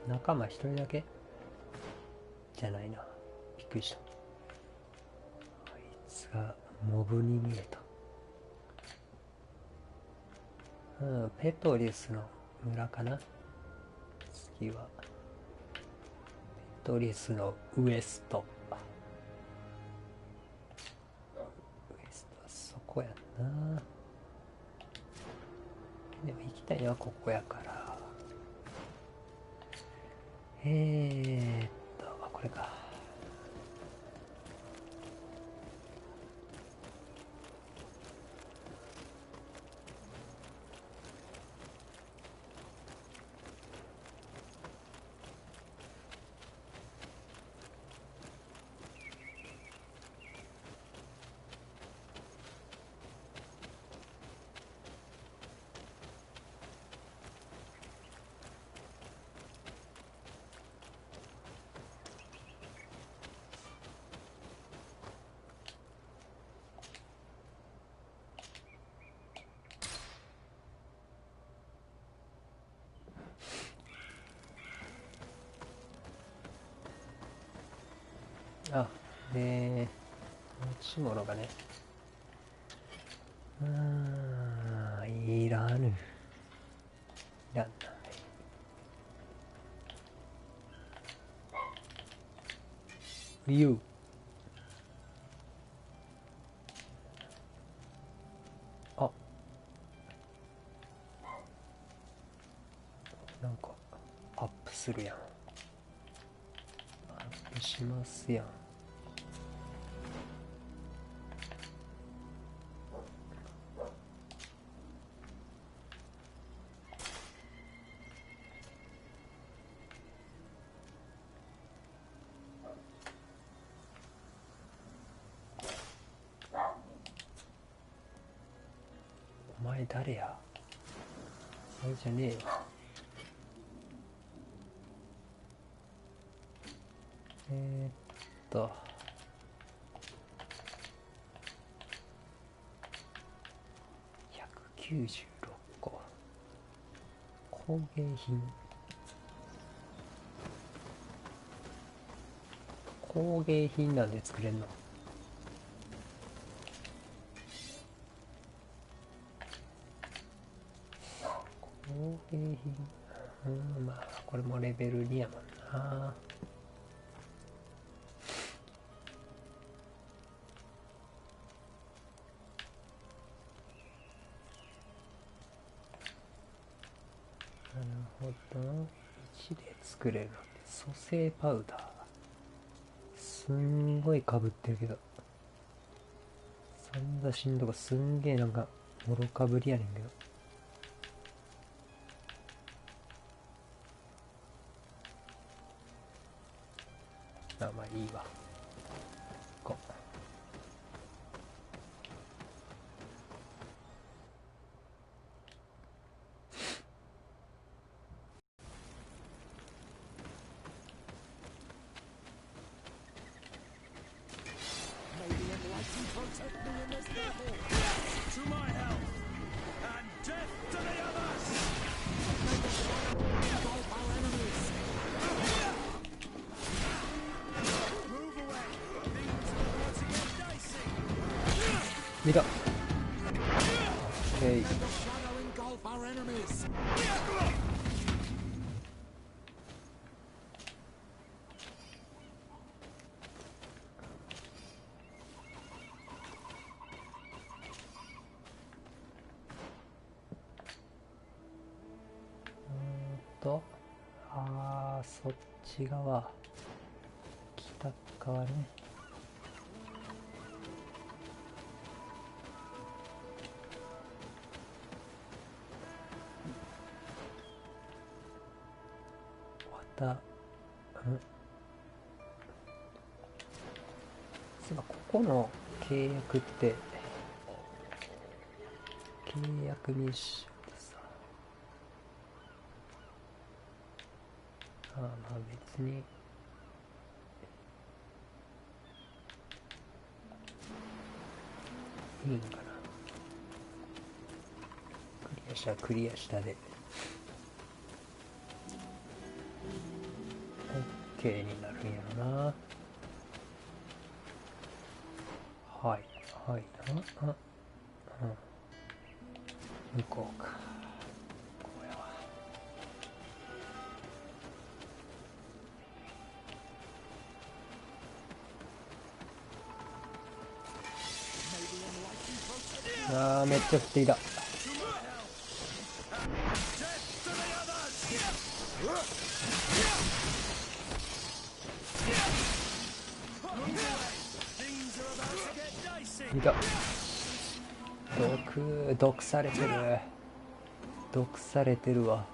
仲間一人だけじゃないな。びっくりした。あいつがモブに見えた。ペトリスの村かな。次はペトリスのウエスト。ウエストはそこやんな。でも行きたいのはここやから。これか。あ、で、持ち物がね。いらぬ。いらんな。You。あ、なんか、アップするやん。アップしますやん。お前誰や？あれじゃねえよ。196個。工芸品。工芸品なんで作れんの？工芸品。まあ、これもレベル2やもんな。なるほど。1で作れる。組成パウダー。すんごい被ってるけど。三差しんとかすんげえなんか、もろかぶりやねんけど。まあいいわ。こう。見た。そっち側。北側ね。そういえばここの契約って契約ミッションでさ、まあ別にいいんかな。クリアしたらクリアしたで。OK になるんやろな。はいはい、うん、向こうか。こうやわ。あー、めっちゃ降っていた。いた。毒されてる。毒されてるわ。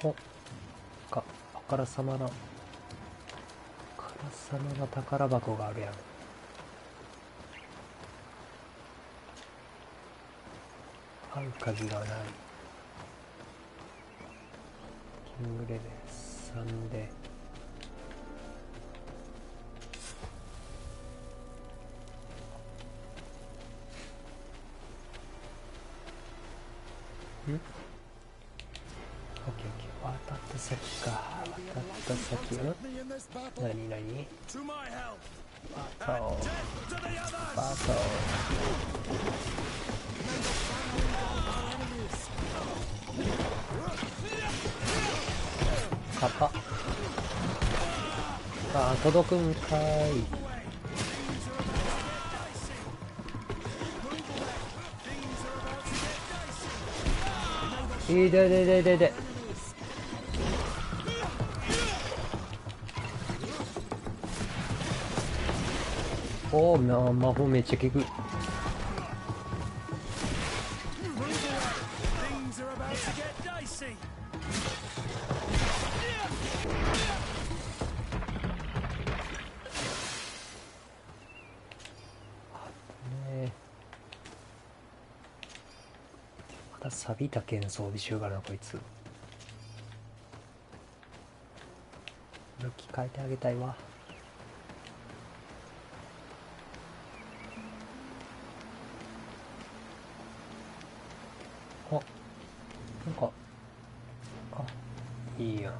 おか、あからさまな宝箱があるやん。合う鍵がない。キングレベル3でん？オッケーオッケー。渡った先か。渡った先は何バトルカパ。あー、届くんかい。でおー、魔法めっちゃ効く。また錆びた剣装備しようかな、こいつ。武器変えてあげたいわ。あ、なんか、あ、いいやん。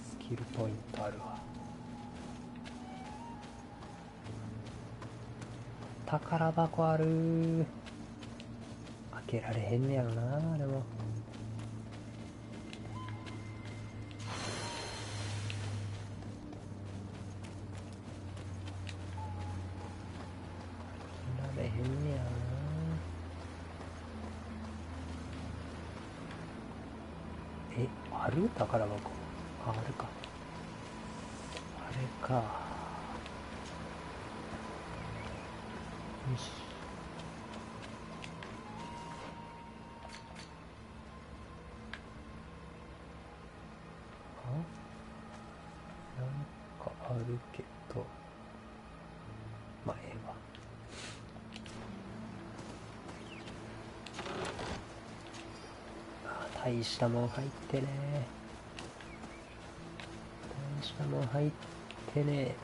スキルポイントあるわ。宝箱あるー。開けられへんねやろな。でも開けられへんねやろな。え、ある？宝箱。あるか。あれか。よし。なんかあるけど、まあええわ。大したもん入ってね。大したもん入ってね。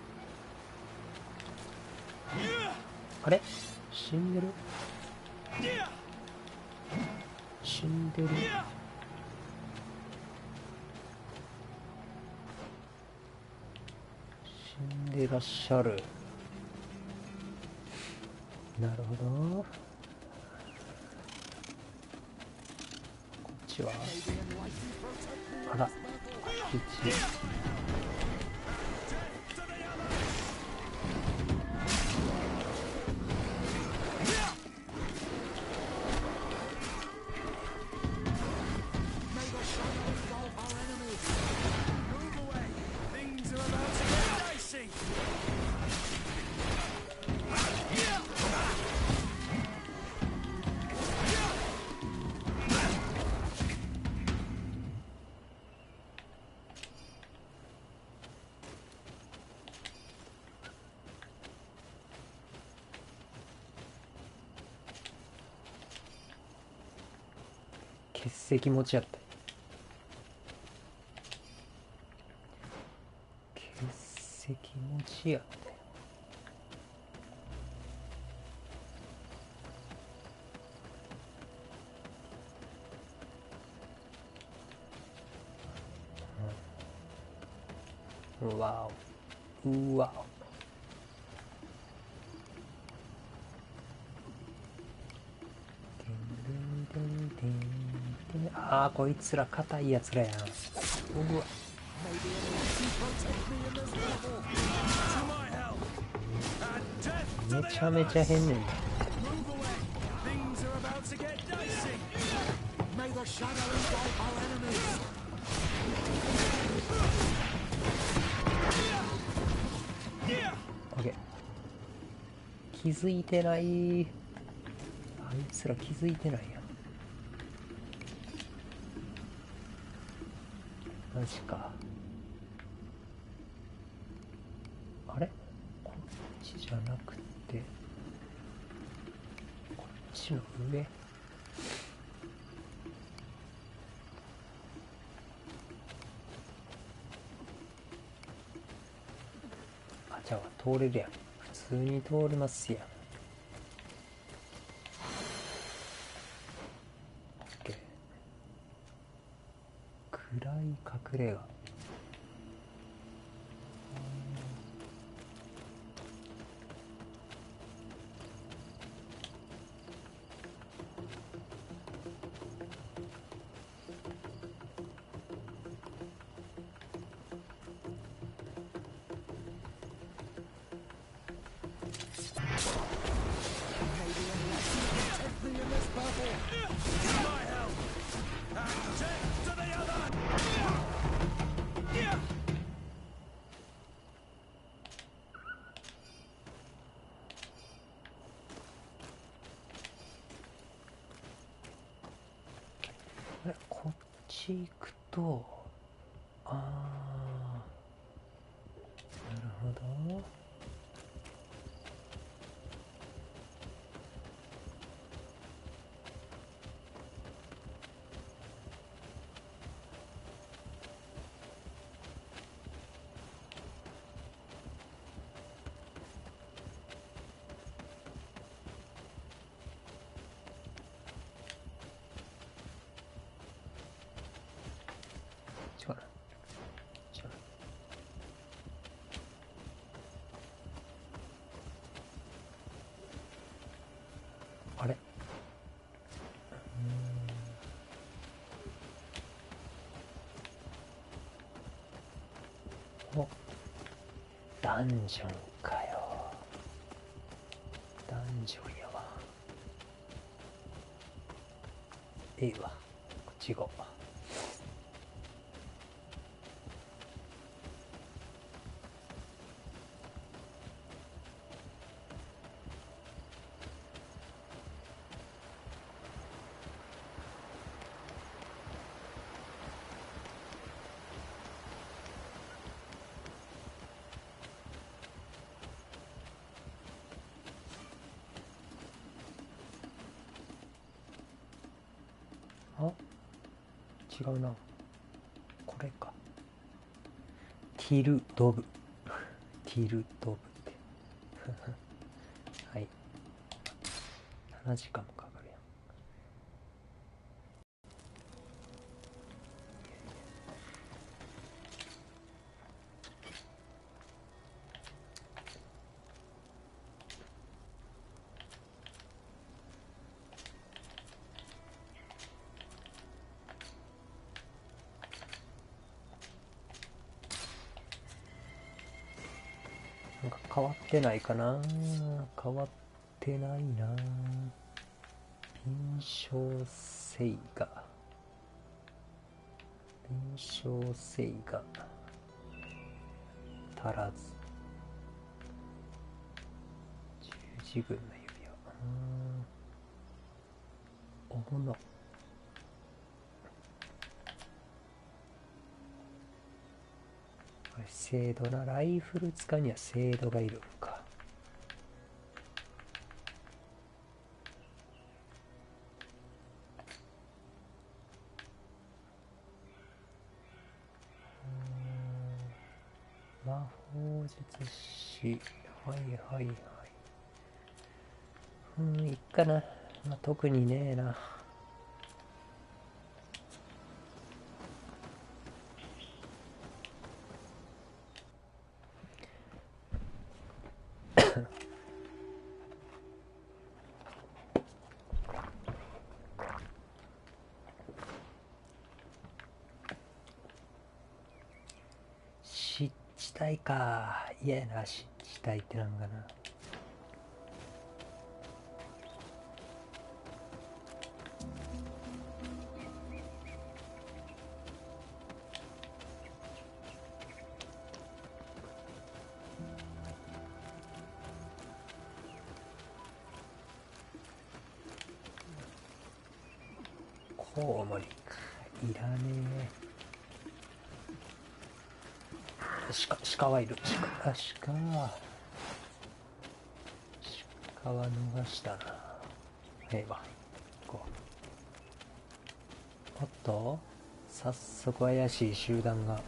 あれ？死んでる？死んでる？死んでらっしゃる。なるほど。こっちはあら、空き地。血石持ちやった。血石持ちやった。うわお、うわお。ああ、こいつら硬いやつらやん。うわ、めちゃめちゃ変ねんだ。オッケー。気づいてない。あいつら気づいてないやん。マジか。あれ、こっちじゃなくてこっちの上。あ、じゃあ通れるやん。普通に通れますやん。オッケー。暗い隠れ家。あれ、こっち行くと、あー、なるほど。違うな。違う。あれ、お、ダンジョンかよ。ダンジョンやわ。ええわ。こっち行こう。あ、違うな。これか。ティルドブ。ティルドブって。はい。7時間もかかるやん。なんか変わってないかな。変わってないな。臨床性が。臨床性が足らず。十字軍の指輪。おの。精度な。ライフル使うには精度がいるんか。術師。はいはいはい。いっかな。まあ、特にねえな。湿地帯か。嫌やな、湿地帯ってなんかな。コウモリか。いらねえ。鹿はいる。鹿は逃したな。ええわ。行こう。おっと、早速怪しい集団が。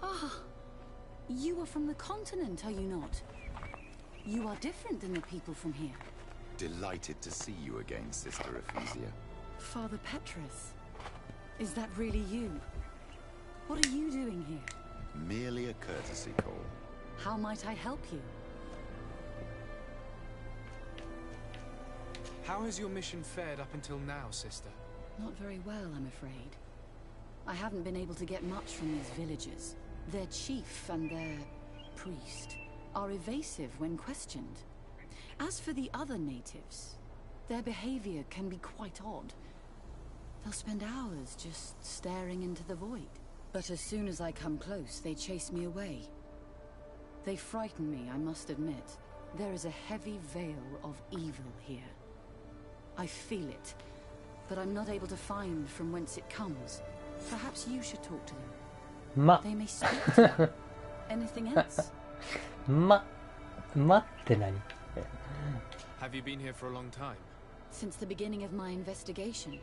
Ah, you are from the continent, are you not? You are different than the people from here. Delighted to see you again, Sister Ephesia. Father Petrus, is that really you? What are you doing here? Merely a courtesy call. How might I help you? How has your mission fared up until now, sister? Not very well, I'm afraid. I haven't been able to get much from these villagers. Their chief and their priest are evasive when questioned. As for the other natives, their behavior can be quite odd. They'll spend hours just staring into the void. But as soon as I come close, they chase me away. They frighten me, I must admit. There is a heavy veil of evil here. I feel it, but I'm not able to find from whence it comes. Perhaps you should talk to them. They may speak to you. Anything else? って何? Have you been here for a long time? Since the beginning of my investigation.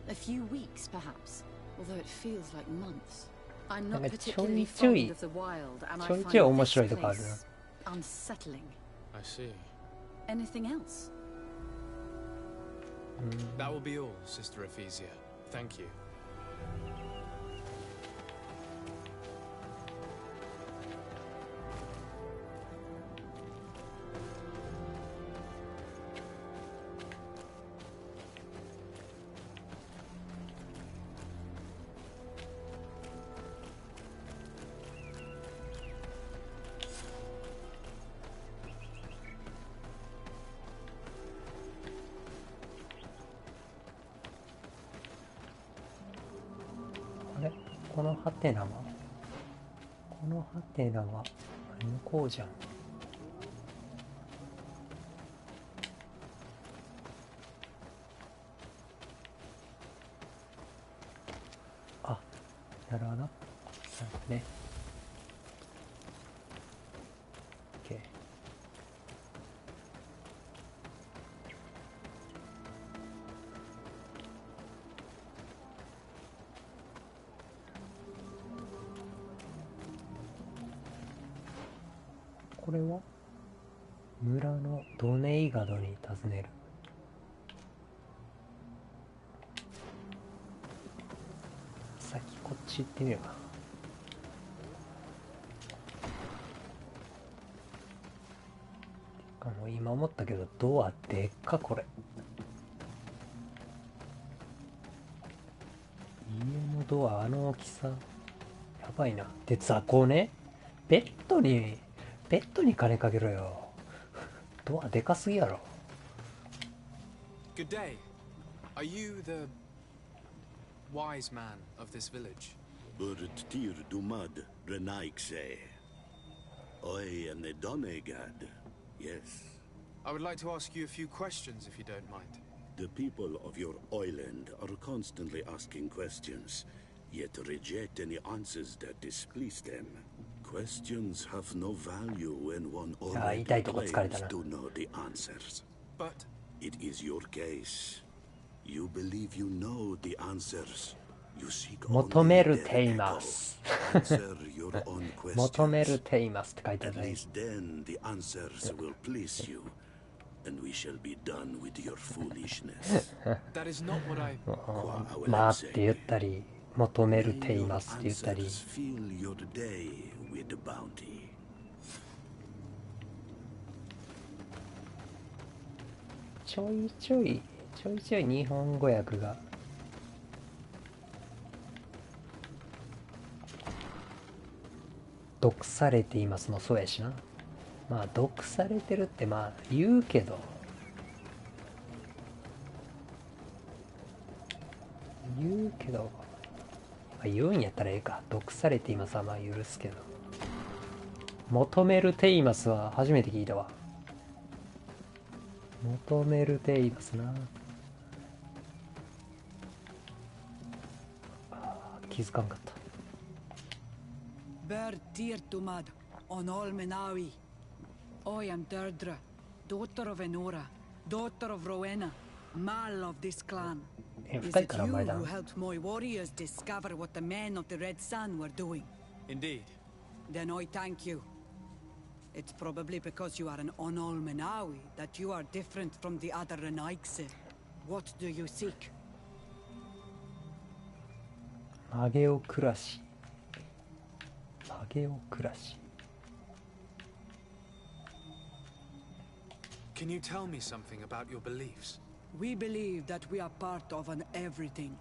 A few weeks, perhaps, although it feels like months. I'm not particularly fond of the wild, and I find this place unsettling. I see. Anything else? That will be all, Sister Ephesia. Thank you. このハテナは向こうじゃん。あ、なるほど。なんかね。OK。これは村のドネイガドに尋ねる。先こっち行ってみようか。もう今思ったけどドアでっかこれ。家のドアあの大きさやばいな。で雑魚ね。ベッドに金かけろよ。ドアでかすぎやろ。Good day. Are you the wise man of this village? Tir dumad renaikse. Oi and the Donegad. Yes. I would like to ask you a few questions if you don't mind. The people of your island are constantly asking questions, yet reject any answers that displease them. Questions have no value when one already claims to know the answers. But it is your case. You believe you know the answers, You seek 求め only る their てい echo. ます Answer your own 求め questions. るていますって書いてあ At るね least then the answers will please you, and we shall be done with your foolishness. That is not what I... 待って言ったり求める May てい your ますって言ったり answers fill your day with bounty. ちょいちょい日本語訳が毒されていますもそうやしな。まあ毒されてるってまあ言うけどまあ、言うんやったらええか。毒されていますはまあ許すけど、求めるていますは初めて聞いたわ。求めるていますな。気づかんかった。Ber Tirtumad, on Olmenawi. I am Deirdre, daughter of Enora, daughter of Rowena, Mal of this clan. Is it you who helped my warriors discover what the men of the Red Sun were doing? Indeed. Then I thank you. It's probably because you are an Onolmenawi that you are different from the other Renaigse. What do you seek? 曲げを暮らし。曲げを暮らし。Can you tell me something about your beliefs? We believe that we are part of an everything,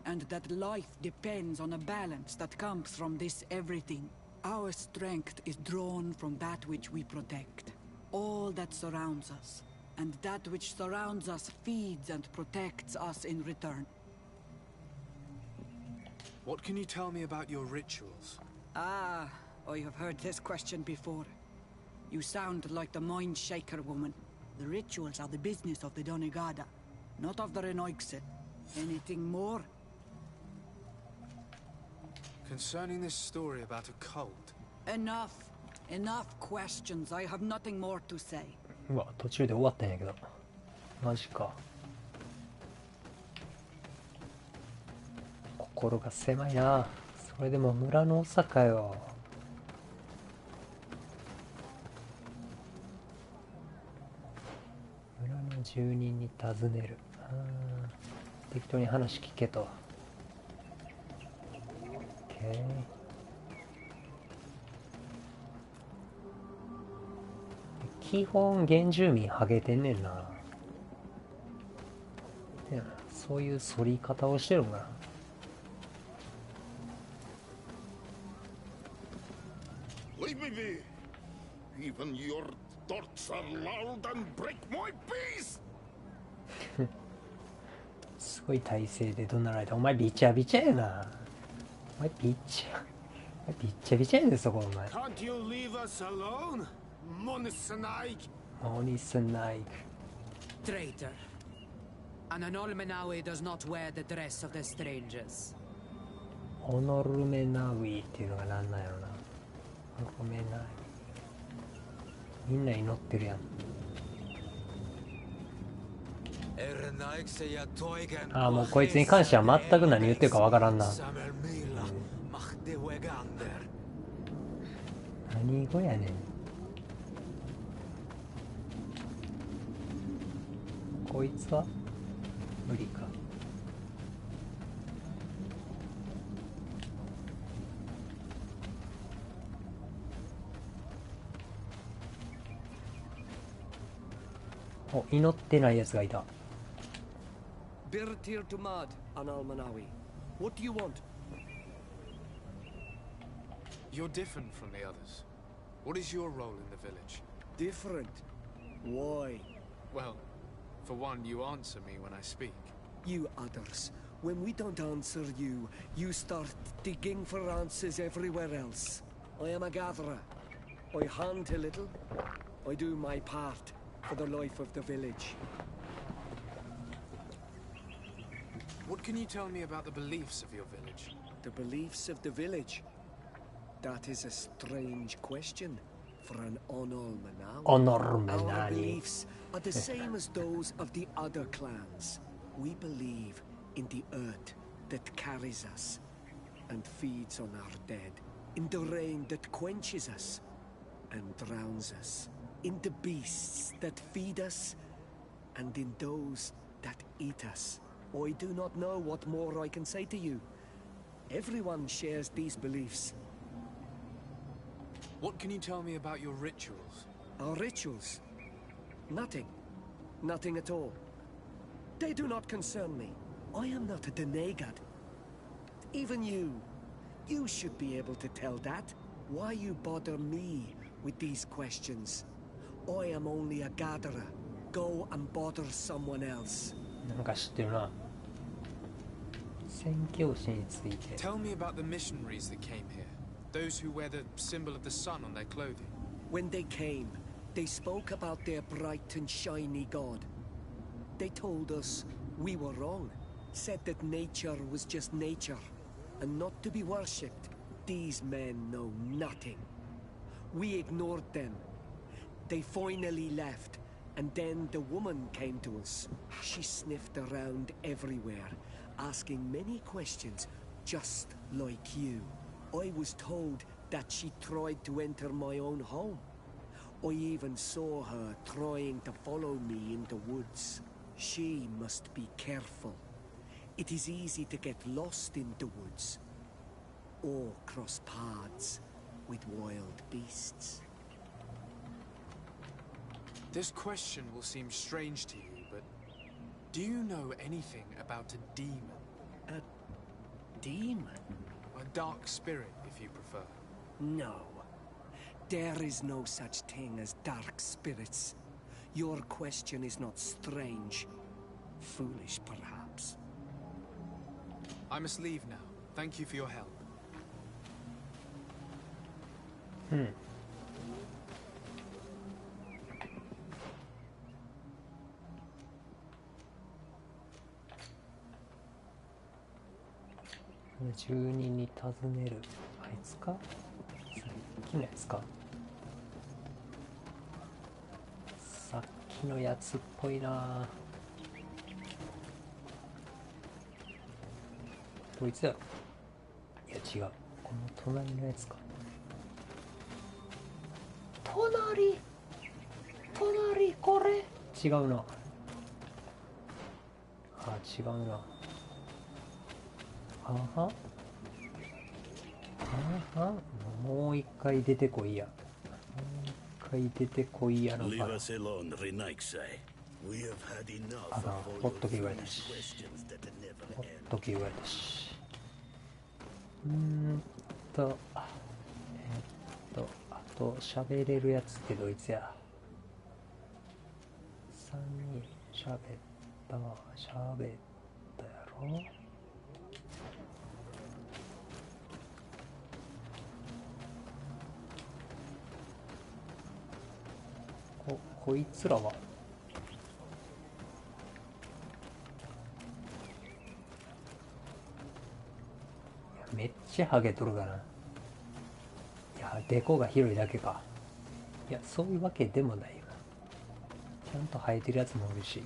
and that life depends on a balance that comes from this everything. Our strength is drawn from that which we protect, all that surrounds us, and that which surrounds us feeds and protects us in return. What can you tell me about your rituals? Ah, I have heard this question before. You sound like the Mind Shaker woman. The rituals are the business of the Donegada, not of the Renoigse. Anything more? Concerning this story about a cult. Enough. Enough questions. I have nothing more to say. うわ、途中で終わったんやけど。マジか。心が狭いな。それでも村の長かよ。村の住人に尋ねる。適当に話聞けと。OK。基本原住民ハゲてんねんな。そういう反り方をしてるんかな。Leave me be. Even your thoughts are loud and break my peace. すごい体勢で怒鳴られた。お前ビチャビチャやな。お前ビチャビチャやでそこお前。Can't you leave us alone? Monisanaik. Traitor. An Onolmenawi does not wear the dress of the strangers. オノルメナウィっていうのがなんなんやろな。オノルメナウィ。みんな祈ってるやん。ああ、もうこいつに関しては全く何言ってるかわからんな。何語やねん。こいつは無理か。お、祈ってないやつがいた。Birtir Tumad, Analmanawi. What do you want? You're different from the others. What is your role in the village? Different? Why? Well, for one, you answer me when I speak. You others, when we don't answer you, you start digging for answers everywhere else. I am a gatherer. I hunt a little. I do my part for the life of the village. What can you tell me about the beliefs of your village? The beliefs of the village? That is a strange question for an Onolmenawi. Our beliefs are the same as those of the other clans. We believe in the earth, that carries us and feeds on our dead, in the rain that quenches us and drowns us, in the beasts that feed us and in those that eat us. I do not know what more I can say to you. Everyone shares these beliefs. What can you tell me about your rituals? Our rituals? Nothing. Nothing at all. They do not concern me. I am not a Denegad. Even you should be able to tell that. Why you bother me with these questions? I am only a gatherer. Go and bother someone else. なんか知ってるな。宣教師について。Tell me about the missionaries that came here. Those who wear the symbol of the sun on their clothing. When they came, they spoke about their bright and shiny god. They told us we were wrong. Said that nature was just nature, and not to be worshipped. These men know nothing. We ignored them. They finally left, and then the woman came to us. She sniffed around everywhere, asking many questions, just like you. I was told that she tried to enter my own home. I even saw her trying to follow me in the woods. She must be careful. It is easy to get lost in the woods, or cross paths with wild beasts. This question will seem strange to you, but do you know anything about a demon? A demon? A dark spirit, if you prefer. No. There is no such thing as dark spirits. Your question is not strange. Foolish, perhaps. I must leave now. Thank you for your help. 住人に尋ねる。あいつか？さっきのやつか。さっきのやつっぽいな。こいつやろ。いや違う。この隣のやつか。隣これ違うな。あ、違うな。あはあはもう一回出てこいや。もう一回出てこいやのか。あかん、ほっとけ言われたし。ほっとけ言われたし。あと喋れるやつってどいつや。3人喋ったやろ。こいつらはめっちゃハゲとるかな。いや、デコが広いだけか。いや、そういうわけでもないよな。ちゃんと生えてるやつもおるし。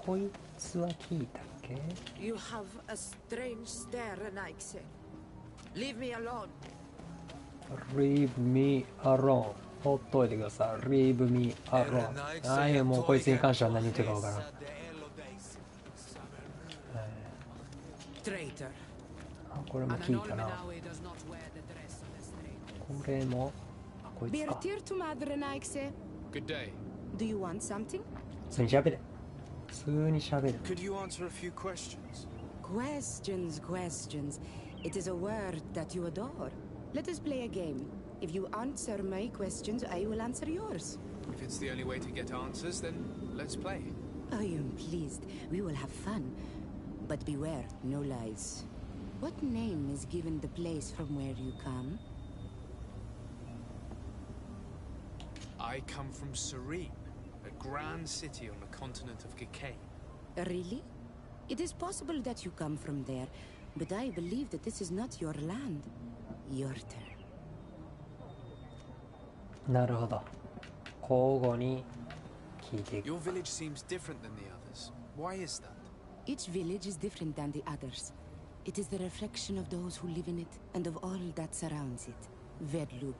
こいつは聞いたっけ？ You have a strange stare, Anaxe. Leave me alone. Leave me alone. ほっといてください。Leave me alone. あいや、もうこいつに関しては何言ってるかわからん。あ、これも聞いたな。これも、あ、こいつか。Good day. Do you want something? 普通に喋れ。普通に喋る。Could you answer a few questions? Questions. It is a word that you adore. Let us play a game. If you answer my questions, I will answer yours. If it's the only way to get answers, then let's play. I am pleased. We will have fun. But beware, no lies. What name is given the place from where you come? I come from Serene, a grand city on the continent of Gikane. Really? It is possible that you come from there, But I believe that this is not your land. Your turn. なるほど。交互に聞いていく。 Your village seems different than the others. Why is that? Each village is different than the others. It is the reflection of those who live in it and of all that surrounds it. Verdlug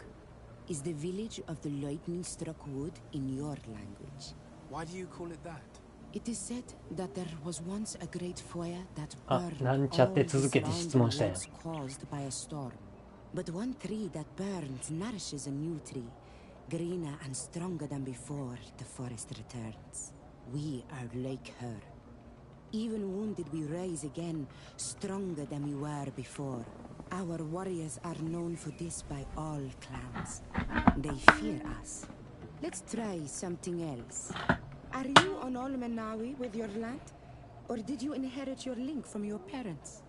is the village of the lightning-struck wood in your language. Why do you call it that? It is said that there was once a great fire that あ、 burned なんちゃって all the 続けて質問したやん。 surrounding woods caused by a storm. But one tree that burns nourishes a new tree, greener and stronger than before the forest returns. We are like her. Even wounded, we rise again, stronger than we were before. Our warriors are known for this by all clans. They fear us. Let's try something else. Are you on Olmenawi with your land? Or did you inherit your link from your parents?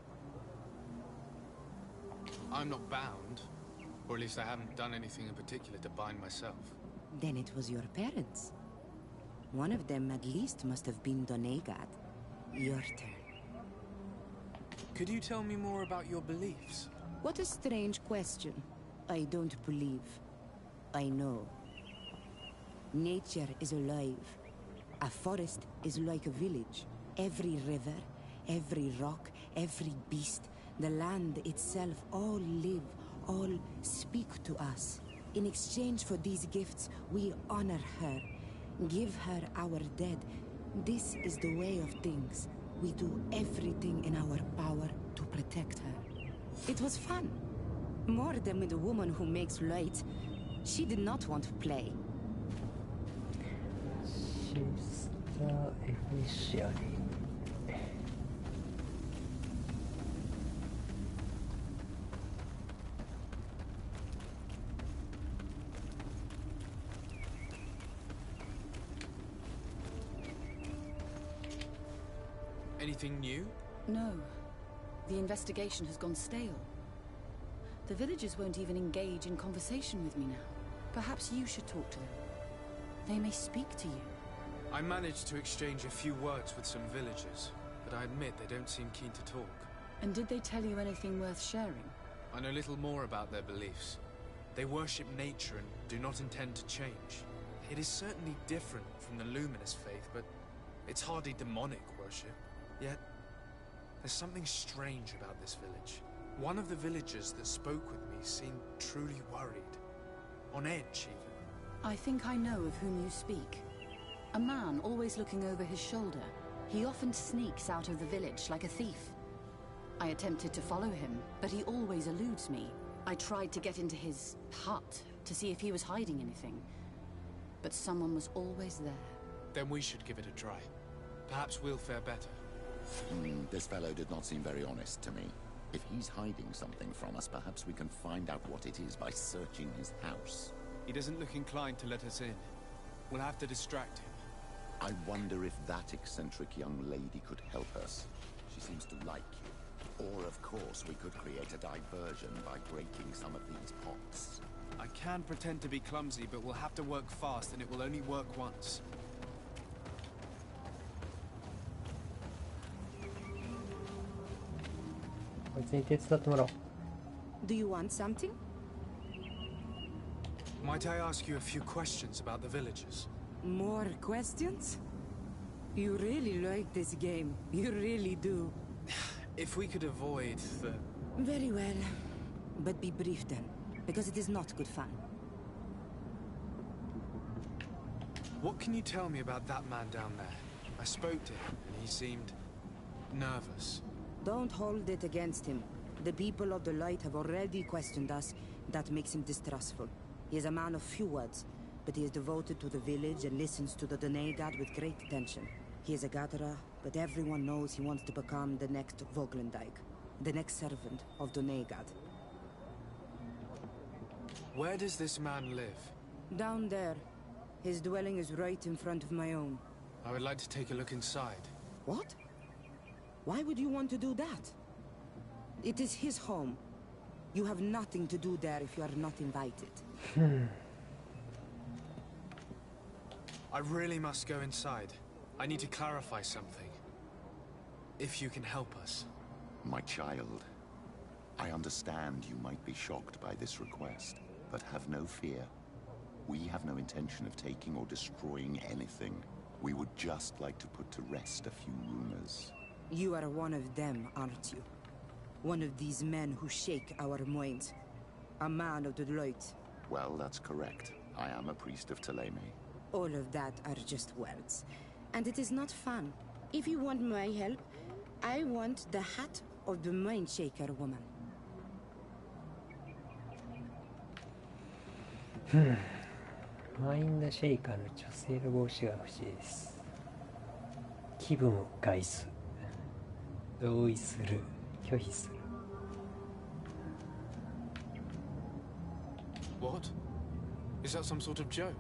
I'm not bound. Or at least I haven't done anything in particular to bind myself. Then it was your parents. One of them at least must have been Donegad. Your turn. Could you tell me more about your beliefs? What a strange question. I don't believe. I know. Nature is alive. A forest is like a village. Every river, every rock, every beast, the land itself, all live, all speak to us. In exchange for these gifts, we honor her. Give her our dead. This is the way of things. We do everything in our power to protect her. It was fun. More than with a woman who makes light. She did not want to play. Sister Efficiently. Anything new? No. The investigation has gone stale. The villagers won't even engage in conversation with me now. Perhaps you should talk to them. They may speak to you. I managed to exchange a few words with some villagers, but I admit they don't seem keen to talk. And did they tell you anything worth sharing? I know little more about their beliefs. They worship nature and do not intend to change. It is certainly different from the luminous faith, but it's hardly demonic worship. Yet, there's something strange about this village. One of the villagers that spoke with me seemed truly worried. On edge, even. I think I know of whom you speak. A man always looking over his shoulder. He often sneaks out of the village like a thief. I attempted to follow him, but he always eludes me. I tried to get into his hut to see if he was hiding anything. But someone was always there. Then we should give it a try. Perhaps we'll fare better. This fellow did not seem very honest to me. If he's hiding something from us, perhaps we can find out what it is by searching his house. He doesn't look inclined to let us in. We'll have to distract him. I wonder if that eccentric young lady could help us. She seems to like you. Or, of course, we could create a diversion by breaking some of these pots. I can pretend to be clumsy, but we'll have to work fast, and it will only work once. Do you want something? Might I ask you a few questions about the villagers? More questions? You really like this game. You really do. If we could avoid the... Very well. But be brief then, because it is not good fun. What can you tell me about that man down there? I spoke to him, and he seemed... nervous. Don't hold it against him. The people of the light have already questioned us. That makes him distrustful. He is a man of few words, but he is devoted to the village and listens to the Donegad with great attention. He is a gatherer, but everyone knows he wants to become the next Voglendijk, the next servant of Donegad. Where does this man live? Down there. His dwelling is right in front of my own. I would like to take a look inside. What? Why would you want to do that? It is his home. You have nothing to do there if you are not invited. I really must go inside. I need to clarify something. If you can help us. My child, I understand you might be shocked by this request, but have no fear. We have no intention of taking or destroying anything. We would just like to put to rest a few rumors. You are one of them, aren't you? One of these men who shake our minds. A man of the light. Well, that's correct. I am a priest of Ptolemy. All of that are just words. And it is not fun. If you want my help, I want the hat of the mind shaker woman. マインドシェイカーの女性の帽子が欲しいです。気分を害す。同意する。拒否する。What? Is that some sort of joke?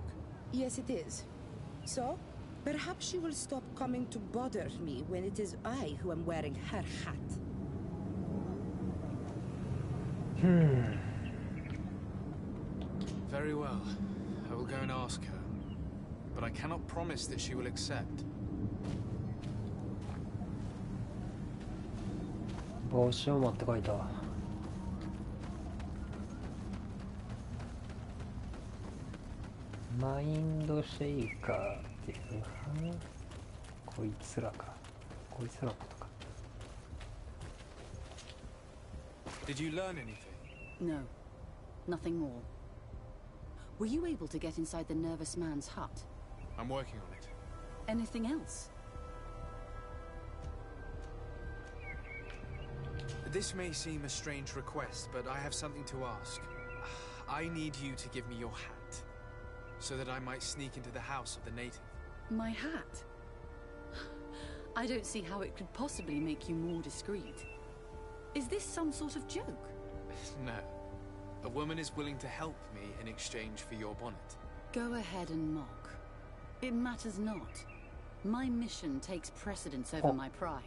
Yes, it is. So, perhaps she will stop coming to bother me when it is I who am wearing her hat. Very well. I will go and ask her. But I cannot promise that she will accept. 帽子を持ってこいと。マインドシェイカーっていうのかな。こいつらか。こいつらのことか。Did you learn anything? No. Nothing more. Were you able to get inside the nervous man's hut? I'm working on it. Anything else? This may seem a strange request, but I have something to ask. I need you to give me your hat, so that I might sneak into the house of the native. My hat? I don't see how it could possibly make you more discreet. Is this some sort of joke? No. A woman is willing to help me in exchange for your bonnet. Go ahead and mock. It matters not. My mission takes precedence over my pride.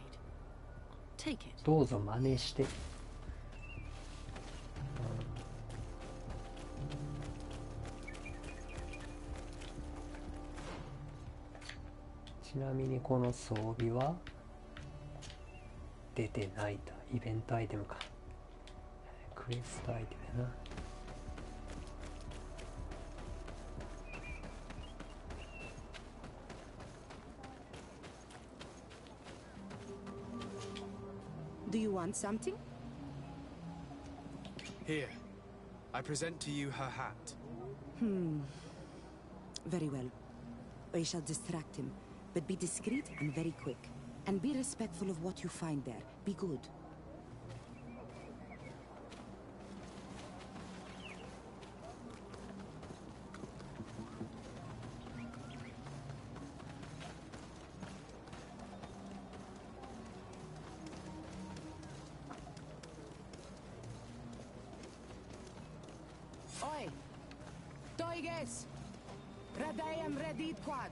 Take it. どうぞ真似して。ちなみにこの装備は出てないと。イベントアイテムか。クエストアイテムやな。Do you want something? Here. I present to you her hat. Very well. I shall distract him, but be discreet and very quick. And be respectful of what you find there. Be good. Oi! Toiges! Radayam Redit Quad!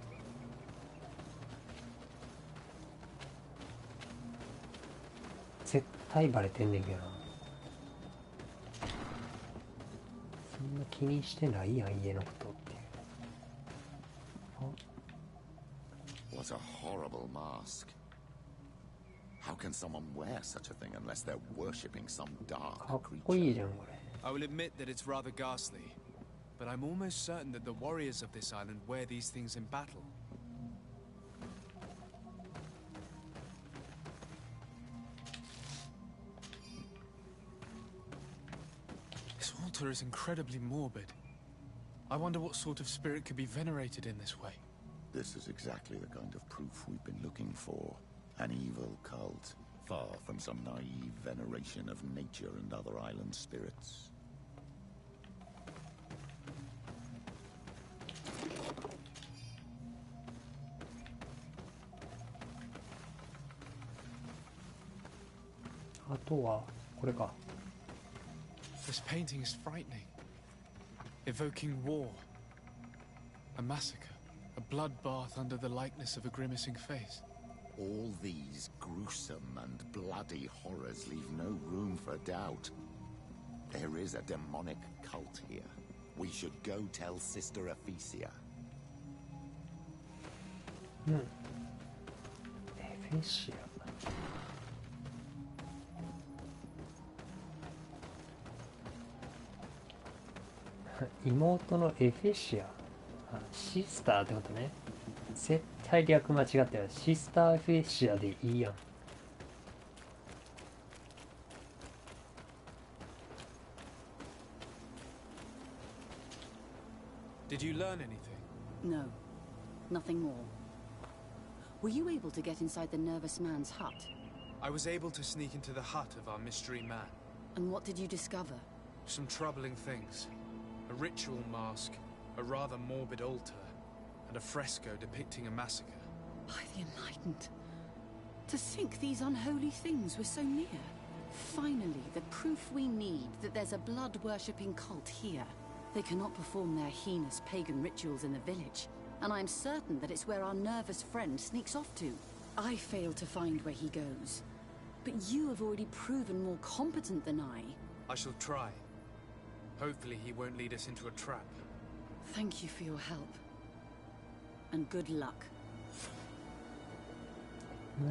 絶対バレてんねんけどな。そんな気にしてないやん、家のことっていう。What a horrible mask. How can someone wear such a thing unless they're worshipping some dark かっこいい creature? じゃん、これ。I will admit that it's rather ghastly, but I'm almost certain that the warriors of this island wear these things in battle. This altar is incredibly morbid. I wonder what sort of spirit could be venerated in this way. This is exactly the kind of proof we've been looking for. An evil cult, far from some naive veneration of nature and other island spirits. This painting is frightening. Evoking war. A massacre. A bloodbath under the likeness of a grimacing face. All these gruesome and bloody horrors leave no room for doubt. There is a demonic cult here. We should go tell Sister Ephesia. エフェシア。妹のエフェシア、シスターってことね。絶対略間違ってる。シスターエフェシアでいいやん。Did you learn anything? No, nothing more. Were you able to get inside the nervous man's hut? I was able to sneak into the hut of our mystery man. And what did you discover? Some troubling things. A ritual mask, a rather morbid altar, and a fresco depicting a massacre. By the Enlightened. To think these unholy things were so near. Finally, the proof we need that there's a blood-worshipping cult here. They cannot perform their heinous pagan rituals in the village, and I'm certain that it's where our nervous friend sneaks off to. I failed to find where he goes. But you have already proven more competent than I shall try. Hopefully he won't lead us into a trap. Thank you for your help. And good luck.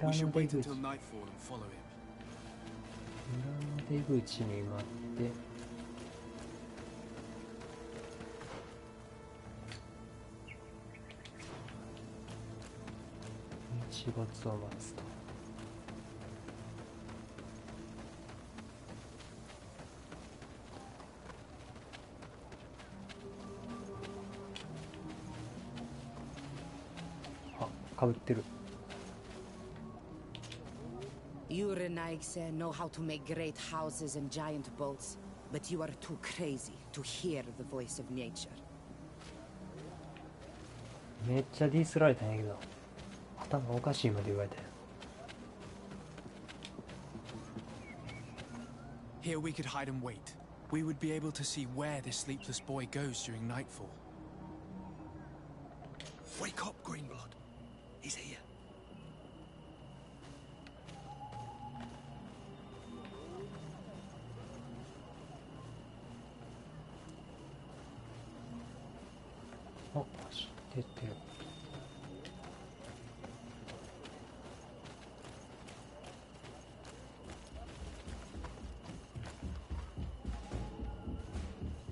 We should wait until nightfall and follow him. 村の出口に待って。日没を待つと。あ、かぶってる。You Renaigse know how to make great houses and giant boats, but you are too crazy to hear the voice of nature. めっちゃディスられたんやけど、頭おかしいまで言われたよ。Here we could hide and wait. We would be able to see where this sleepless boy goes during nightfall. Wake up, Greenblood. He's here. Oh, 走ってってる。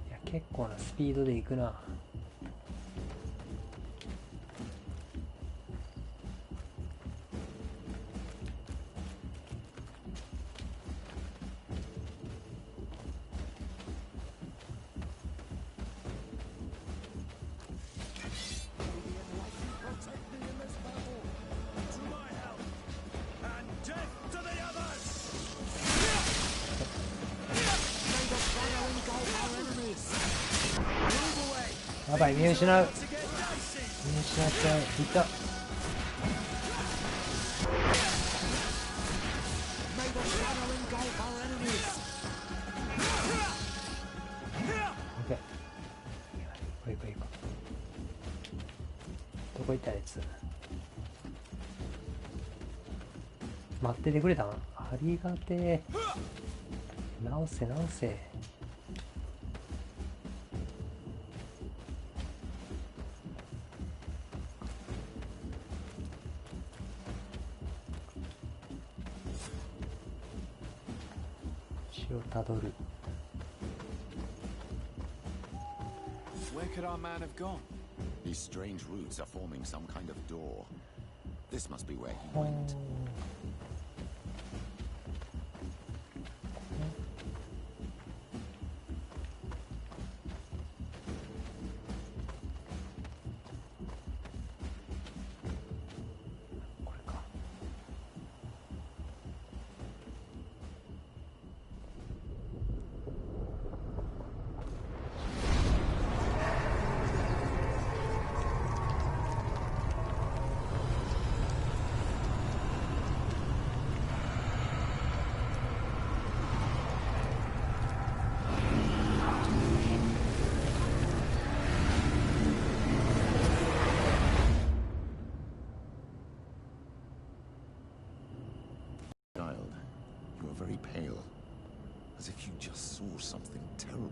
いや、結構なスピードで行くな。やばい、見失う。見失っちゃう。いた。OK。行こう行こう行こう。どこ行ったやつ。待っててくれたん？ありがてえ。直せ直せ。たどる。 Where could our man have gone? These strange roots are forming some kind of door. This must be where he went. Very pale, as if you just saw something terrible.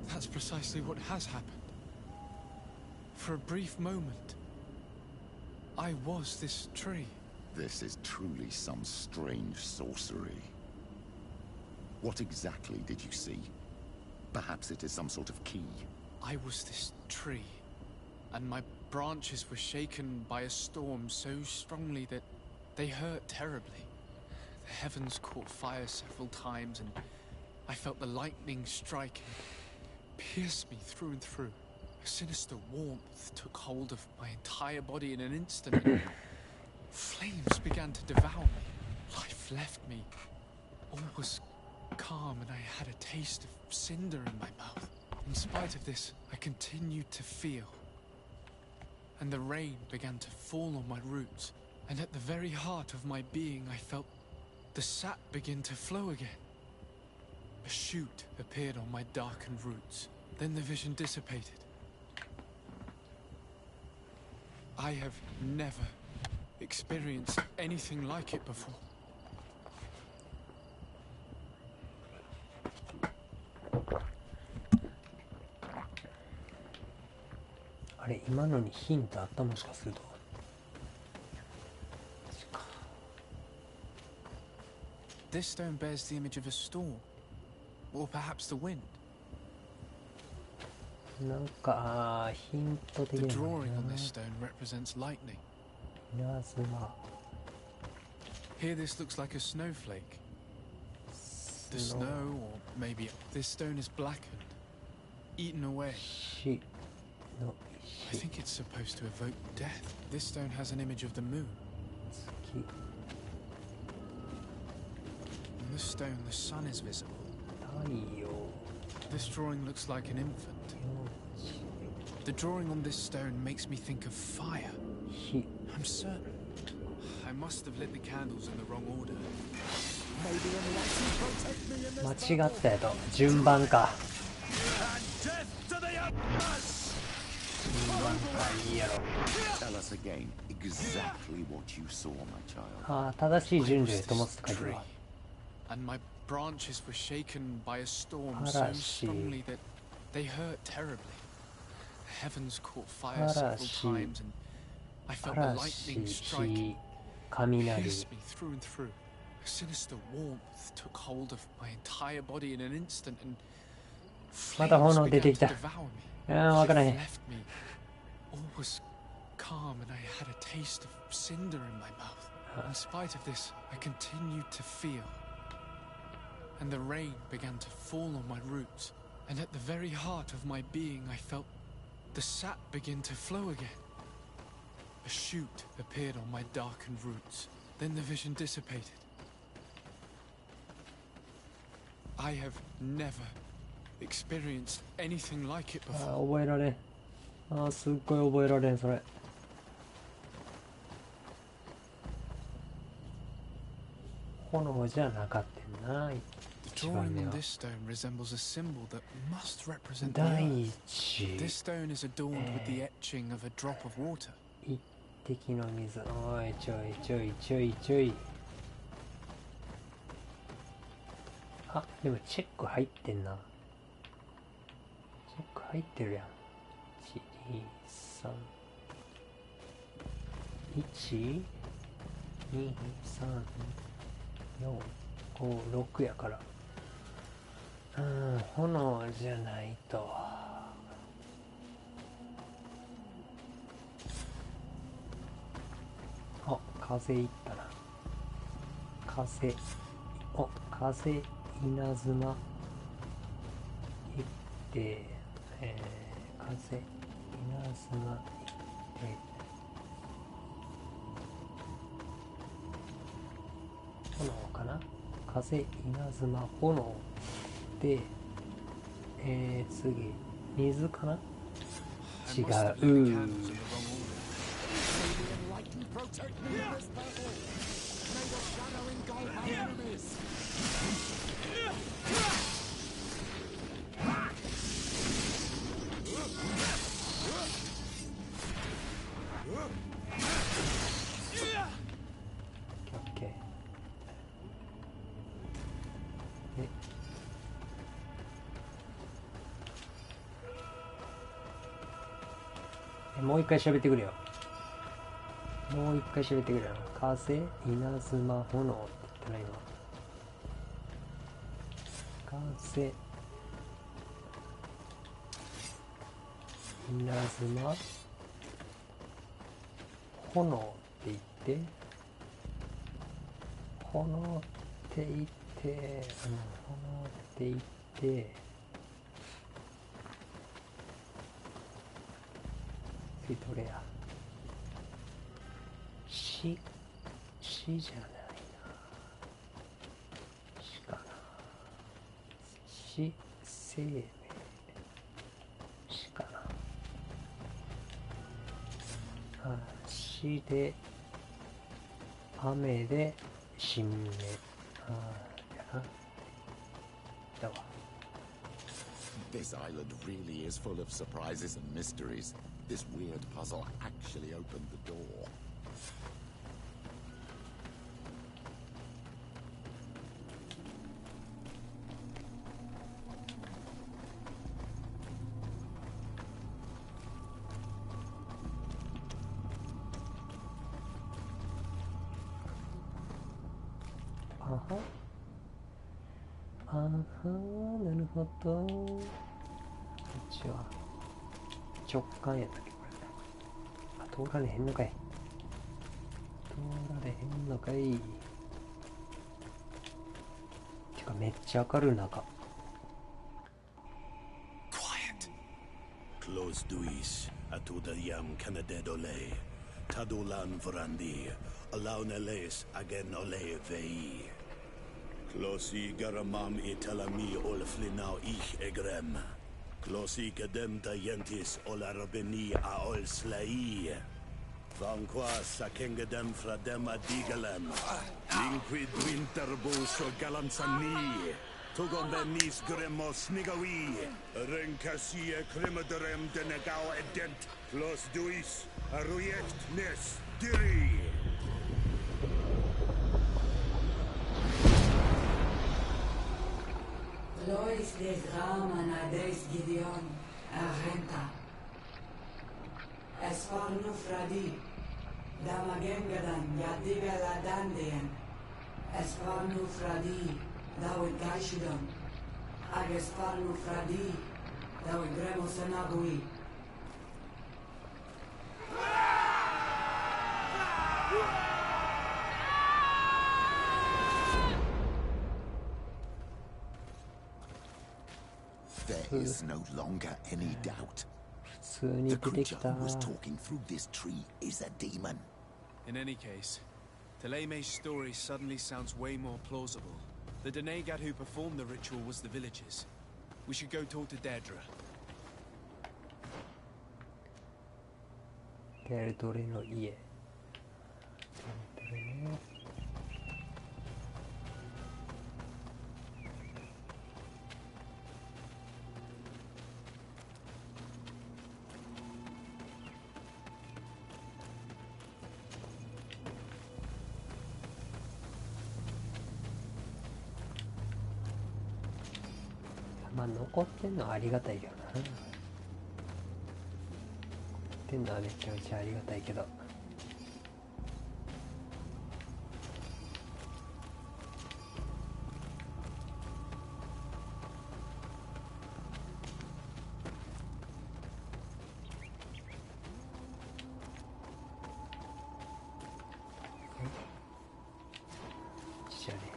That's precisely what has happened. For a brief moment, I was this tree. This is truly some strange sorcery. What exactly did you see? Perhaps it is some sort of key. I was this tree, and my branches were shaken by a storm so strongly that they hurt terribly. The heavens caught fire several times, and I felt the lightning striking, pierce me through and through. A sinister warmth took hold of my entire body in an instant, and flames began to devour me. Life left me. All was calm, and I had a taste of cinder in my mouth. In spite of this, I continued to feel. And the rain began to fall on my roots, and at the very heart of my being I felt the sap begin to flow again. A shoot appeared on my darkened roots. Then the vision dissipated. I have never experienced anything like it before. あれ、今のにヒントあった？もしかすると。This stone bears the image of a storm, or perhaps the wind. なんかヒント的 The な drawing on this stone represents lightning. 稲妻。 Here this looks like a snowflake. The snow, or maybe this stone is blackened, eaten away. 石の I think it's supposed to evoke death. This stone has an image of the moon. 月。 On this stone, the sun is visible. 太陽。 This drawing looks like an infant. The drawing on this stone makes me think of fire. 火。 I'm certain. I must have lit the candles in the wrong order. 間違ったやと。順番か。順番か、いいやろ。Tell us again exactly what you saw, my child. ああ、正しい順序へともって書いてるわ。 And my branches were shaken by a storm so strongly that they hurt terribly. The heavens caught fire several times, and I felt the lightning striking, pierce me through and through. A sinister warmth took hold of my entire body in an instant, and flames began to devour me. Life left me. All was calm, and I had a taste of cinder in my mouth. In spite of this, I continued to feel. And the rain began to fall on my roots, and at the very heart of my being I felt the sap begin to flow again. A shoot appeared on my darkened roots. Then the vision dissipated. I have never experienced anything like it before. ああ、覚えられん。ああ、すっごい覚えられん、それ。炎じゃなかったな。The drawing on this stone resembles a symbol that must represent the 大 earth. 地。 This stone is adorned with the etching of a drop of water. 一滴の水。おい、ちょいちょいちょいちょい。あ、でもチェック入ってんな。チェック入ってるやん。1、2、3。1、2、3、4、5、6やから。炎じゃないと。あ、風いったな。風。お、風、稲妻。行って、風、稲妻行って。炎かな。風、稲妻、炎。で、次、水かな。違う。もう一回喋ってくれよ。もう一回喋ってくれよ。風、稲妻、炎って言ったら今。風、稲妻、炎って言って、炎って言って、炎って言って、次どれや。死じゃないな。死かな。生命。死かな。死で、雨で、神明。だわ。This island really is full of surprises and mysteries. This weird puzzle actually opened the door.なるほど。こっちは直感やったっけこれ。通られへんのかい。通られへんのかい。てかめっちゃ明るい中。Quiet. Close duis atuda yam canadedole. Tadulan vorandi. Alauneles agen ole vei. Closi garamam italami olflinau ich egrem. Closi cadem tayentis olarabeni a ol slai. Vanqua sakengedem fradem adigalem. Linquid winterbus o galanzani. Tugombenis gremos nigawi. Rencasie cremaderem denegao edent. Clos duis aruyect nes diri. Lois des Raman ades Gideon, Argenta. Esparnu Fradi, Damagengadan, Yadigala Dandian. Esparnu Fradi, Dawid Gaishidon. Agesparnu Fradi, Dawid Gremosanabui. There is no longer any doubt. 普通に The 出てき creature た。 who was talking through this tree is a demon. In any case, Teleme's story suddenly sounds way more plausible. The Denegat who performed the ritual was the villagers. We should go talk to Deirdre. デルドレの家。デルドレね。まあ残ってんのはありがたいけどな。残ってんのはめちゃめちゃありがたいけど。じゃあね。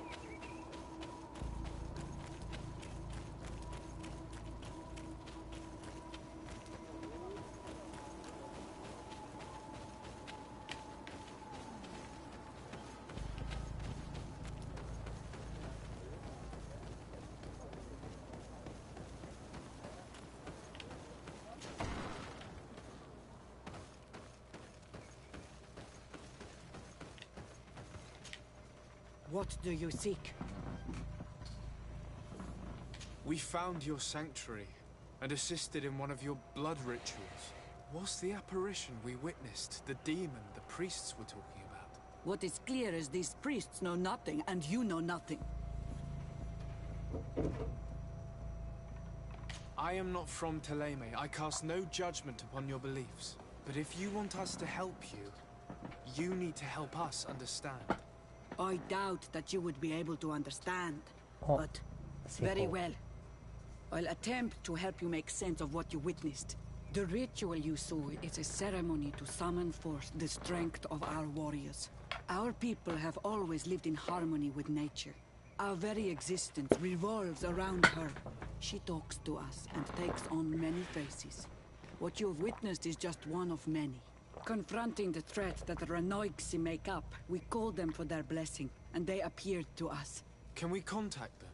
What do you seek? We found your sanctuary and assisted in one of your blood rituals. Was the apparition we witnessed the demon the priests were talking about? What is clear is these priests know nothing, and you know nothing. I am not from Teleme. I cast no judgment upon your beliefs. But if you want us to help you, you need to help us understand. I doubt that you would be able to understand, Oh, but very well. I'll attempt to help you make sense of what you witnessed. The ritual you saw is a ceremony to summon forth the strength of our warriors. Our people have always lived in harmony with nature. Our very existence revolves around her. She talks to us and takes on many faces. What you have witnessed is just one of many. Confronting the threat that the Renoixi make up, we called them for their blessing, and they appeared to us. Can we contact them?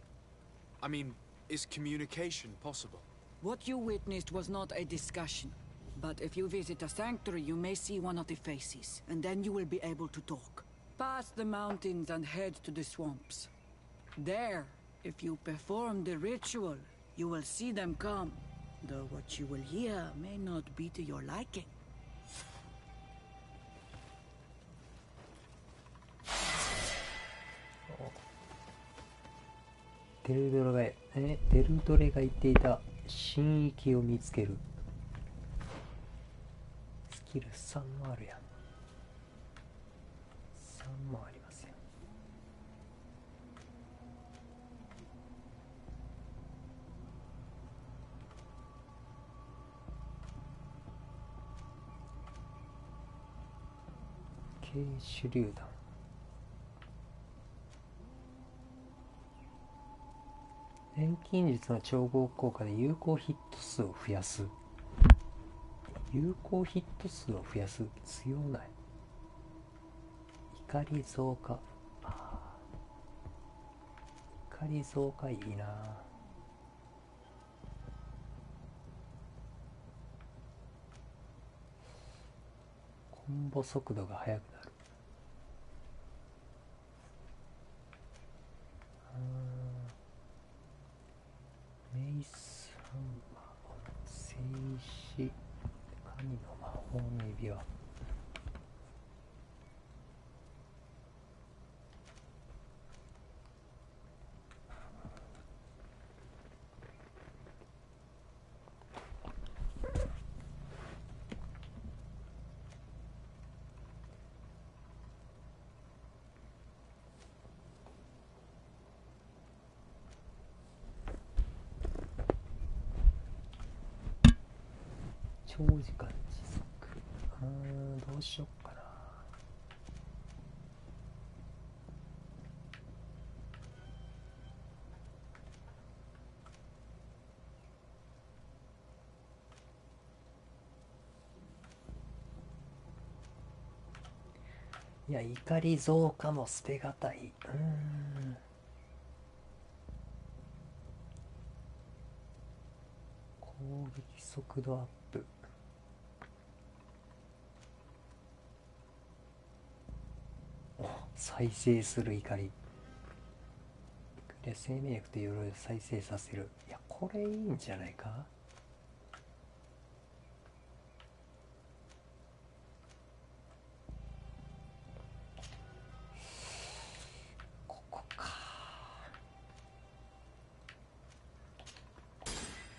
I mean, is communication possible? What you witnessed was not a discussion. But if you visit a sanctuary, you may see one of the faces, and then you will be able to talk. Pass the mountains and head to the swamps. There, if you perform the ritual, you will see them come. Though what you will hear may not be to your liking. デルドレが言っていた神域を見つける。スキル3もあるやん。3もありますよ。軽手榴弾。錬金術の調合効果で有効ヒット数を増やす。有効ヒット数を増やす。強ない。怒り増加。怒り増加いいな。コンボ速度が速くなる。メイスハンマー、静止、神の魔法の指輪。長時間持続。どうしよっかな。いや、怒り増加も捨てがたい。攻撃速度アップ。再生する怒り。で生命力と鎧を再生させる。いや、これいいんじゃないか。ここか。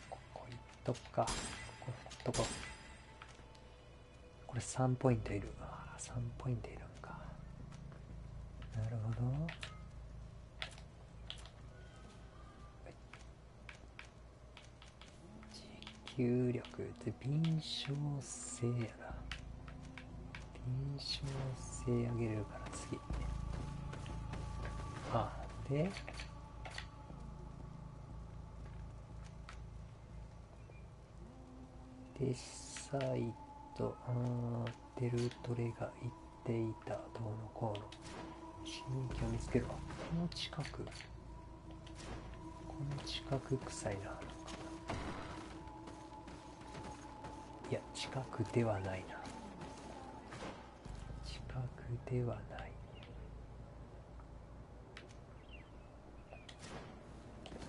ここいっとくか。ここ振っとこう。これ3ポイントいる。3ポイントいるんか。なるほど。持久力で敏捷性やな。敏捷性上げれるから次。でサイト、デルトレが言っていたどうのこうの。神域を見つける。この近く臭いな。いや、近くではないな。近くではない。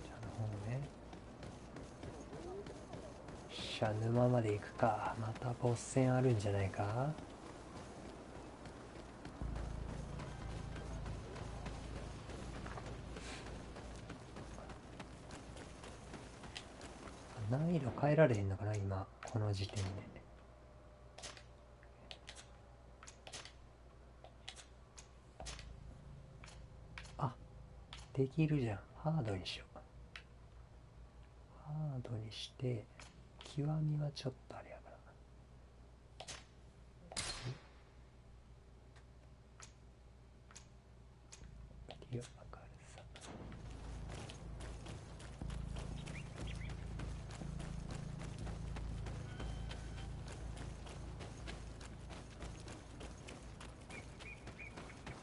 じゃあの方ね。沼まで行くか。またボス戦あるんじゃないか。難易度変えられへんのかな今この時点で。できるじゃん。ハードにしよう。ハードにして極みはちょっとあれやか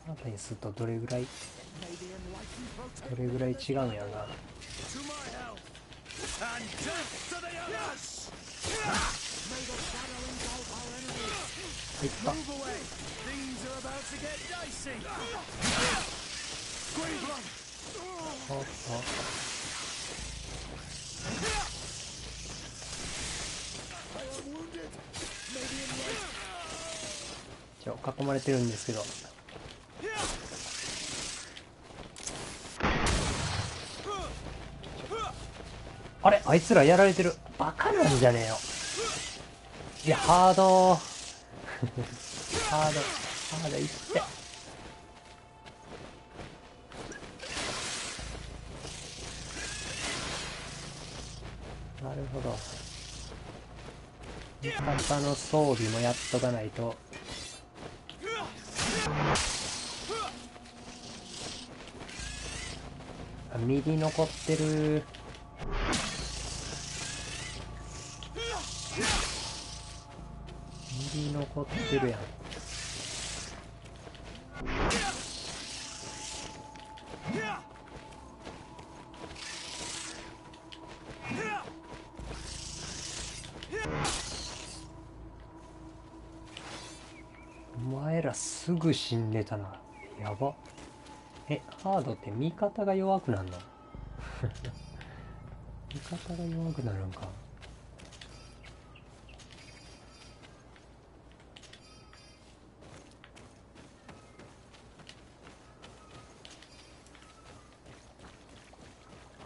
あたりするとどれぐらい違うんやろな。いった。おっと。囲まれてるんですけど。あれ、あいつらやられてる。バカなんじゃねえよ。いや、ハードハードいって。なるほど。味方の装備もやっとかないと。あ、右残ってる。右残ってるやん。お前らすぐ死んでたな。やば。ハードって味方が弱くなるの？味方が弱くなるんか。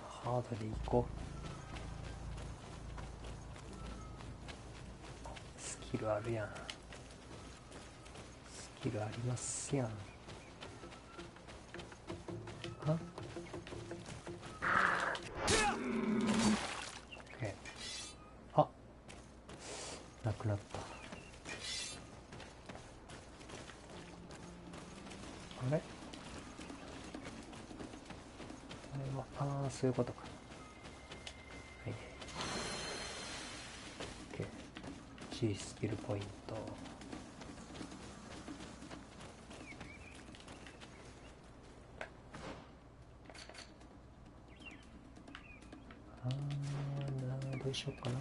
ハードで行こう。スキルあるやん。スキルありますやん。あ、あ、なくなった。あれ、ああ、そういうことか。はい。OK。G スキルポイント。どうしようかな。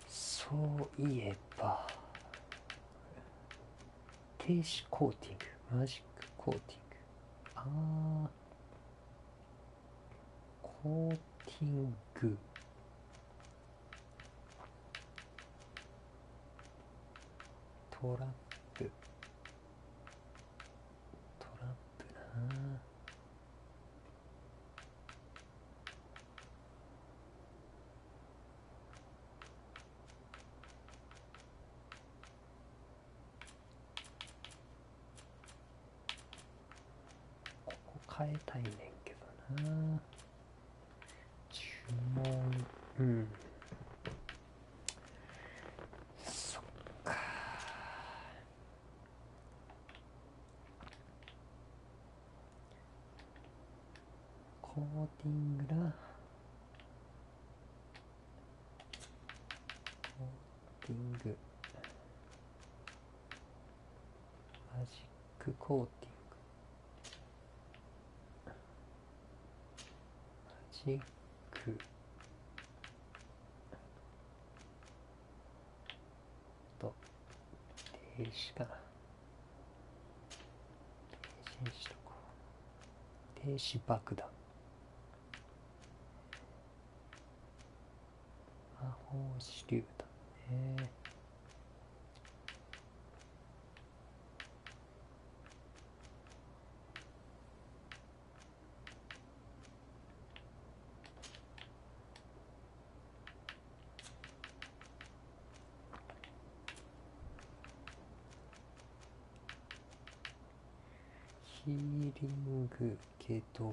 そういえば、停止コーティング、マジックコーティング。コーティング。トラップ。トラップな。変えたいねんけどな。呪文。そっか。コーティングだ。コーティング。マジックコーティング。マジックと停止かな。停止しとこう。停止爆弾。魔法手榴弾ね。ヒーリング解毒。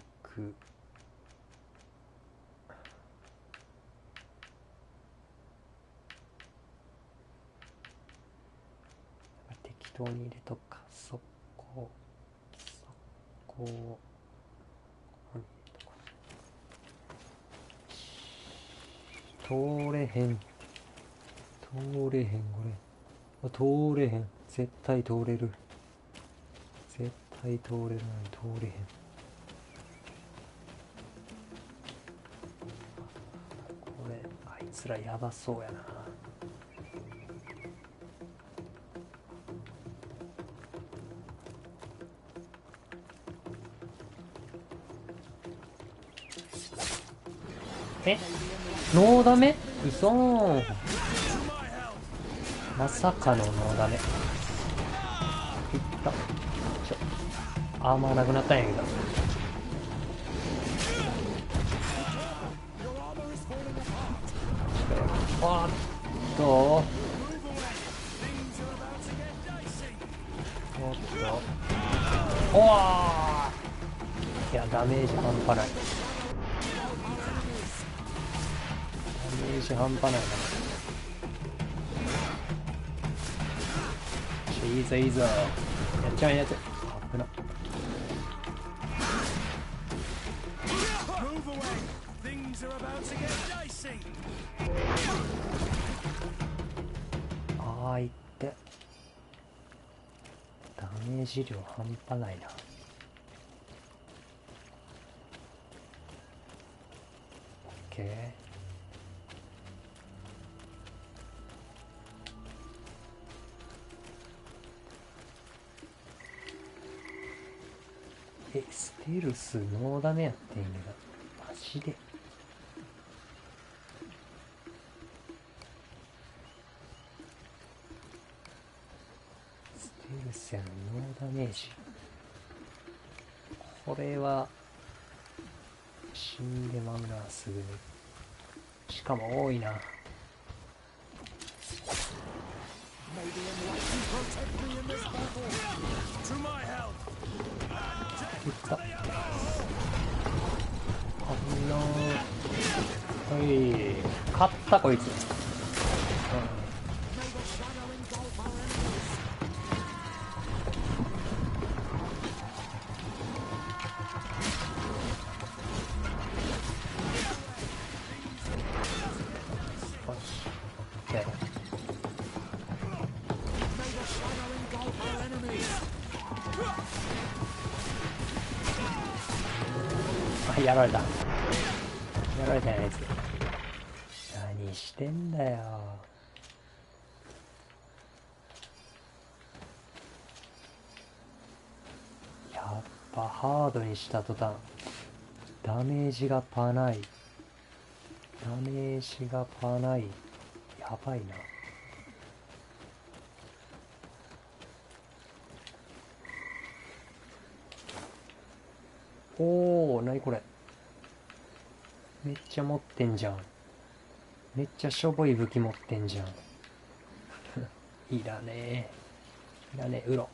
適当に入れとくか。そこをここに入れとこう。通れへんこれ。通れへん。絶対通れる。絶対通れるのに通れへん。これあいつらやばそうやな。え、ノーダメ？嘘ー。まさかのノーダメ。いった。アーマーなくなったんやけど。あっと。おっと。おわー。いや、ダメージ半端ない。ダメージ半端ないな。いいぞいいぞ。やっちゃうやつ。危な。あーいって。ダメージ量半端ないな。オッケー。ステルスノーダメやってんけど、マジで。ステルスやのノーダメージ。これは死んでまうな、すぐに。しかも多いな。いった。危なー。はい。勝った、こいつ。やられた。やられたやつ。何してんだよ。やっぱハードにした途端ダメージがパない。ダメージがパない。やばいな。おー、なにこれ。めっちゃ持ってんじゃん。めっちゃしょぼい武器持ってんじゃん。いらねえ。いらねえ、ウロ。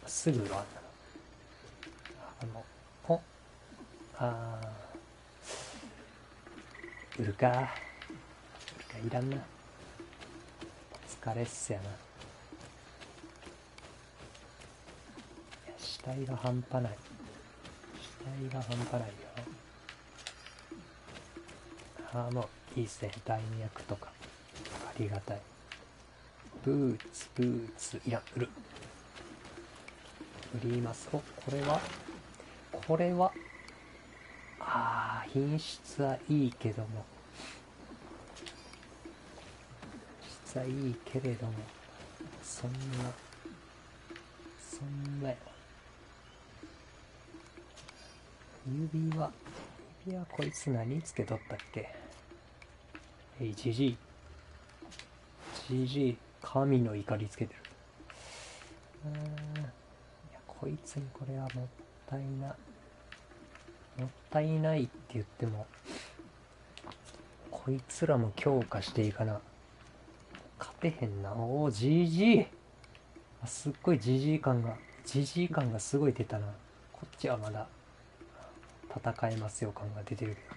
すぐウロあんなの。お、売るか。売るか、いらんな。疲れっすやな。いや、死体が半端ない。死体が半端ないよ。もういいっすね。弾薬とかありがたい。ブーツいらん。売る。売ります。お、これは品質はいいけども、質はいいけれども、そんなよ。指輪こいつ何つけとったっけ。GG 神の怒りつけてる。いや、こいつにこれはもったいないって言っても、こいつらも強化していかな勝てへんな。おー GG。 すっごい GG 感がすごい出たな。こっちはまだ戦えますよ感が出てるけど、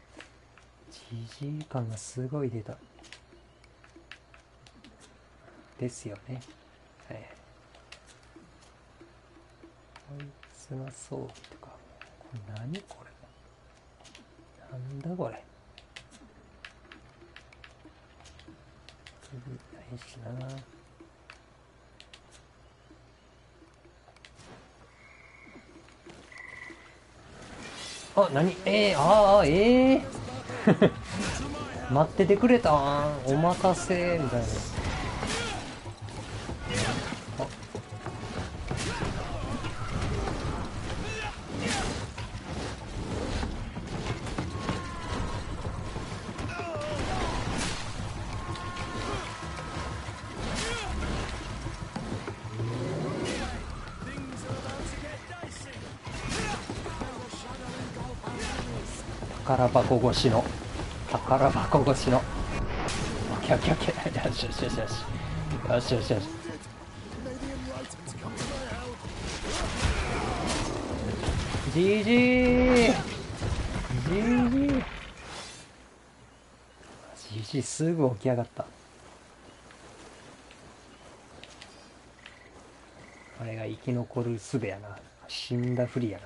GG 感がすごい出た。ですよね。はい。こいつの装備とか、これ何これ、なんだこれ。ないしな。あ、何待っててくれたん、お待たせみたいな。宝箱越しの宝箱越しのオッケーオッケーオッケー、よしよしよしよしよしよしよし。GG GG すぐ起き上がった。あれが生き残る術やな。死んだふりやな。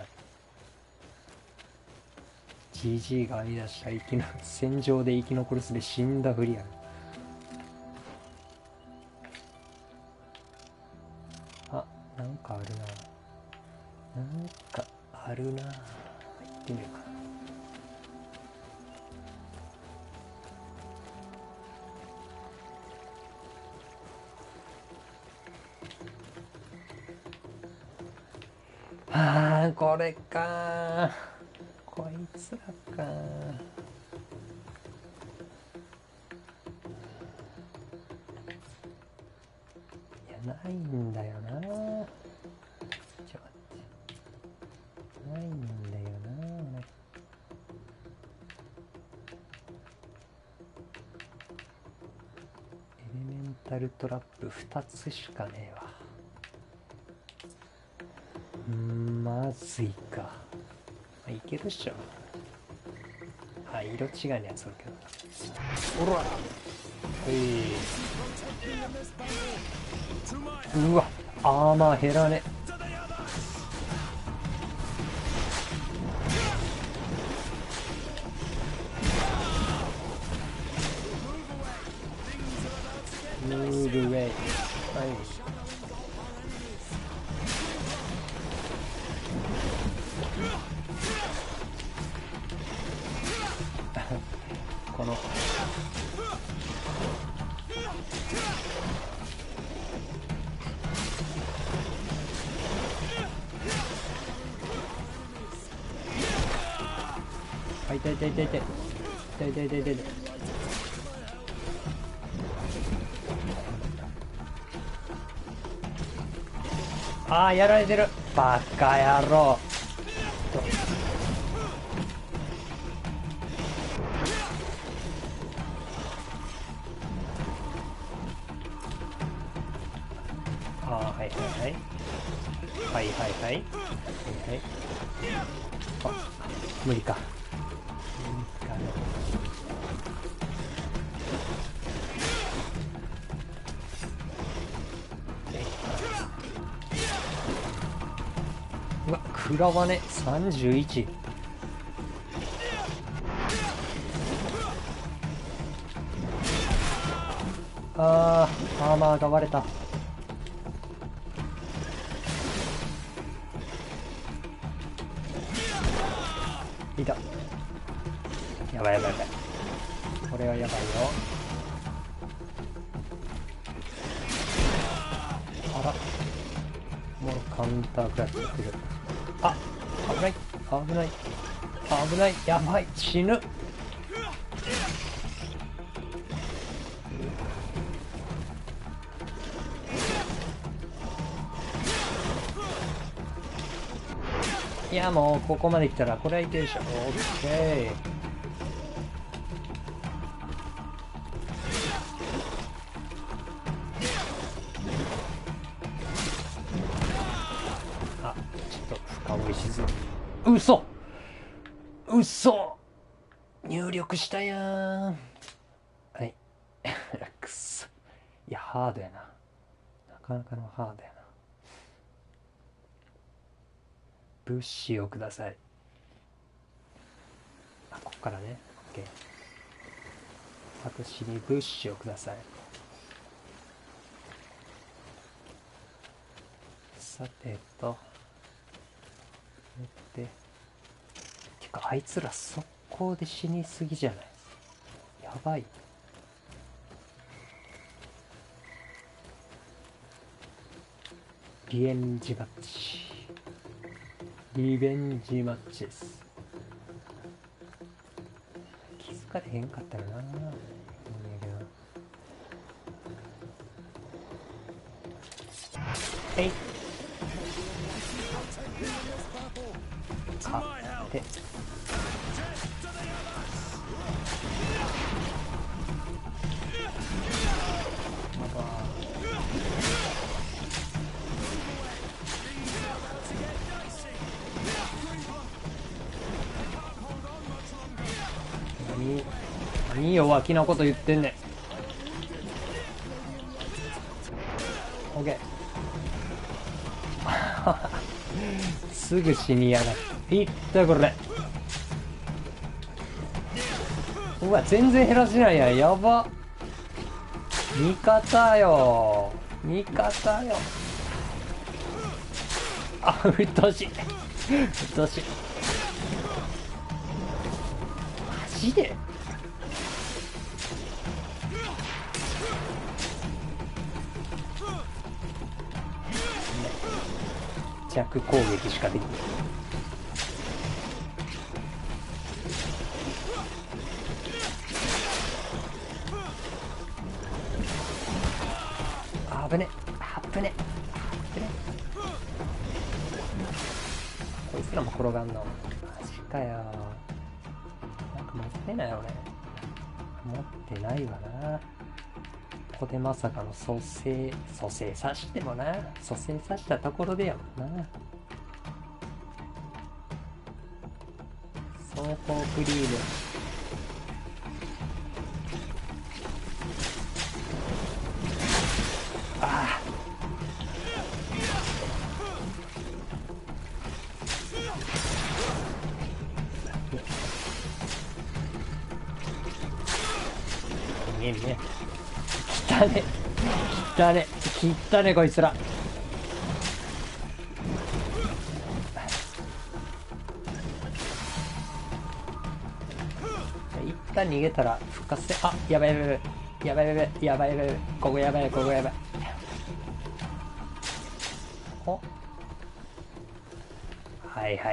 GG が編み出した戦場で生き残る術で死んだふりやな。あ、なんかあるな。なんかあるな。行ってみるかな。あー、これか。こいつらか。いや、ないんだよな。ちょっと待って。ないんだよな。エレメンタルトラップ2つしかねえわ。まずいか。いけるっしょ。あ、色違いのやつおるけど。おら、うわ、アーマー減らね。ムーブウェイ。はい。このあ、痛い痛い痛い痛い痛い痛い痛い痛い痛い。あー、やられてる。バカ野郎。はいはいはいはいはいはいはい。あ、無理か。うわ、食らわね。31。アーマーが割れた。いた。やばいやばいやばい。これはやばいよ。あら、もうカウンタークラッシュやってる。あ、危ない危ない危ない。やばい、死ぬ。いや、もうここまで来たらこれはいけるでしょ。オッケー。あ、ちょっと深追いしず。嘘嘘入力したやん。はい。くっそ。いや、ハードやな。なかなかのハードやな。物資をください。あ、ここからね。OK。私に物資をください。さててかあいつら速攻で死にすぎじゃない？やばい。リベンジマッチです。気づかれへんかったらな。えい。勝って。何弱気なこと言ってんねん。オッケー。すぐ死にやがって。いったこれ。うわ全然減らせないやん。やば。味方よ。味方よ。あ、うっとうしい。うっとうしい。マジで弱攻撃しかできない。あぶね危ねこいつらも転がんの。マジかよ。なんか持ってないよね。持ってないわな。ここでまさかの蘇生さしてもな。蘇生さしたところでやもんな。走行クリーム。ああ。見え見え。汚ねこいつら。一旦逃げたら復活せ。あ、やばいここやばい。お、はいあ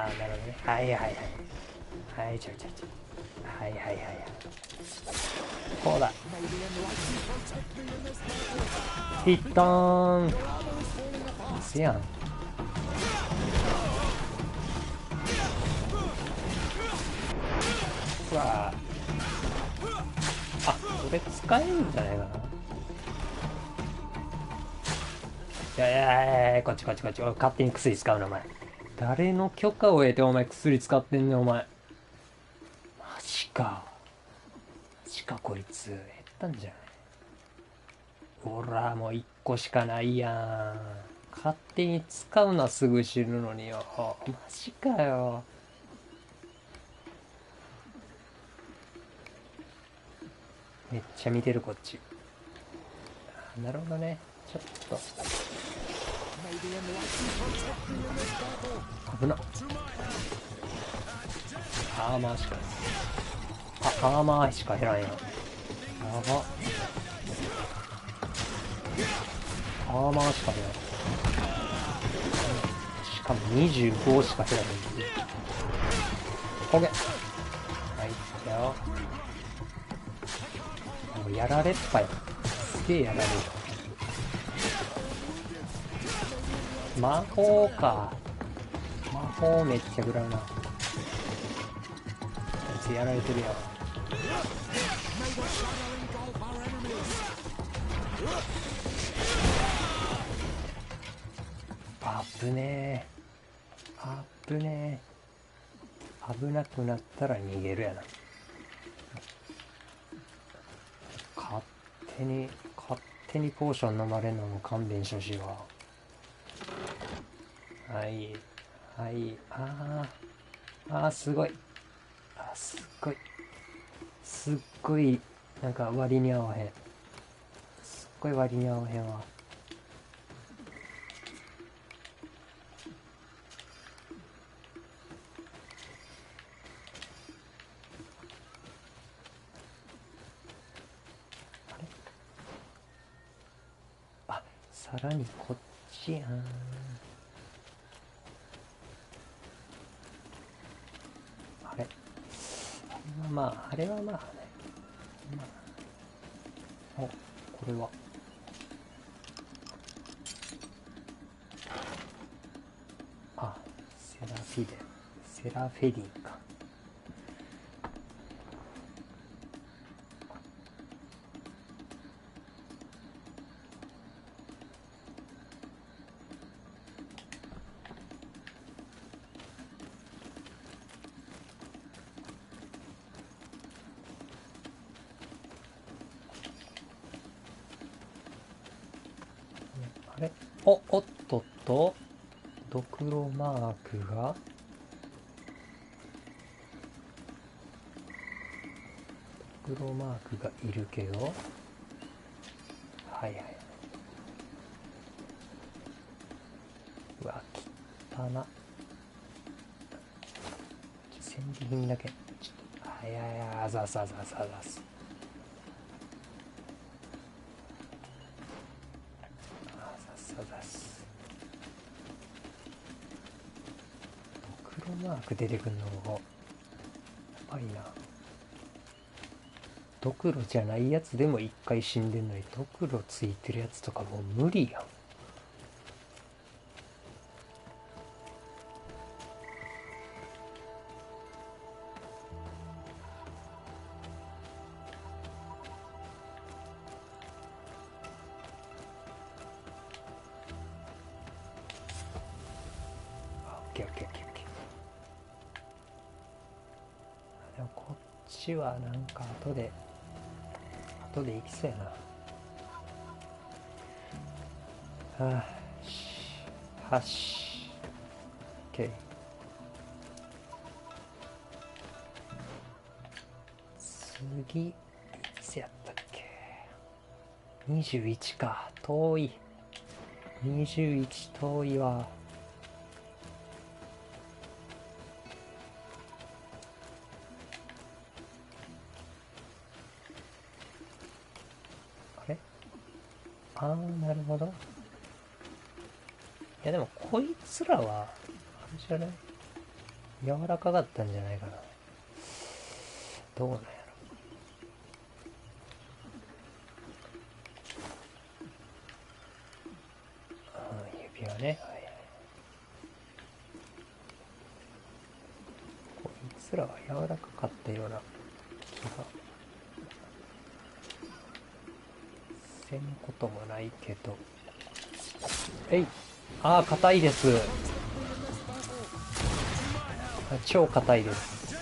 あ、なるほどね。はいちょはいこうだ。ヒットーンせやん。うわあ、これ使えるんじゃないかな。いやこっち勝手に薬使うのお前。誰の許可を得てお前薬使ってんねんお前。マジかこいつ減ったんじゃない。ほらもう1個しかないやん。勝手に使うな。すぐ死ぬのによ。マジかよ。めっちゃ見てるこっち。なるほどね。ちょっと危な。アーマーしか減らんやん。やば。アーマーしか減らん。しかも25しか減らへん。オッケー。はい、来たよ。もうやられっぱよ。すげえやられる。魔法か。魔法めっちゃ食らうな。こいつやられてるやん。危ねえ。危なくなったら逃げるやな。勝手にポーション飲まれんのも勘弁してほしいわ。はいすごいすっごいなんか割に合わへん。すっこい割に合わへんわ。あれ、あ、さらにこっちやん。あれ、あれはまあね、お、これはセラフェディか。あれ、おっとっと、ドクロマークがいるけど、はいはい。うわ、汚な。戦利品だけ。ちょっと、はいはいはい、あざす。ドクロマーク出てくるのも、やばいな。ドクロじゃないやつでも一回死んでんのに、ドクロついてるやつとかもう無理やん。オッケー。でもこっちはなんか後で行きそうやな。はし。オッケー。次、いつやったっけ。21か。遠い。21遠いわ。なるほど。いやでもこいつらはあれじゃない、柔らかかったんじゃないかな。どうなんやろ。指輪ね、はいはい。こいつらは柔らかかったような気がせんこともないけど。硬いです。超硬いです。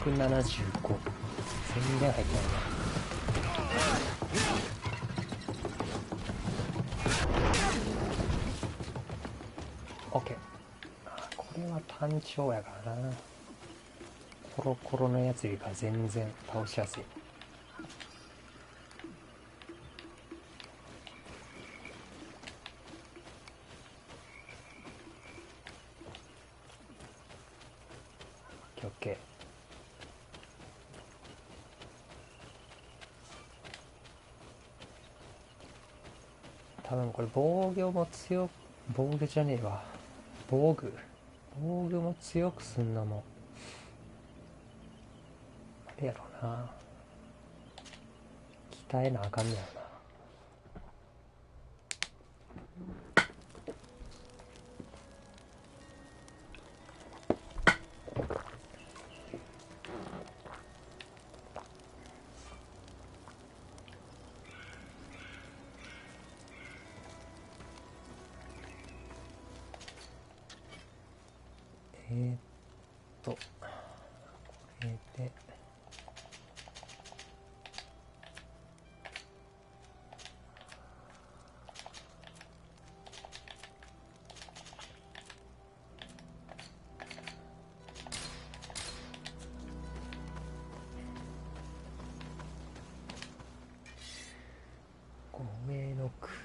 175。全然入ってないな。オッケー。これは単調やからな。コロコロのやつよりか全然倒しやすい。オッケー。多分これ防御も強く、防御じゃねえわ。防具も強くすんのもあれやろな。鍛えなあかんねやろな。これで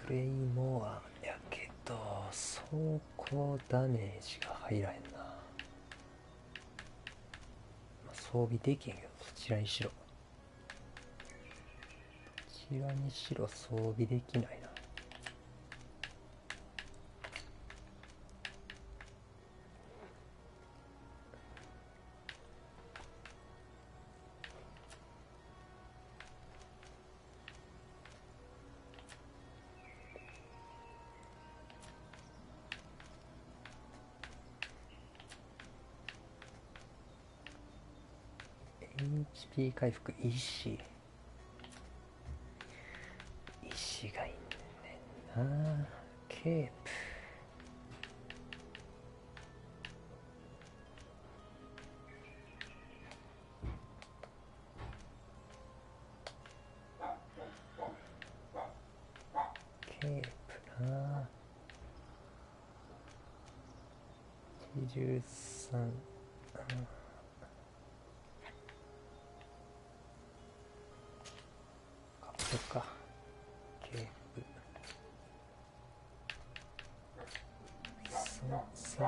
クレイモアやけど装甲ダメージが入らへんな。まあ、装備できへんけど、どちらにしろ装備できないな。HP 回復、石がいいねんな。ケープな。83、そっか。ケープ素材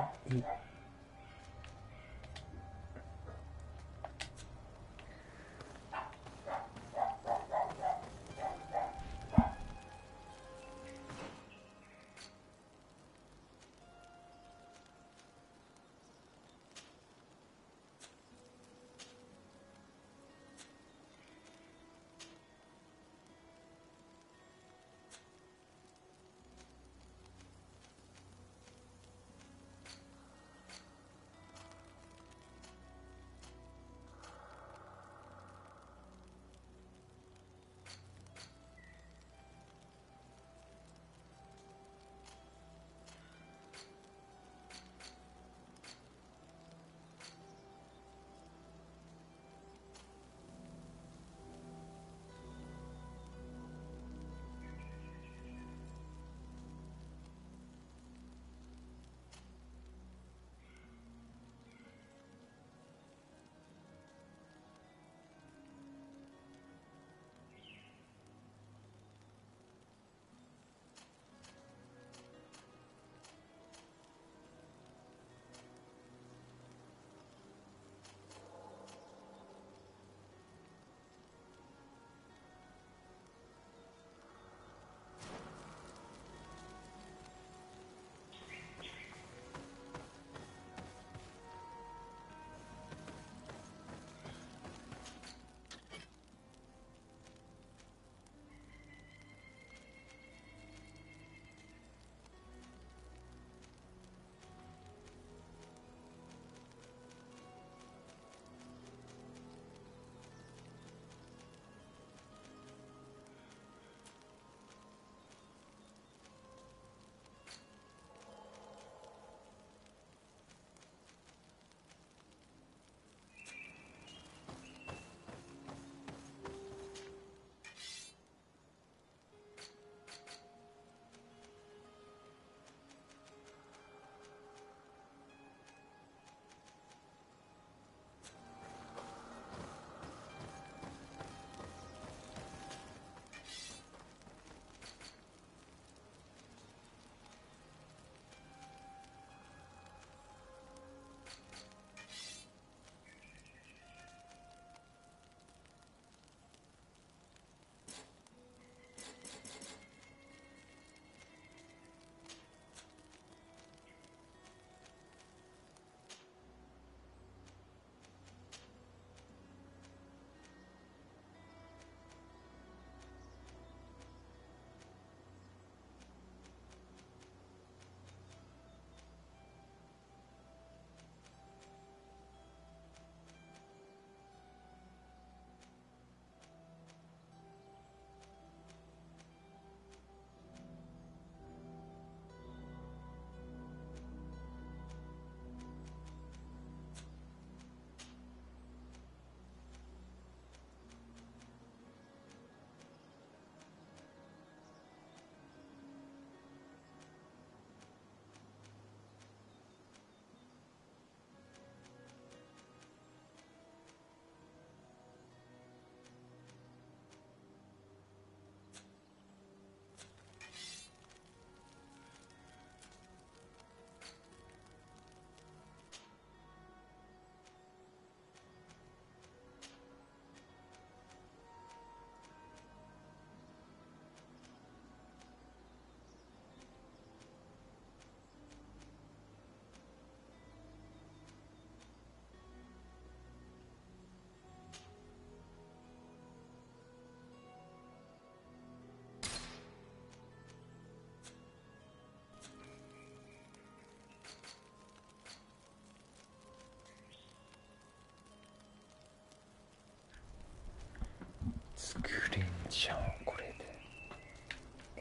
じゃんこれ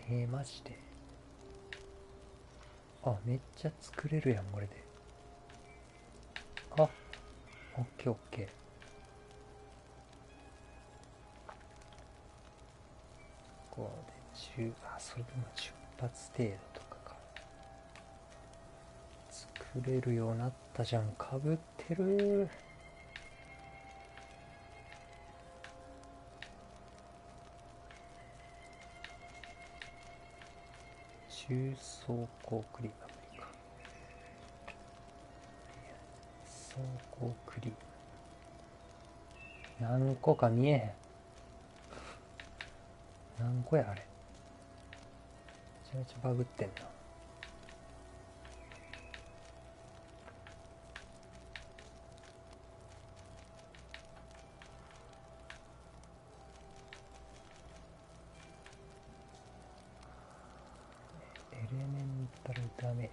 で。マジで。あ、めっちゃ作れるやんこれで。あ、オッケーオッケー。こうでそれでも10発程度とかか。作れるようになったじゃん。かぶってる。重装甲クリームか。装甲クリーム何個か見えへん。何個やあれ。めちゃめちゃバグってんな。エレメンタルダメージ。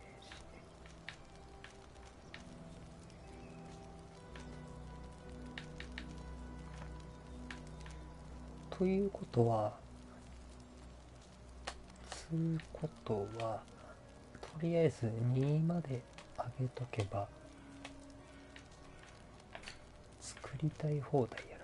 ということはとりあえず2まで上げとけば作りたい放題やな。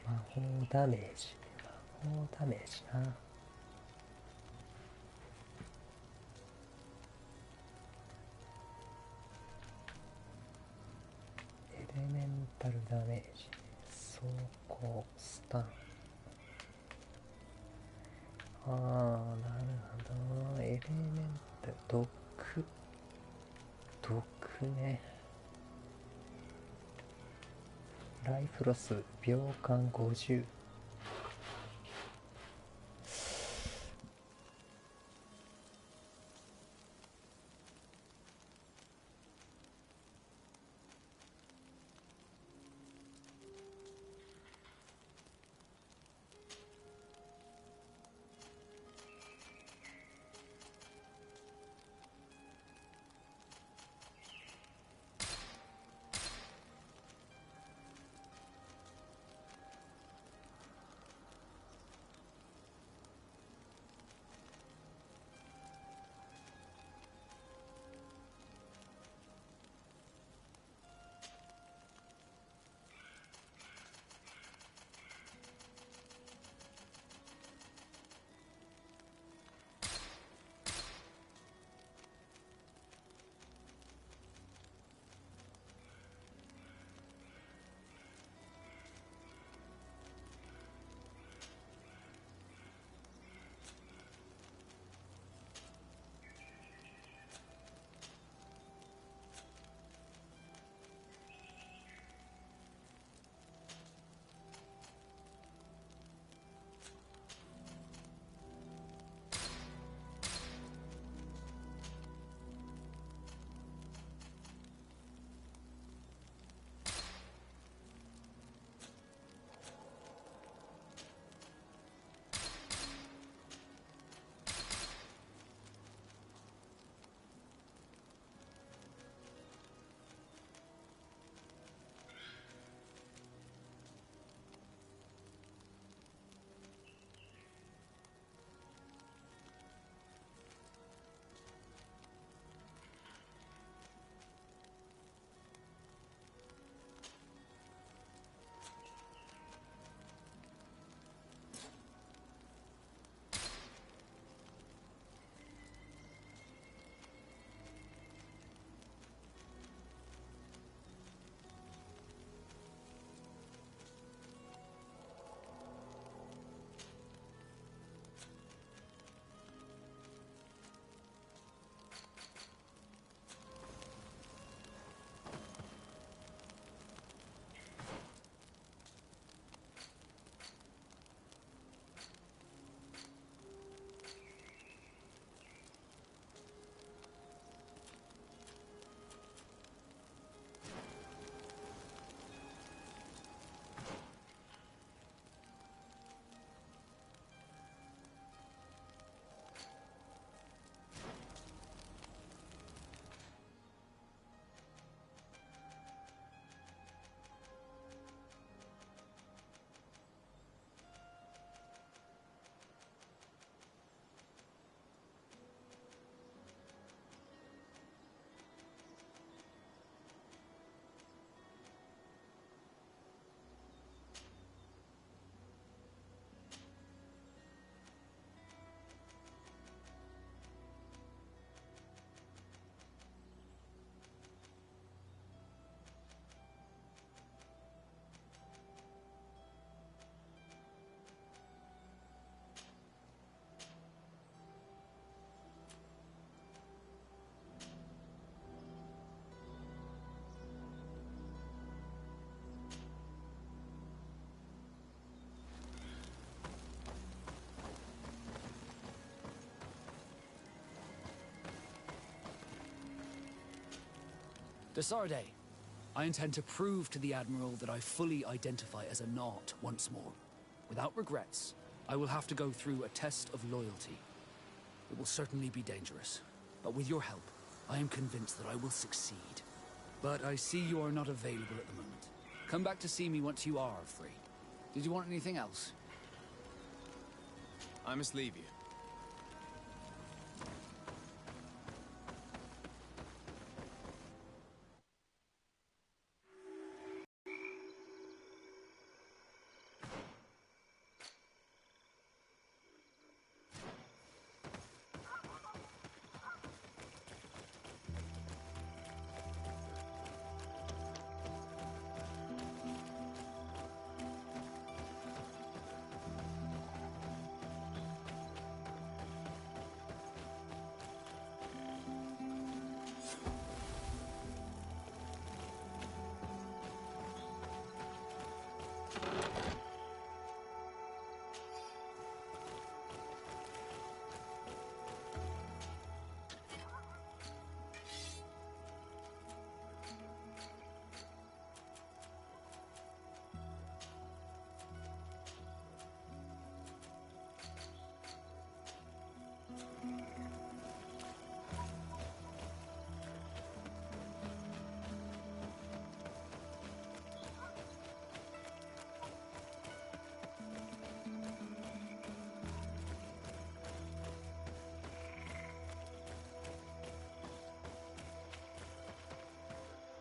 魔法ダメージな。エレメンタルダメージ、装甲スタン。なるほど。エレメンタル毒ね。ライフロス秒間50。Desarde, I intend to prove to the Admiral that I fully identify as a Naut once more. Without regrets, I will have to go through a test of loyalty. It will certainly be dangerous, but with your help, I am convinced that I will succeed. But I see you are not available at the moment. Come back to see me once you are free. Did you want anything else? I must leave you.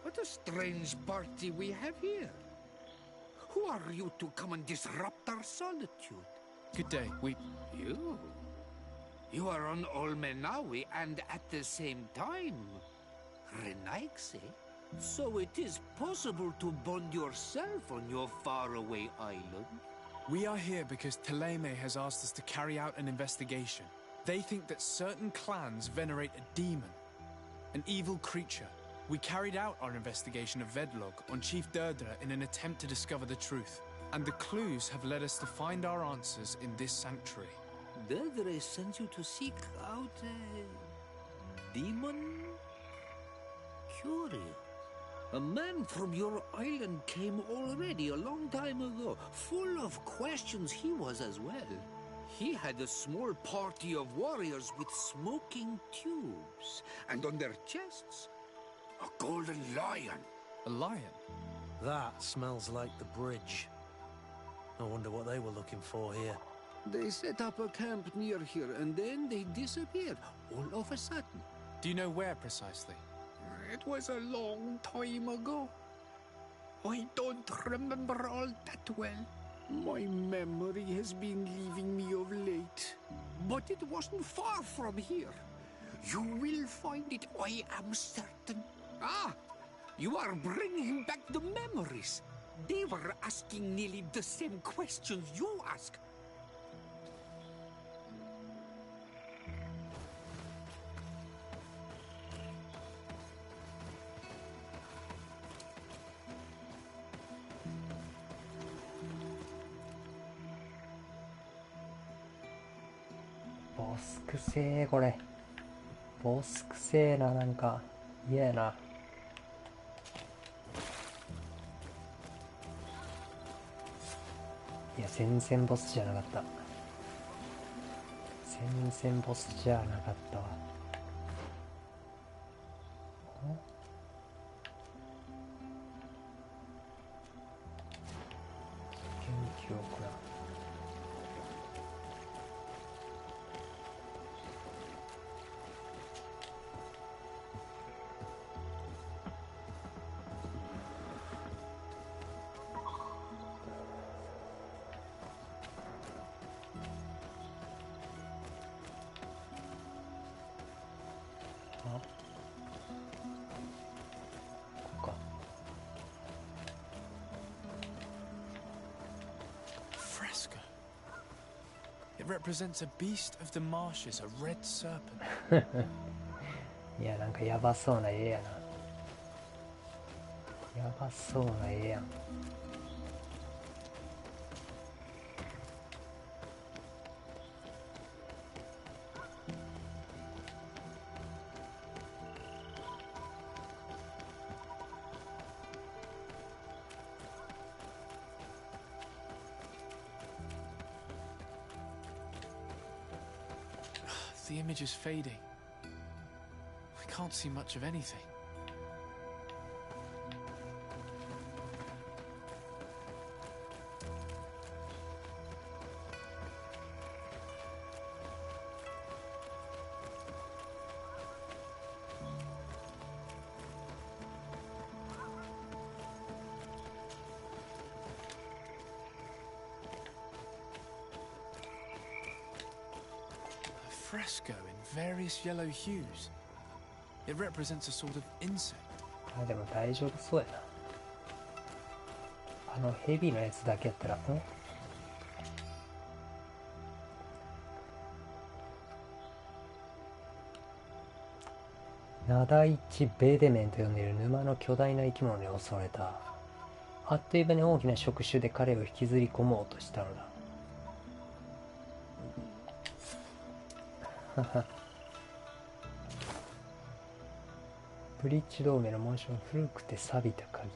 What a strange party we have here. Who are you to come and disrupt our solitude? Good day. You? You are on Olmenawi and at the same time, Renaigse. So it is possible to bond yourself on your faraway island? We are here because Teleme has asked us to carry out an investigation. They think that certain clans venerate a demon, an evil creature. We carried out our investigation of Vedlog on Chief Derdra in an attempt to discover the truth. And the clues have led us to find our answers in this sanctuary. Derdra sent you to seek out a demon? Curious. A man from your island came already a long time ago. Full of questions he was as well. He had a small party of warriors with smoking tubes. And on their chests, a golden lion. A lion? That smells like the bridge. I wonder what they were looking for here. They set up a camp near here, and then they disappeared, all of a sudden. Do you know where precisely? It was a long time ago. I don't remember all that well. My memory has been leaving me of late. But it wasn't far from here. You will find it, I am certain. Ah! You are bringing back the memories. They were asking nearly the same questions you ask.ボスク製これ。ボスク製な、なんか嫌やな。いや、全然ボスじゃなかった。全然ボスじゃなかったわ。研究を行う。It represents a beast of the marshes, a red serpent. いや、なんかやばそうな絵やな。やばそうな絵やん。The image is fading. I can't see much of anything. Fresco in various yellow hues. It represents a sort of insect. あ、でも大丈夫そうやな。あのヘビのやつだけやったら、ナダイチ・ベデメンと呼んでいる沼の巨大な生き物に襲われた。あっという間に大きな触手で彼を引きずり込もうとしたのだ。ブリッジ同盟の紋章の古くて錆びた鍵。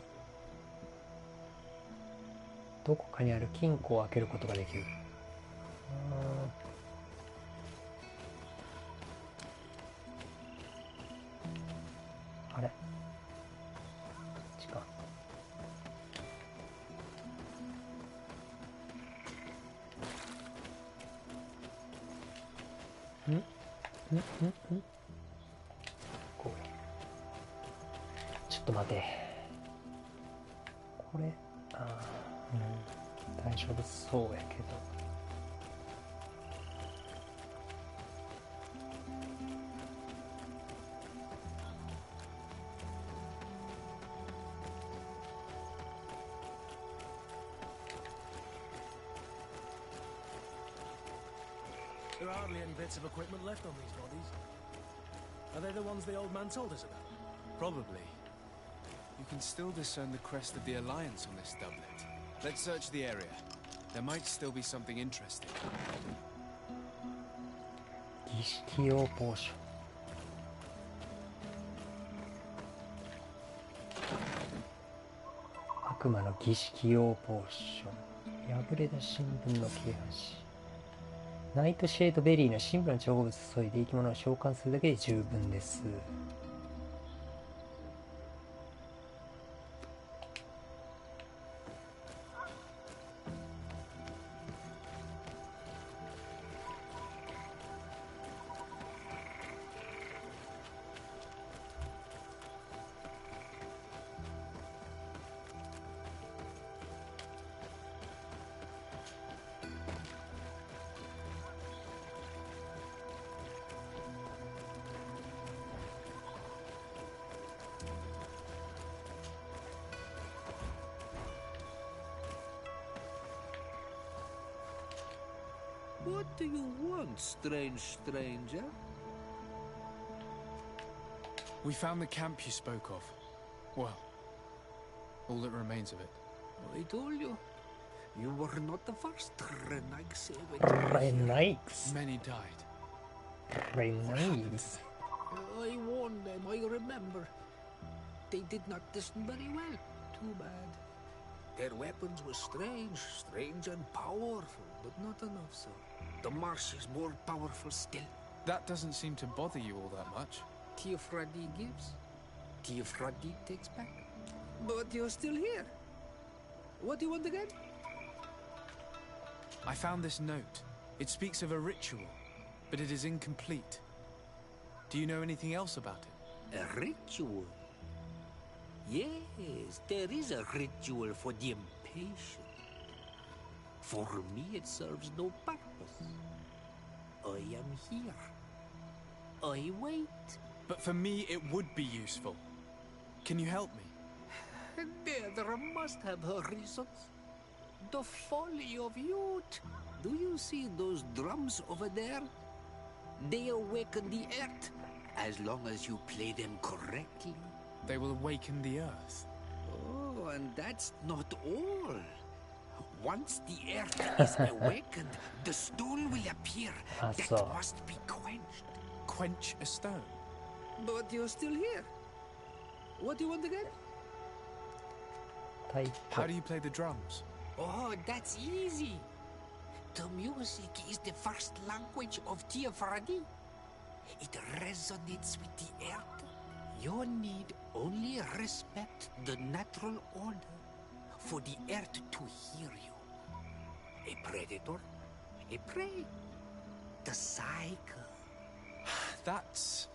どこかにある金庫を開けることができる。あれ、違う。こう。ちょっと待て。これ、大丈夫そうやけど。There are hardly any bits of equipment left on these bodies. Are they the ones the old man told us about? Probably. You can still discern the crest of the Alliance on this doublet. Let's search the area. There might still be something interesting. 儀式用ポーション。悪魔の儀式用ポーション。破れた新聞の切れ端。ナイトシェードベリーのシンプルな調合物を注いで生き物を召喚するだけで十分です。What do you want, strange stranger? We found the camp you spoke of. Well, all that remains of it. I told you. You were not the first Renix. Many died. Renix. I warned them, I remember. They did not listen very well. Too bad. Their weapons were strange and powerful, but not enough so. The Marsh is more powerful still. That doesn't seem to bother you all that much. Teofradi gives, Teofradi takes back. But you're still here. What do you want again? I found this note. It speaks of a ritual, but it is incomplete. Do you know anything else about it? A ritual? Yes, there is a ritual for the impatient. For me, it serves no purpose. I am here. I wait. But for me, it would be useful. Can you help me? There must have her reasons. The folly of youth. Do you see those drums over there? They awaken the earth, as long as you play them correctly. They will awaken the earth. Oh, and that's not all. Once the earth is awakened, the stone will appear that must be quenched. Quench a stone? But you're still here. What do you want again? How do you play the drums? Oh, that's easy. The music is the first language of Teofradi. It resonates with the earth. You need only respect the natural order for the earth to hear you. A predator, a prey. The cycle. That's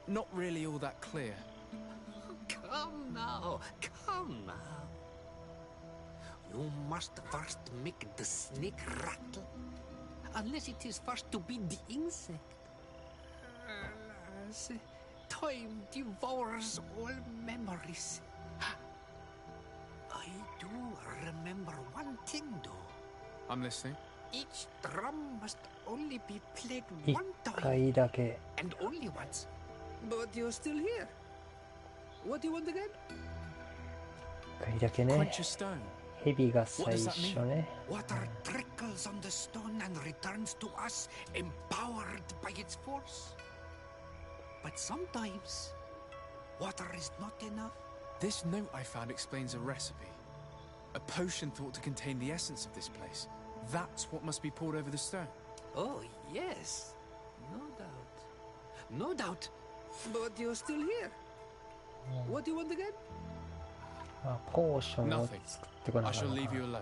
not really all that clear. Come now, come now. You must first make the snake rattle, unless it is first to be the insect. Alas, time devours all memories. I do remember one thing, though. I'm listening. Each drum must only be played 一 one time, 回だけ and only once. But you're still here. What do you want again? 一回だけね Quench a stone. 蛇が最初ね Water trickles on the stone and returns to us, empowered by its force. But sometimes, water is not enough. This note I found explains a recipe. A potion thought to contain the essence of this place. That's what must be poured over the stone. Oh, yes. No doubt. No doubt. But you're still here. What do you want again? あポーションを Nothing. 作ってこな I かった shall の leave か you alone.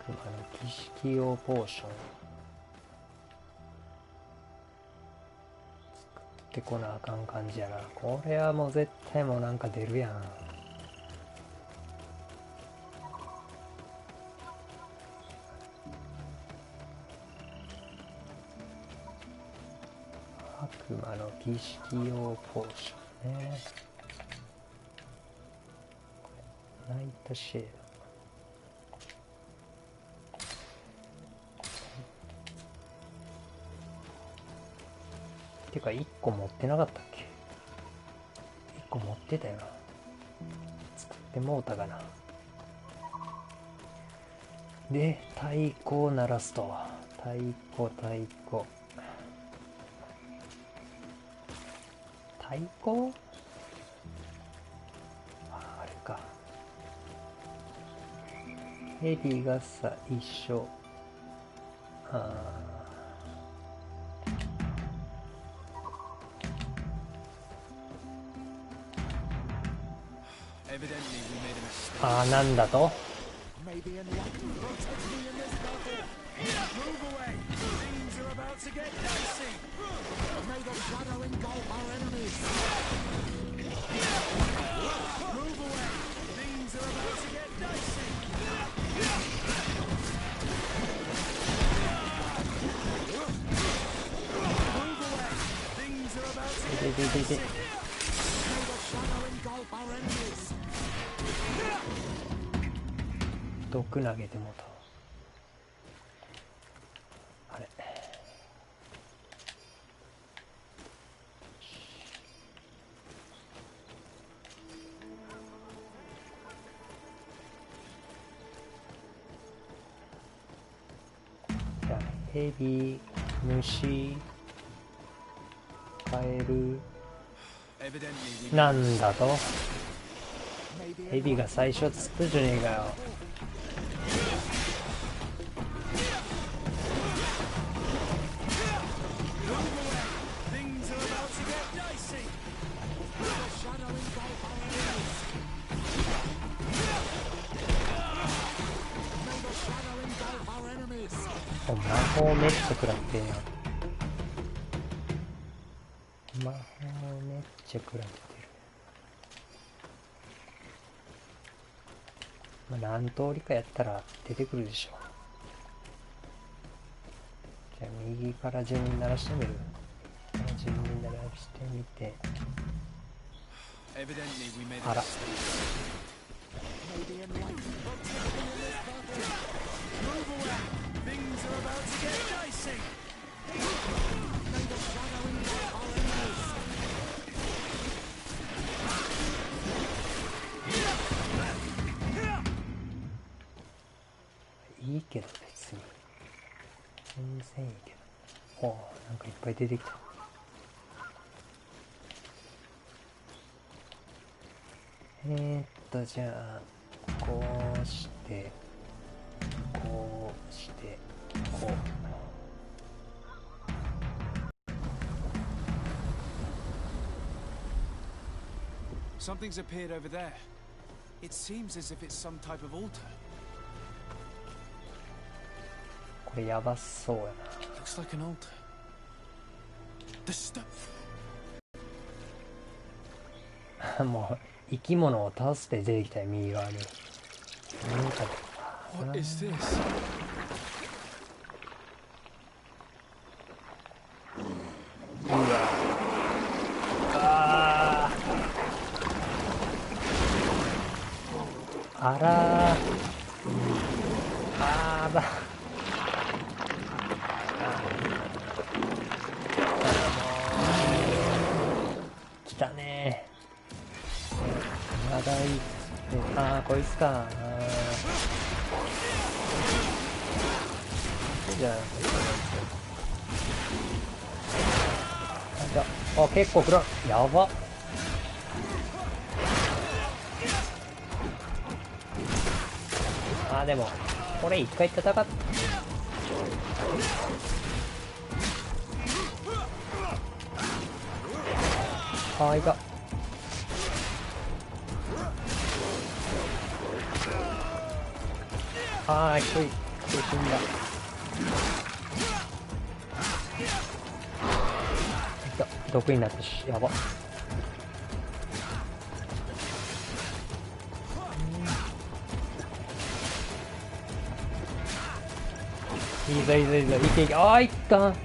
熊の儀式用ポーション作ってこなあかん感じやな。これはもう絶対もうなんか出るやん。悪魔の儀式用ポーションね。ナイトシェード。てか1個持ってなかったっけ？ 1個持ってたよな。作ってもうたかな。で、太鼓を鳴らすと。太鼓。太鼓？あれか。ヘリがさ、一緒。あー、なんだとで毒投げてもうた。あれじゃあヘビ、虫、カエルなんだとヘビが最初つくじゃねえかよ。魔法めっちゃ食らってんやん。魔法めっちゃ食らってる。まあ、何通りかやったら出てくるでしょう。じゃあ右から順に鳴らしてみる。順に鳴らしてみて。あら。いいけど別に全然いいけど。おお、なんかいっぱい出てきた。じゃあこうしてこうしてこう。Something's appeared over there. It seems as if it's some type of altar. これやばそうや Looks like an altar. The stuff. なもう生き物を倒して出てきたよ右側に。何か What is this? うわああらーあーば来たねー長いあーこいつかじゃああ、結構暗い。やば。あ、でもこれ一回戦っあ、いた。あー、一人死んだ。毒になったし、やば。いいぞいいぞいいぞ、いけいけ。ああ、いったん。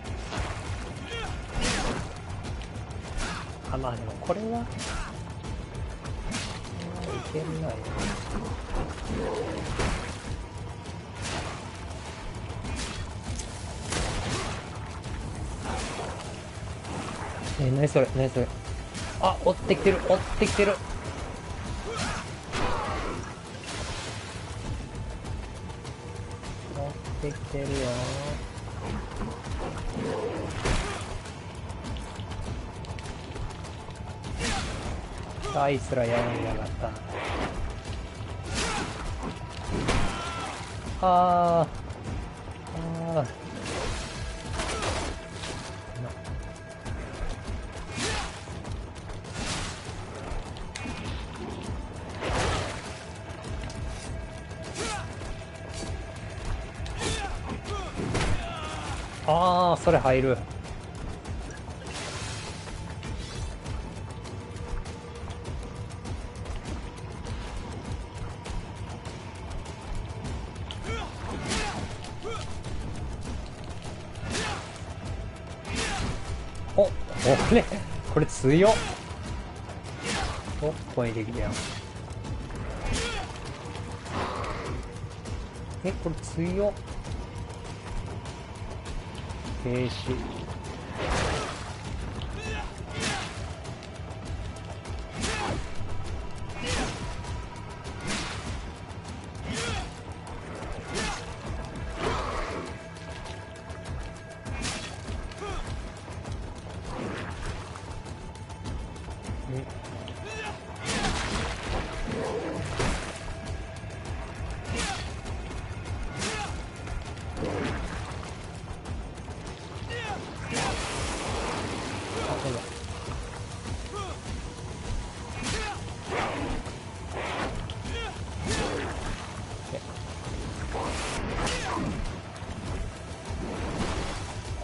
あ、まあでもこれはいけるな。何それ何それ。あ、追ってきてる追ってきてる。追ってきてるよ。あいつらやりやがった。あーあーああ、それ入る。お、これ強っ。お、これできたよ。これ強っ。停止。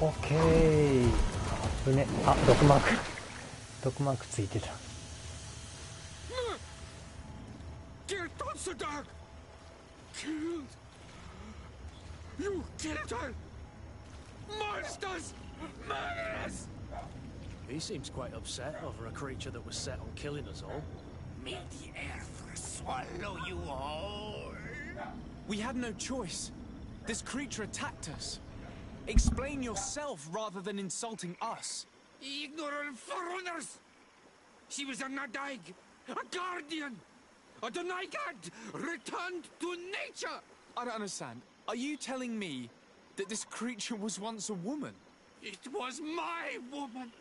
オッケー。あぶね。あ、毒マーク。毒マークついてた。Dear Dog! Killed! You killed her! Monsters! Murderers! He seems quite upset over a creature that was set on killing us all. May the earth swallow you all! We had no choice. This creature attacked us. Explain yourself rather than insulting us. Ignorant foreigners! She was a Nadaig, a guardian, a Donaigad, returned to nature! I don't understand. Are you telling me that this creature was once a woman? It was my woman!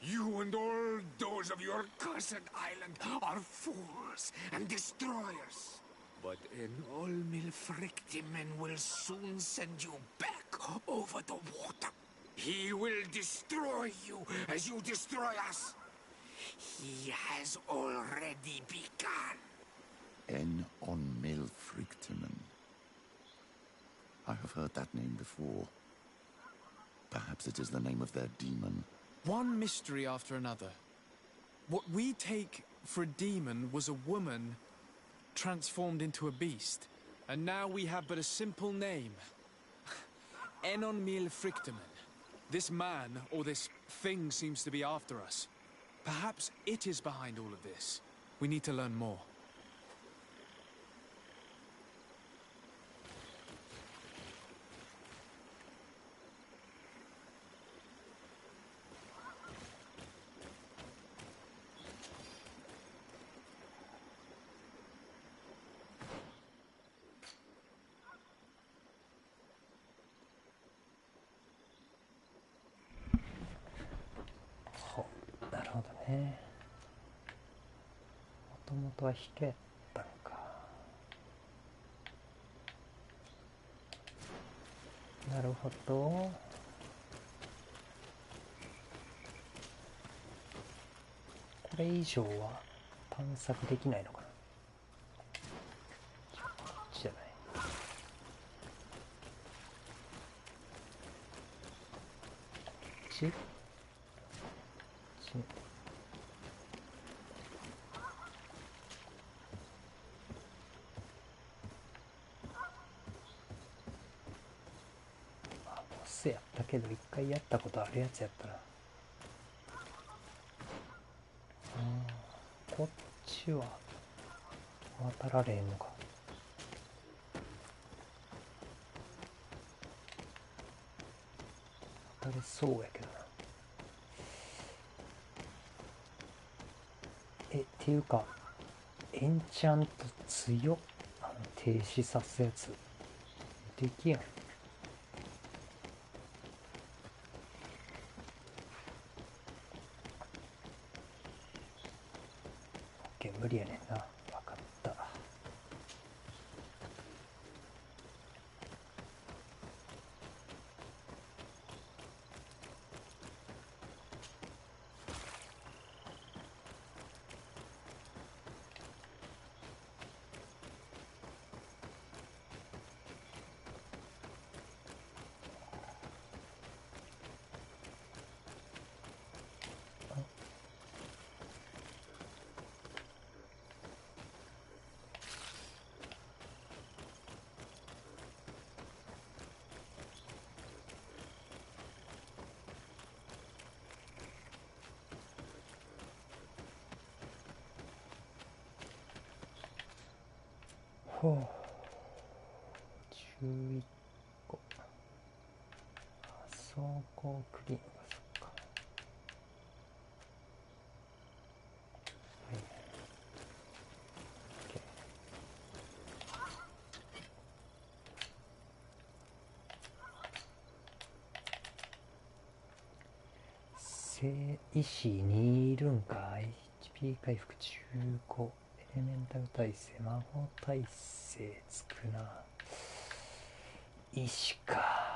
You and all those of your cursed island are fools and destroyers. But an Olmilfrictimen will soon send you back over the water. He will destroy you as you destroy us. He has already begun. En on Milfrictimen. I have heard that name before. Perhaps it is the name of their demon. One mystery after another. What we take for a demon was a woman transformed into a beast. And now we have but a simple name. Enon Milfrictimen. This man, or this thing, seems to be after us. Perhaps it is behind all of this. We need to learn more. Oh, なるほどね。もともとは人やったのか。なるほど。これ以上は探索できないのかな。こっちじゃない。こっち？ボスやったけど一回やったことあるやつやったな。こっちは渡られへんのか。渡れそうやけどな。っていうかエンチャント強っ。停止さすやつできやん。オッケー、無理やねんな。分かった。ほう、11個。走行クリームがそっか。はい。OK。聖医師にいるんか。HP 回復15。エレメンタル耐性、魔法耐性つくな。石か。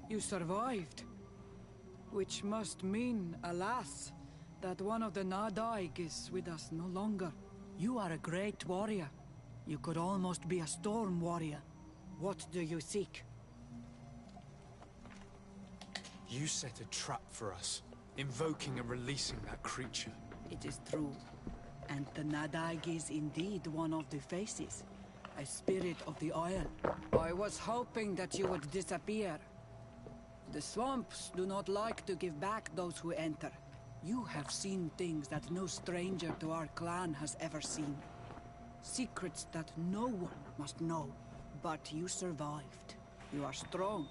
You survived. Which must mean, alas, that one of the Nadaig is with us no longer. You are a great warrior. You could almost be a storm warrior. What do you seek? You set a trap for us, invoking and releasing that creature. It is true. And the Nadaig is indeed one of the faces. A spirit of the Isle. I was hoping that you would disappear. The swamps do not like to give back those who enter. You have seen things that no stranger to our clan has ever seen. Secrets that no one must know. But you survived. You are strong.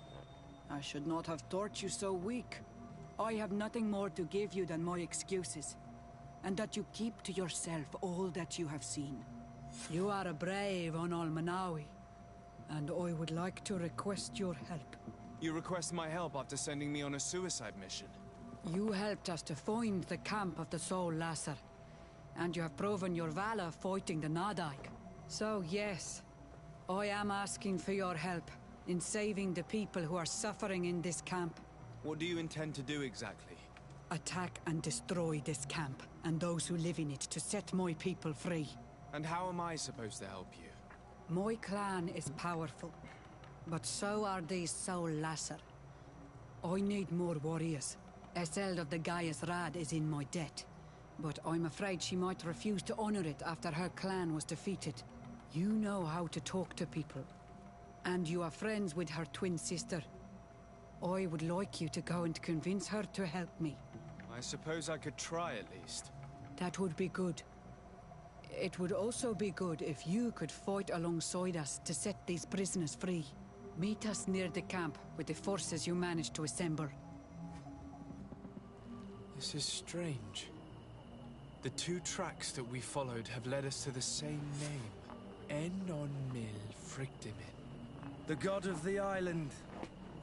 I should not have thought you so weak. I have nothing more to give you than my excuses. And that you keep to yourself all that you have seen. You are a brave on Almanawi. And I would like to request your help. You request my help after sending me on a suicide mission? You helped us to find the camp of the Soul Lasser. And you have proven your valor fighting the Nadaik. So yes, I am asking for your help in saving the people who are suffering in this camp. What do you intend to do exactly? Attack and destroy this camp, and those who live in it, to set my people free. And how am I supposed to help you? My clan is powerful, but so are these Soul Lasser. I need more warriors. Eseld of the Gaius Rad is in my debt, but I'm afraid she might refuse to honor it after her clan was defeated. You know how to talk to people, and you are friends with her twin sister. I would like you to go and convince her to help me. I suppose I could try at least. That would be good. It would also be good if you could fight alongside us to set these prisoners free. Meet us near the camp with the forces you managed to assemble. This is strange. The two tracks that we followed have led us to the same name. Enon Mil Frictimin. The god of the island.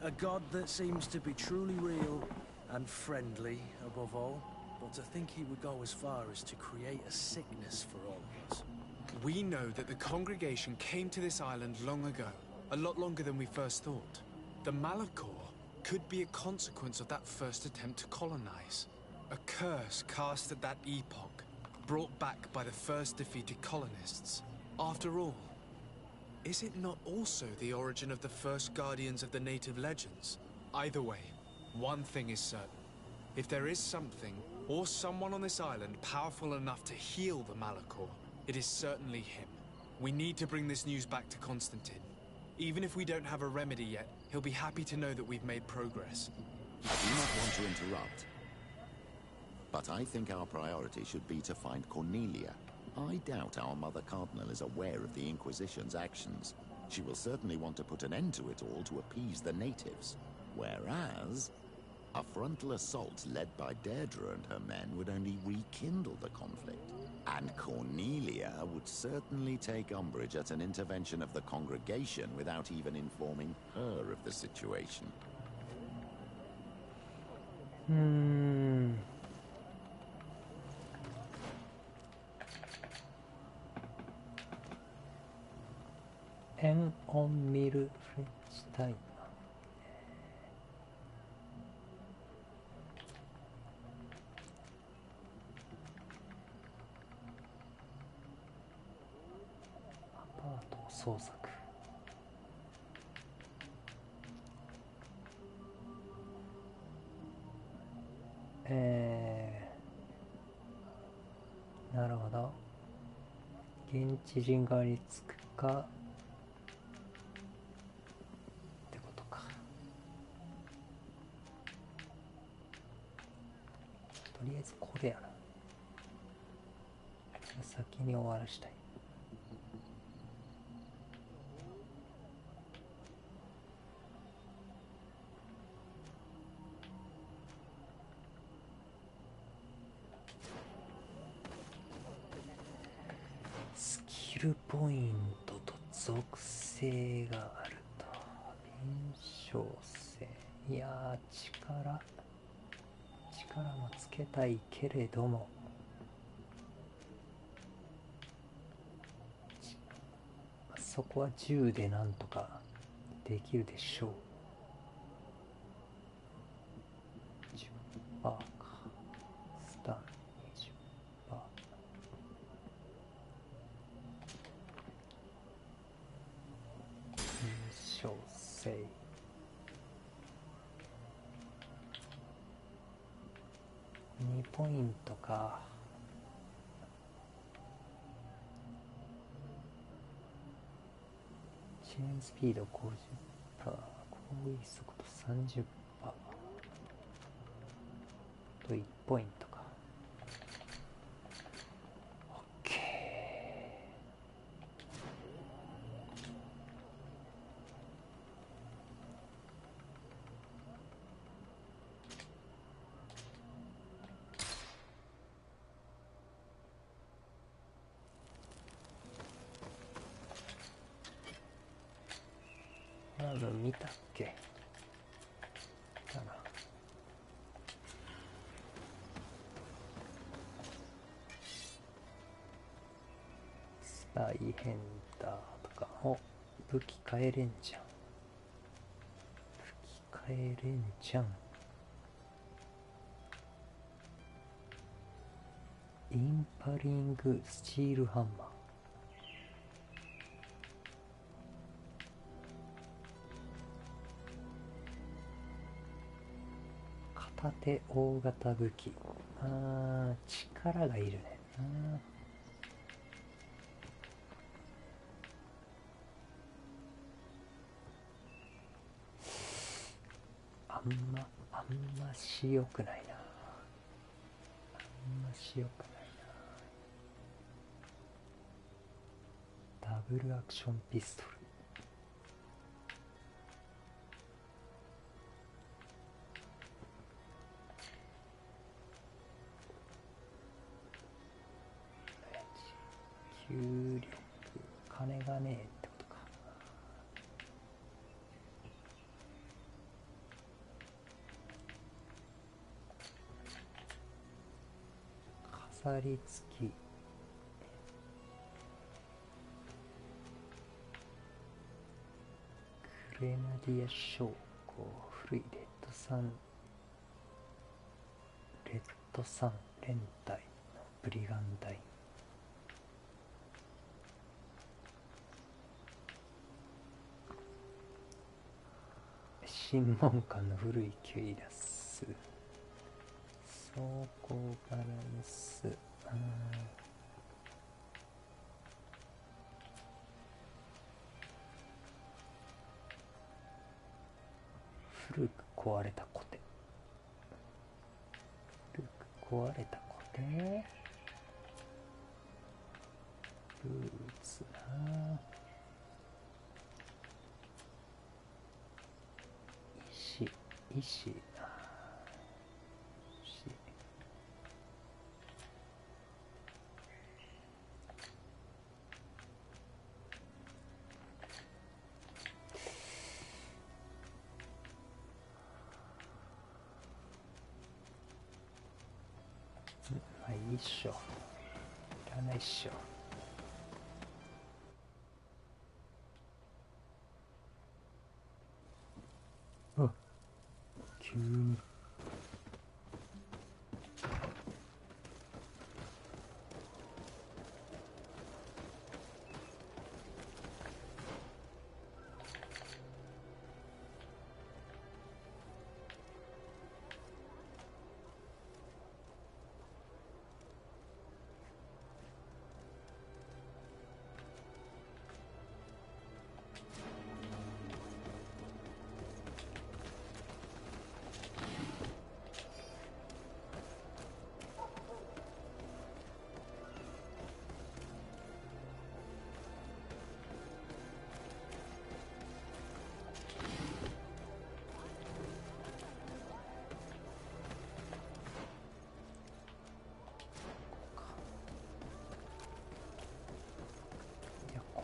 A god that seems to be truly real and friendly, above all. But to think he would go as far as to create a sickness for all of us. We know that the congregation came to this island long ago. A lot longer than we first thought. The Malachor could be a consequence of that first attempt to colonize. A curse cast at that epoch, brought back by the first defeated colonists. After all, is it not also the origin of the first guardians of the native legends? Either way, one thing is certain. If there is something, or someone on this island powerful enough to heal the Malachor, it is certainly him. We need to bring this news back to Constantine. Even if we don't have a remedy yet, he'll be happy to know that we've made progress. I do not want to interrupt, but I think our priority should be to find Cornelia. I doubt our Mother Cardinal is aware of the Inquisition's actions. She will certainly want to put an end to it all to appease the natives. Whereas, a frontal assault led by Deirdre and her men would only rekindle the conflict. And Cornelia would certainly take umbrage at an intervention of the congregation without even informing her of the situation. En on mil French time.創作なるほど。現地人側につくかってことか。とりあえずこれやな。先に終わらしたい。スキルポイントと属性があると。臨床性。いやー、力もつけたいけれども、そこは10でなんとかできるでしょう。10%か。スタン20%。臨床性。2ポイントか。遅延スピード50%、攻撃速度30%。と1ポイントか。OK。見たっけだな。大変だとか。お、武器変えれんじゃん。武器変えれんじゃん。インパリングスチールハンマー。片手大型武器。力がいるね。あんましよくないな。あんましよくないな。ダブルアクションピストル。重力、金がねえってことか。飾り付き。グレナディア将校、古いレッドサン連隊のブリガンダイン。審問官の古いキュイラス。装甲ガラムス。古く壊れたコテ。古く壊れたコテ。ブーツな。石。まあいいっしょ。いらないっしょ。あ、急に。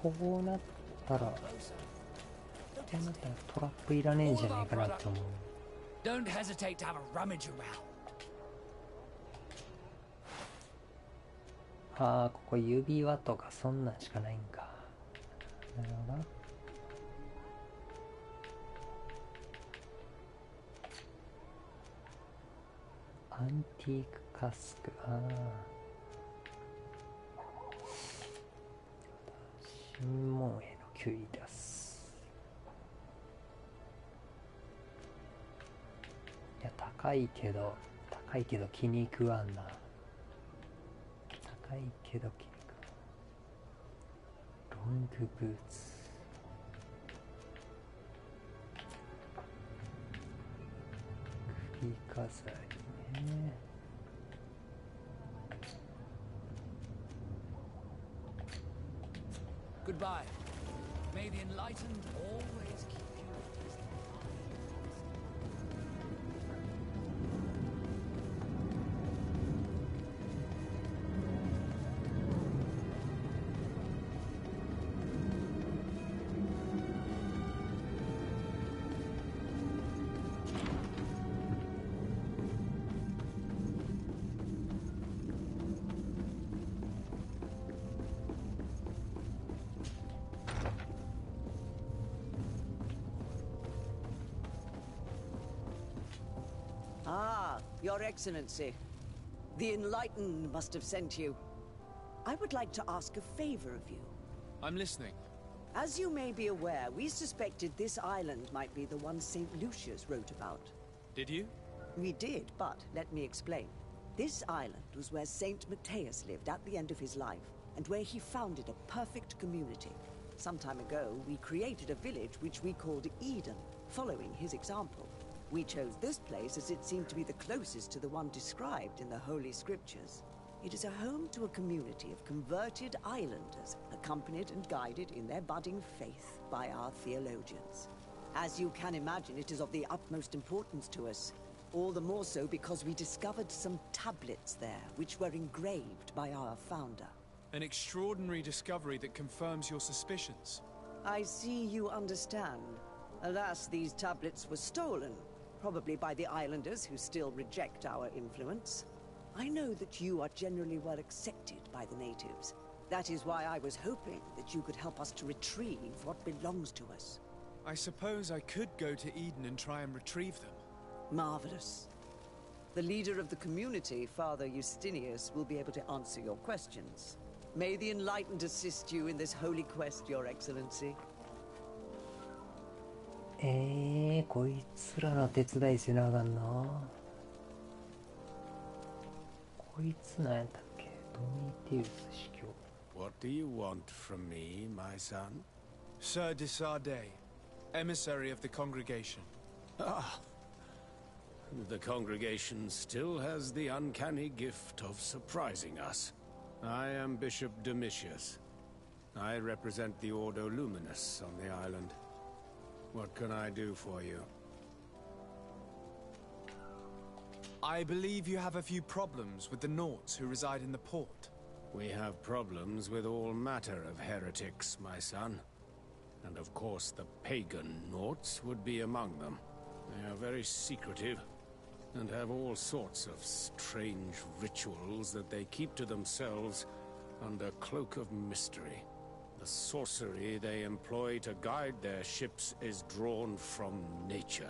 こうなったらトラップいらねえんじゃねえかなって思う。Don't hesitate to have a rummage around. ああ、ここ指輪とかそんなんしかないんか。なるほどな。アンティークカスク。ああ。審問へのキュイラス。いや、高いけど気に食わんな。高いけど気に食わん。ロングブーツ。首飾りね。Goodbye. May the enlightened always keep you as the Ah, Your Excellency. The Enlightened must have sent you. I would like to ask a favor of you. I'm listening. As you may be aware, we suspected this island might be the one St. Lucius wrote about. Did you? We did, but let me explain. This island was where St. Matthias lived at the end of his life, and where he founded a perfect community. Some time ago, we created a village which we called Eden, following his example. We chose this place as it seemed to be the closest to the one described in the Holy Scriptures. It is a home to a community of converted islanders, accompanied and guided in their budding faith by our theologians. As you can imagine, it is of the utmost importance to us. All the more so because we discovered some tablets there, which were engraved by our founder. An extraordinary discovery that confirms your suspicions. I see you understand. Alas, these tablets were stolen, probably by the islanders who still reject our influence. I know that you are generally well accepted by the natives. That is why I was hoping that you could help us to retrieve what belongs to us. I suppose I could go to Eden and try and retrieve them. Marvelous. The leader of the community, Father Justinius, will be able to answer your questions. May the Enlightened assist you in this holy quest, Your Excellency. こいつらの手伝いせなあかんな。こいつなんやったっけ？ドミテウス司教。What do you want from me, my son? Sir de Sardet, emissary of the congregation. Ah. The congregation still has the uncanny gift of surprising us. I am Bishop Domitius. I represent the Ordo Luminous on the island. What can I do for you? I believe you have a few problems with the Nauts who reside in the port. We have problems with all matter of heretics, my son. And of course the pagan Nauts would be among them. They are very secretive, and have all sorts of strange rituals that they keep to themselves under cloak of mystery. The sorcery they employ to guide their ships is drawn from nature.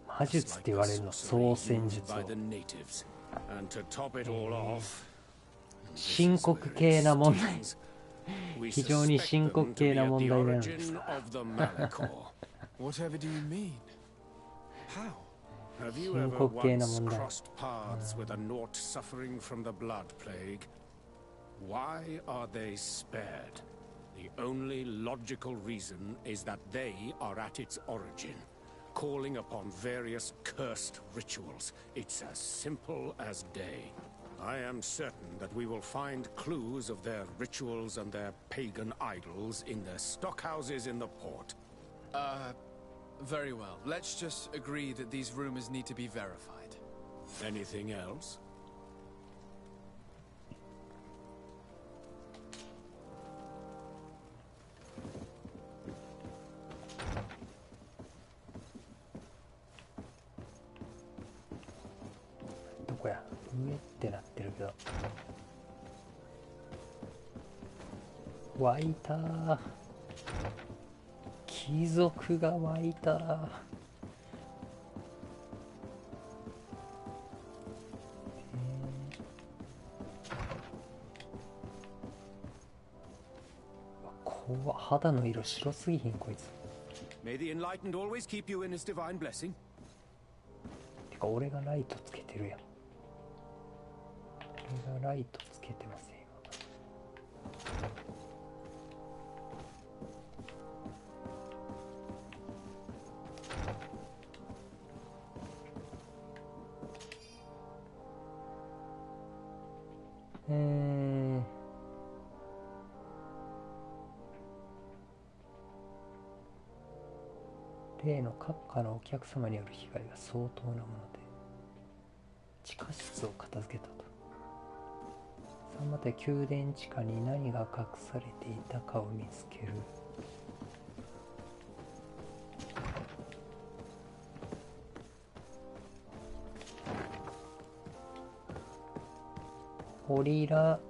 魔術って言われるの、操船術を。深刻系な問題。非常に深刻系な問題なんですか。Whatever do you mean? How? Have you ever once crossed paths with a Naut suffering from the blood plague? Why are they spared? The only logical reason is that they are at its origin, calling upon various cursed rituals. It's as simple as day. I am certain that we will find clues of their rituals and their pagan idols in their stockhouses in the port. Very well. Let's just agree that these rumors need to be verified. Anything else?どこや？上ってなってるけど。湧いたー。貴族が湧いたー。怖っ、肌の色白すぎひんこいつ。May the enlightened always keep you in his divine blessing. てか俺がライトつけてるやん。俺がライトつけてますよ。例の閣下のお客様による被害が相当なもので、地下室を片付けたと。また宮殿地下に何が隠されていたかを見つける。降りら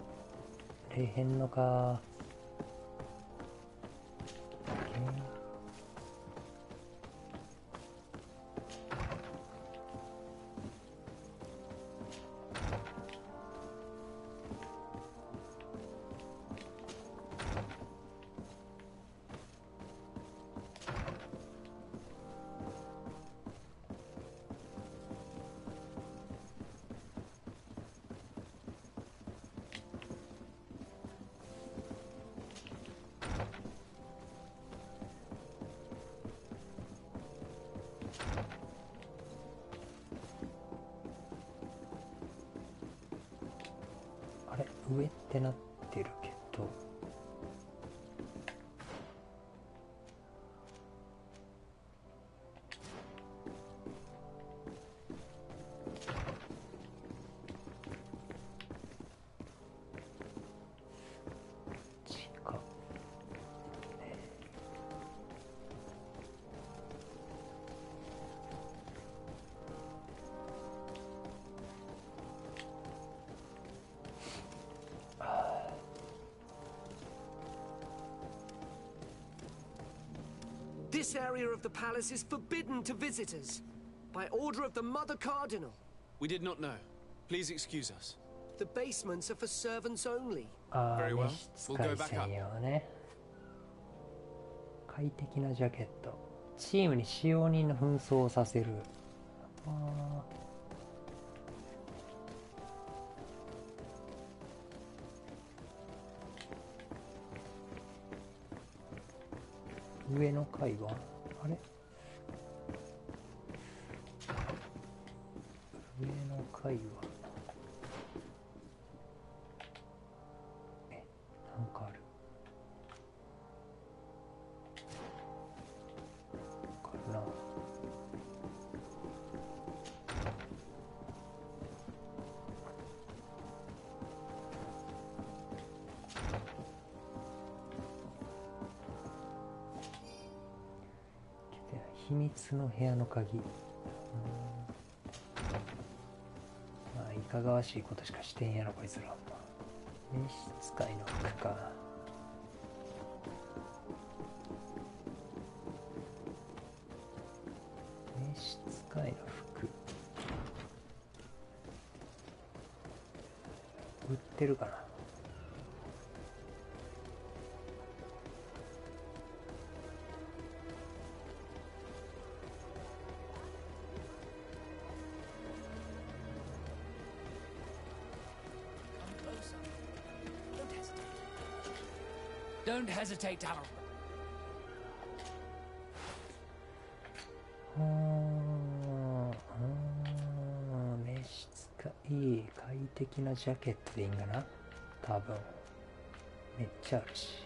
れへんのか。上ってなってるけど、地下、This area of the palace is forbidden to visitors, by order of the Mother Cardinal. We did not know. Please excuse us. The basements are for servants only. Very well. 召使い専用ね。快適なジャケット。チームに使用人の紛争をさせる。上の階はあれ、上の階はなんかあるかな。秘密の部屋の鍵。まあいかがわしいことしかしてんやろこいつら。召使いの服か。召使いの服売ってるかな。Don't hesitate to have a... 召使い快適なジャケットでいいんかな。多分めっちゃあるし。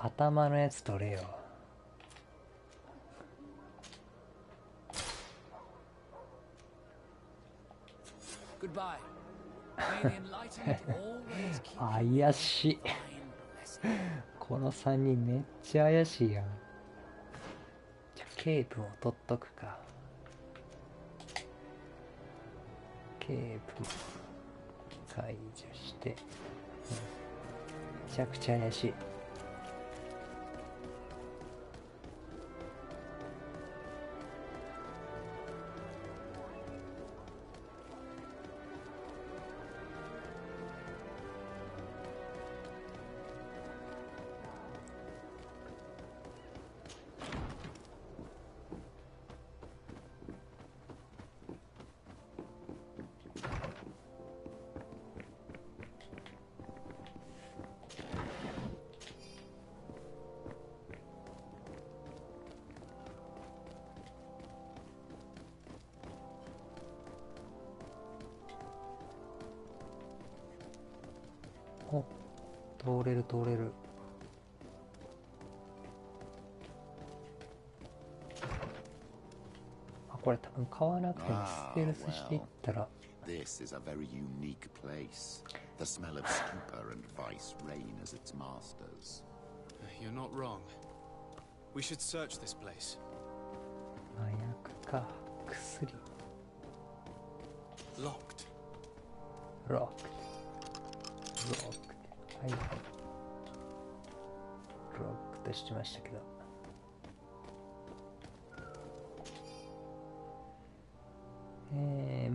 頭のやつ取れよ。怪しい。この3人めっちゃ怪しいやん。じゃあケープも取っとくか。ケープも解除して、めちゃくちゃ怪しい。お、通れる通れる。あ、これ多分買わなくてもステルスしていったら。This is a very unique place. The smell of stupor and vice reign as its masters. You're not wrong. We should search this place. 麻薬か、薬。Locked. Locked. Locked. はい。ロックとしてましたけど。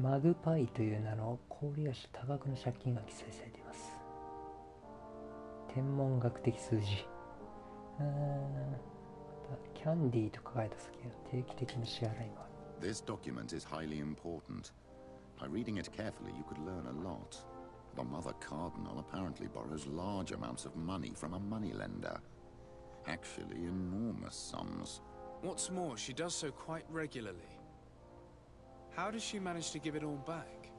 マグパイという名の氷菓子多額の借金が記載されています。天文学的数字。またキャンディーと書かれた先は定期的な支払いもある。This document is highly important. By reading it carefully, you could learn a lot. The Mother Cardinal apparently borrows large amounts of money from a moneylender. Actually, enormous sums. What's more, she does so quite regularly. How does she manage to give it all back?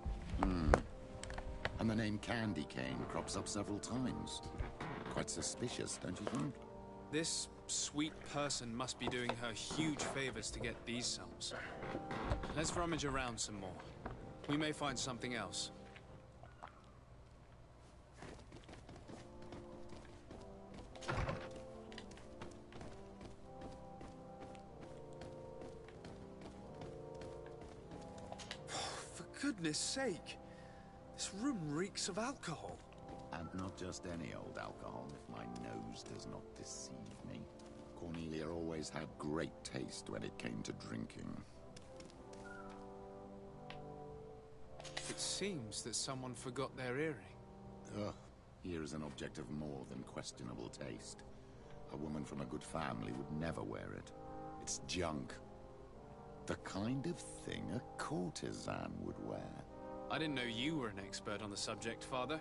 And the name Candy Cane crops up several times. Quite suspicious, don't you think? This sweet person must be doing her huge favors to get these sums. Let's rummage around some more. We may find something else. For goodness sake! This room reeks of alcohol. And not just any old alcohol, if my nose does not deceive me. Cornelia always had great taste when it came to drinking. It seems that someone forgot their earring. Ugh, here is an object of more than questionable taste. A woman from a good family would never wear it. It's junk. The kind of thing a courtesan would wear. I didn't know you were an expert on the subject, Father.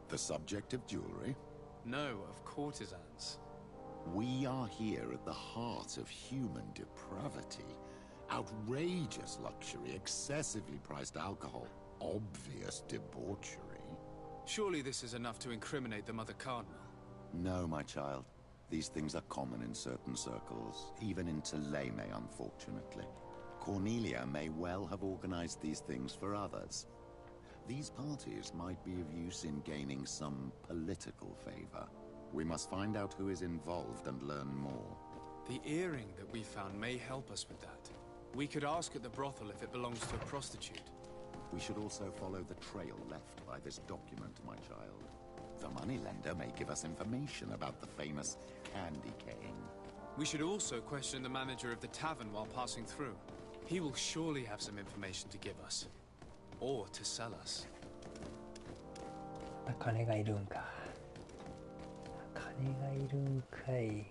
The subject of jewelry? No, of courtesans. We are here at the heart of human depravity. Outrageous luxury, excessively priced alcohol, obvious debauchery. Surely this is enough to incriminate the Mother Cardinal. No, my child. These things are common in certain circles, even in Tuleme, unfortunately. Cornelia may well have organized these things for others. These parties might be of use in gaining some political favor. We must find out who is involved and learn more. The earring that we found may help us with that. We could ask at the brothel if it belongs to a prostitute. We should also follow the trail left by this document, my child. The moneylender may give us information about the famous Candy Cane. We should also question the manager of the tavern while passing through. He will surely have some information to give us. Or to sell us. 金がいるんか。金がいるんかい。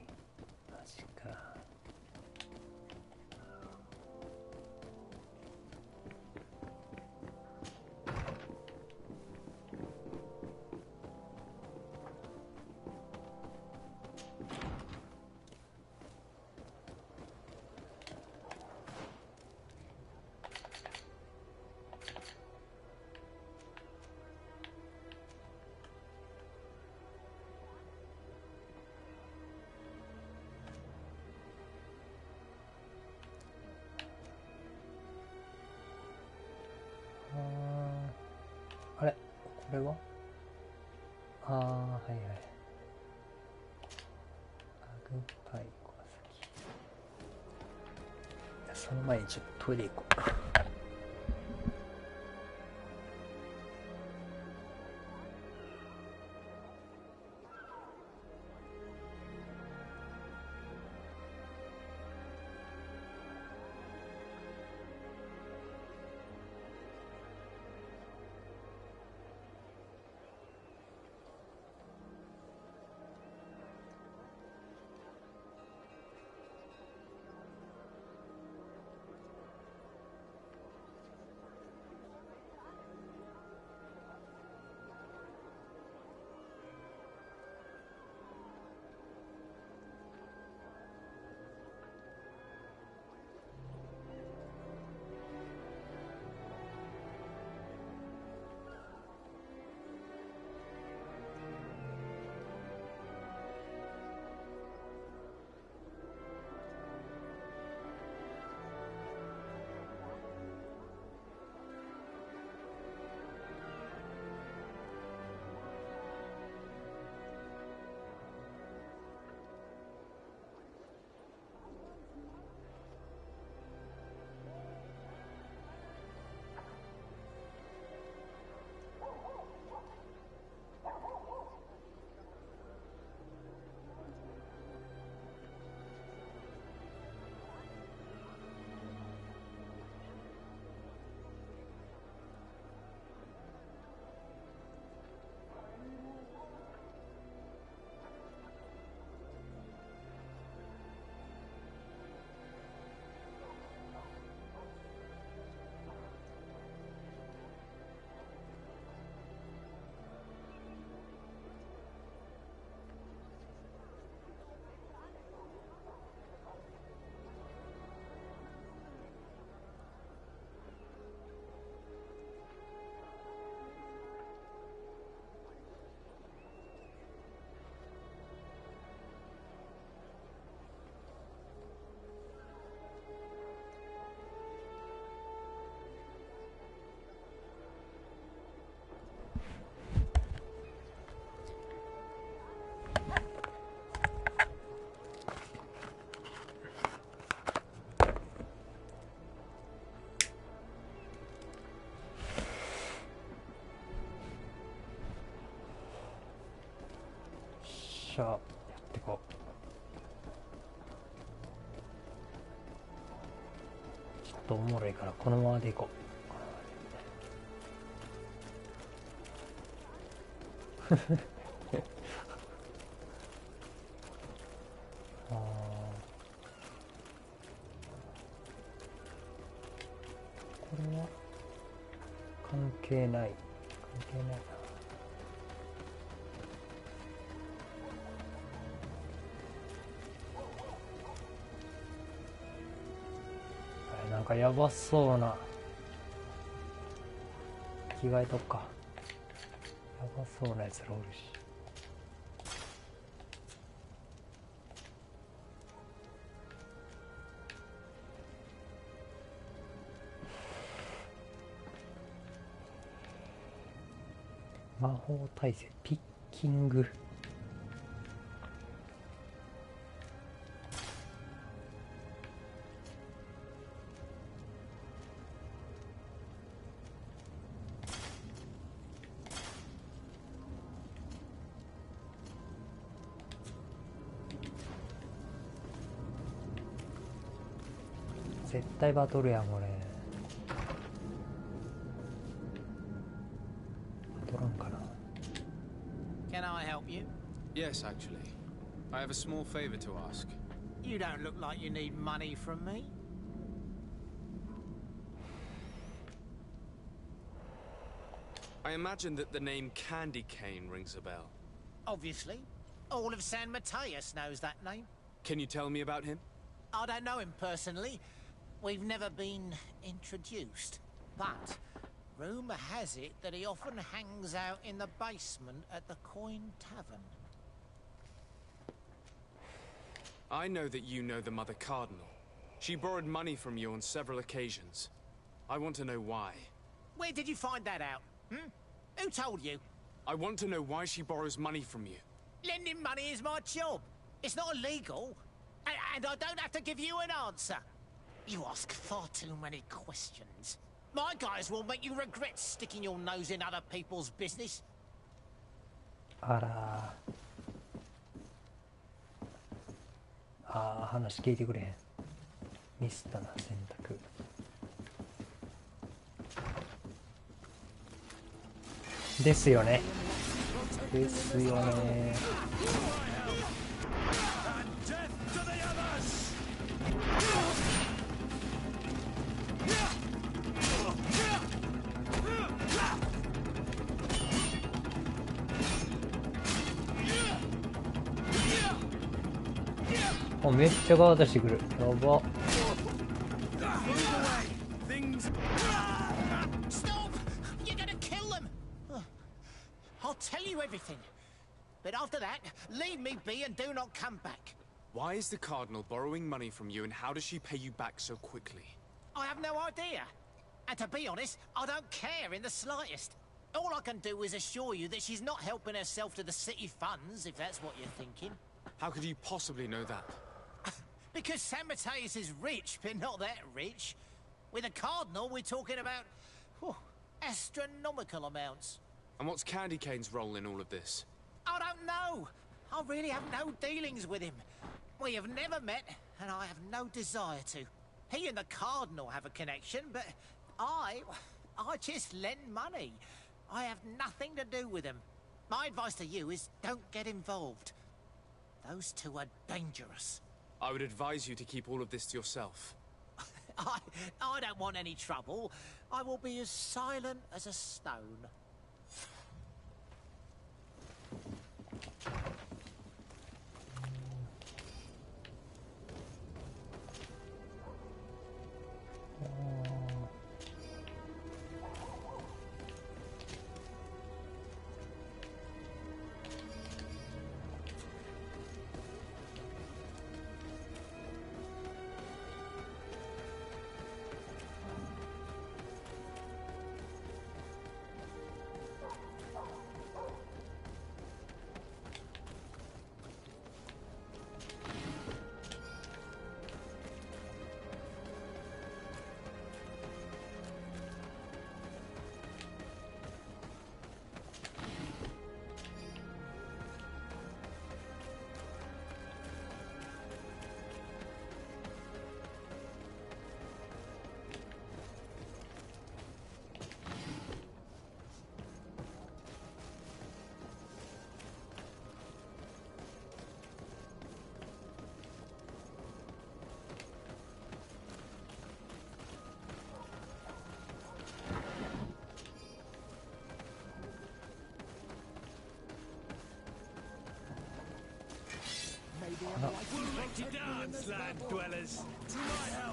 マジか。あれこれははいはい。マグパイ小崎。その前にちょっとトイレ行こう。しゃ、やってこう。ちょっとおもろいからこのままでいこう。あこれは関係ない。関係ないな。なんかやばそうな。着替えとくか。やばそうなやつらおるし。魔法耐性ピッキング。絶対バトルやんこれ。バトらんかな。 Can I help you? Yes, actually. I have a small favor to ask. You don't look like you need money from me. I imagine that the name Candy Cane rings a bell. Obviously. All of San Mateus knows that name. Can you tell me about him? I don't know him personally. We've never been introduced. But rumor has it that he often hangs out in the basement at the Coin Tavern. I know that you know the Mother Cardinal. She borrowed money from you on several occasions. I want to know why. Where did you find that out? Who told you? I want to know why she borrows money from you. Lending money is my job. It's not illegal. And I don't have to give you an answer. You ask far too many questions. My guys will make you regret sticking your nose in other people's business. あらあ、話聞いてくれへん。ミスったな選択。ですよね。ですよね。あ、めっちゃガードしてくる。やば。I'll tell you everything. But after that, leave me be and do not come back. Why is the Cardinal borrowing money from you, and how does she pay you back so quickly? I have no idea. And to be honest, I don't care in the slightest. All I can do is assure you that she's not helping herself to the city funds, if that's what you're thinking. How could you possibly know that? Because San Mateus is rich, but not that rich. With a Cardinal, we're talking about astronomical amounts. And what's Candy Cane's role in all of this? I don't know. I really have no dealings with him. We have never met, and I have no desire to. He and the Cardinal have a connection, but I just lend money. I have nothing to do with him. My advice to you is don't get involved. Those two are dangerous. I would advise you to keep all of this to yourself. I don't want any trouble. I will be as silent as a stone.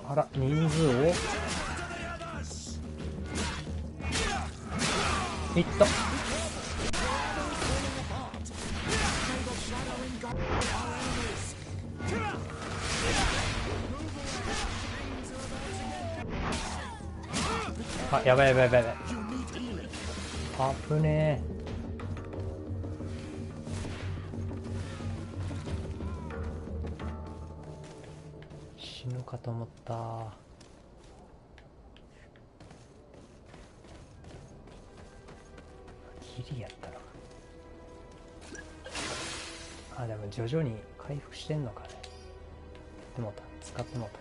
あら、人数をいった。あ、やばいやばいやばいやばい。あぶねえ。死ぬかと思った。ギリやったな。あ、でも徐々に回復してんのかね。でも使ってもた。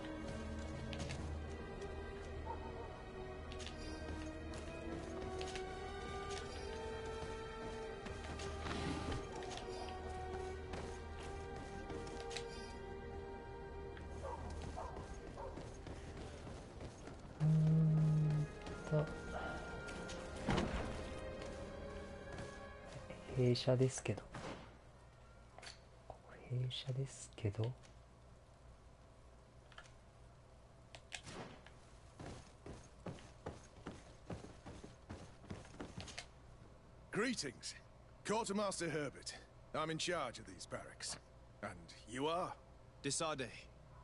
弊社ですけど、弊社ですけど、Greetings, Quartermaster Herbert. I'm in charge of these barracks. And you are? Desade,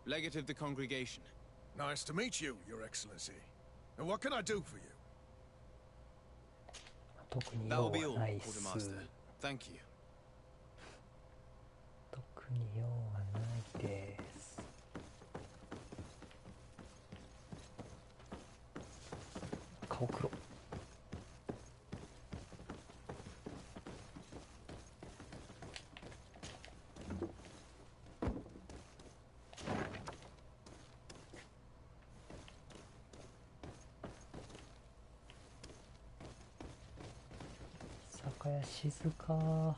legate of the congregation. Nice to meet you, Your Excellency. And what can I do for you? 特に That 用 will be は all, ないっす。 Quartermaster. Thank you. 特に用はないです。顔黒。酒屋静か。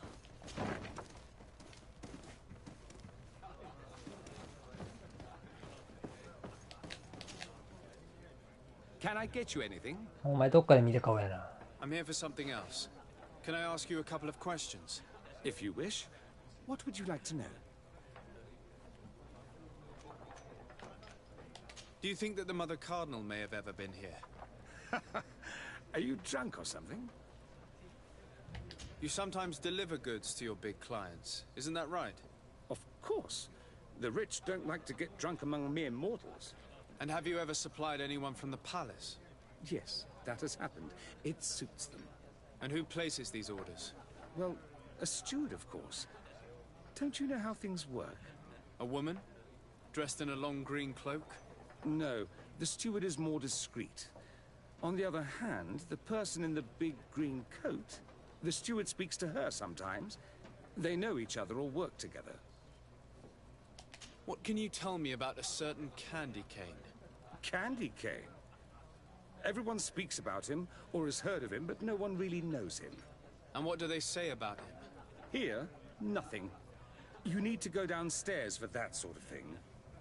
Can I get you anything? お前どっかで見た顔やな。I'm here for something else. Can I ask you a couple of questions? If you wish. What would you like to know? Do you think that the Mother Cardinal may have ever been here? Are you drunk or something? You sometimes deliver goods to your big clients, isn't that right? Of course. The rich don't like to get drunk among mere mortals. And have you ever supplied anyone from the palace? Yes, that has happened. It suits them. And who places these orders? Well, a steward, of course. Don't you know how things work? A woman? Dressed in a long green cloak? No, the steward is more discreet. On the other hand, the person in the big green coat, the steward speaks to her sometimes. They know each other or work together. What can you tell me about a certain candy cane? Candy cane? Everyone speaks about him, or has heard of him, but no one really knows him. And what do they say about him? Here, nothing. You need to go downstairs for that sort of thing.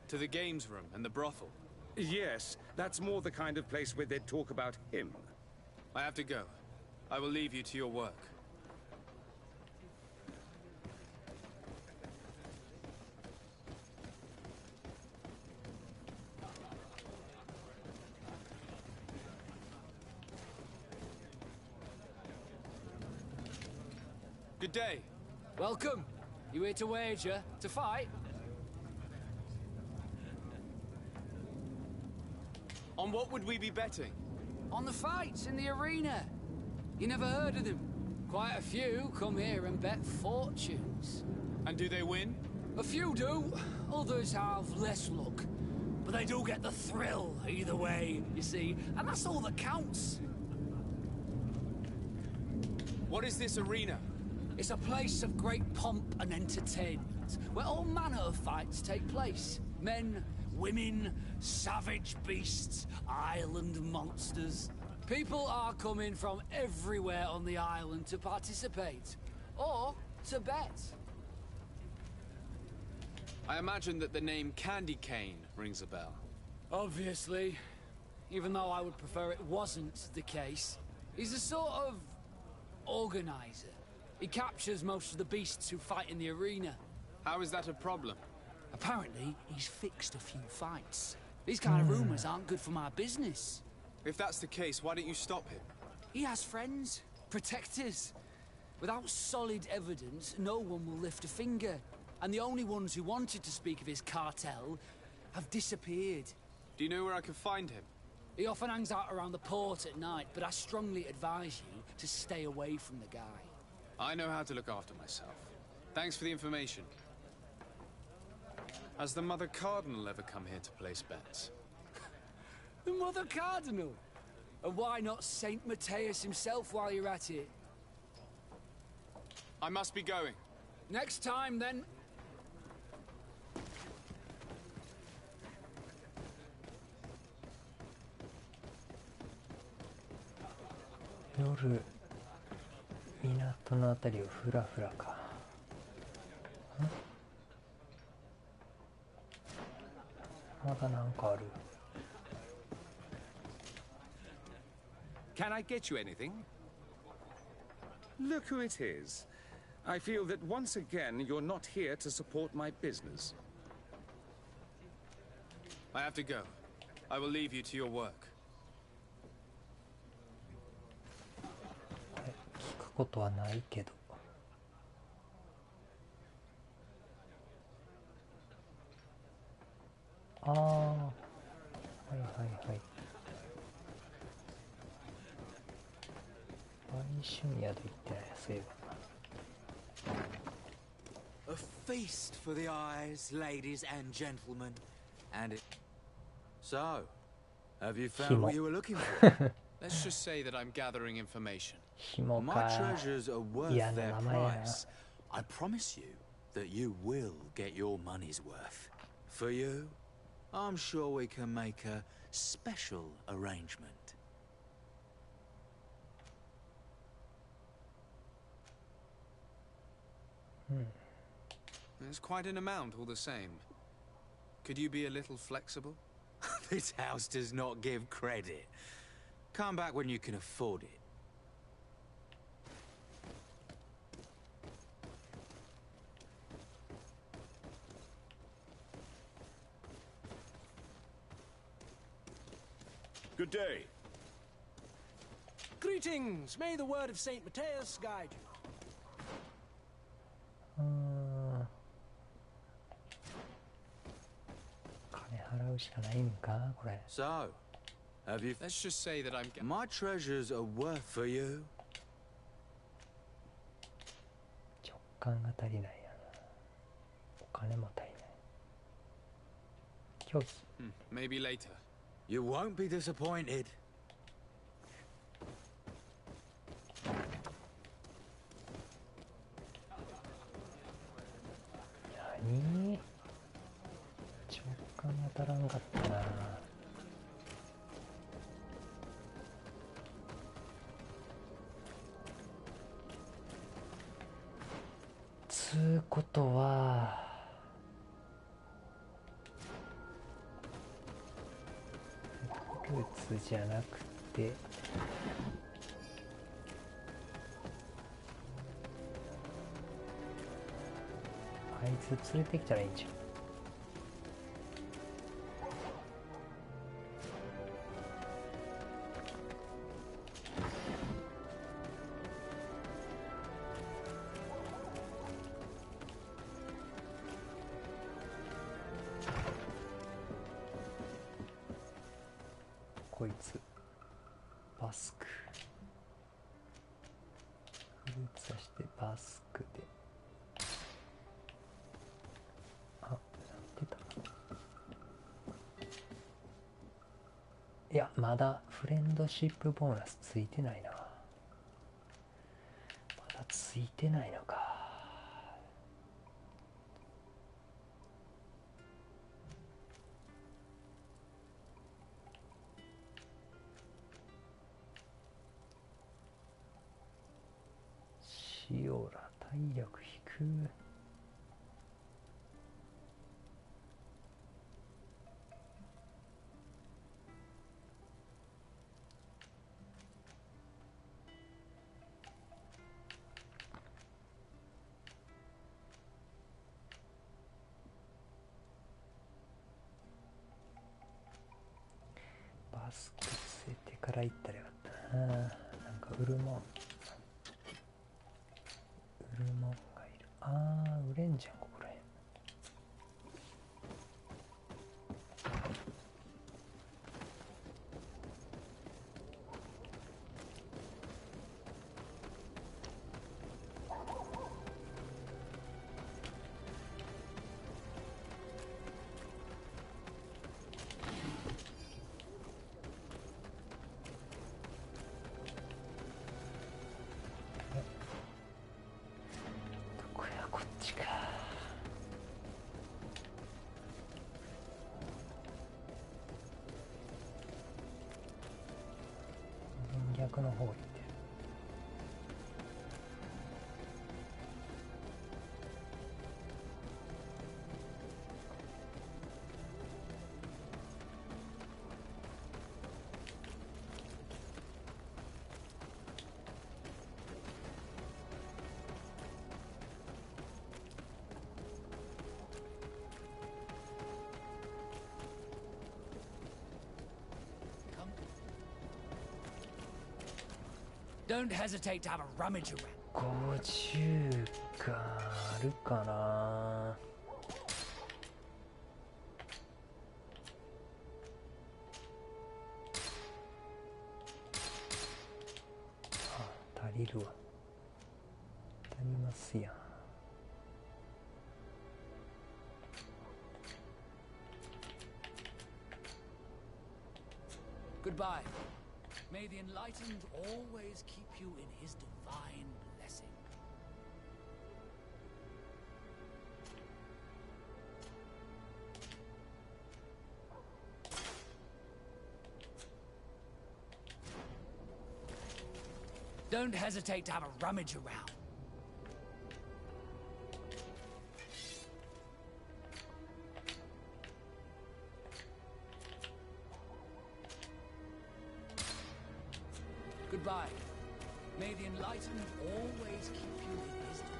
To the games room and the brothel? Yes, that's more the kind of place where they'd talk about him. I have to go. I will leave you to your work. Good day. Welcome. You here to wager? To fight? On what would we be betting? On the fights in the arena. You never heard of them? Quite a few come here and bet fortunes. And do they win? A few do. Others have less luck. But they do get the thrill either way, you see. And that's all that counts. What is this arena? It's a place of great pomp and entertainment, where all manner of fights take place. Men, women, savage beasts, island monsters. People are coming from everywhere on the island to participate, or to bet. I imagine that the name Candy Cane rings a bell. Obviously, even though I would prefer it wasn't the case. He's a sort of organizer. He captures most of the beasts who fight in the arena. How is that a problem? Apparently, he's fixed a few fights. These kind of rumors aren't good for my business. If that's the case, why don't you stop him? He has friends, protectors. Without solid evidence, no one will lift a finger. And the only ones who wanted to speak of his cartel have disappeared. Do you know where I can find him? He often hangs out around the port at night, but I strongly advise you to stay away from the guy. I know how to look after myself. Thanks for the information. Has the Mother Cardinal ever come here to place bets? The Mother Cardinal? And why not Saint Matthias himself while you're at it? I must be going. Next time, then.夜、港のあたりをフラフラか。まだなんかある。Can I get you anything? Look who it is. I feel that once again you're not here to support my business. I have to go. I will leave you to your work. 聞くことはないけど。ああ、はいはいはい。売春宿行ってない、そういえば。A feast for the eyes, ladies and gentlemen. And it... So, have you found what you were looking for? Let's just say that I'm gathering information. My treasures are worth their price. I promise you that you will get your money's worth. For you, I'm sure we can make a special arrangement. It's quite an amount all the same. Could you be a little flexible? This house does not give credit. Come back when you can afford it. Good day. Greetings! May the word of Saint Matthias guide you. 金払うしかないんかこれ。 So, have you... Let's just say that I'm... My treasures are worth for you. 直感が足りないやな。お金も足りない。拒否。Maybe later. You won't be disappointed. 何？直感当たらんかったな。つうことはルーツじゃなくてあいつ連れてきたらいいんじゃん。こいつバスクフルーツさしてバスクで出た。いやまだフレンドシップボーナスついてないな。まだついてないのか。シオラ体力低く。助けてから行ったらよかったな。なんか売るもんがいる。ああ、売れんじゃんここらへん。逆の方行ってる。Don't hesitate to have a rummage around. 50があるかな。あ、足りるわ。足りますやん。Goodbye. May the enlightened always keep you in his divine blessing. Don't hesitate to have a rummage around. Goodbye. May the enlightened always keep you in his divine.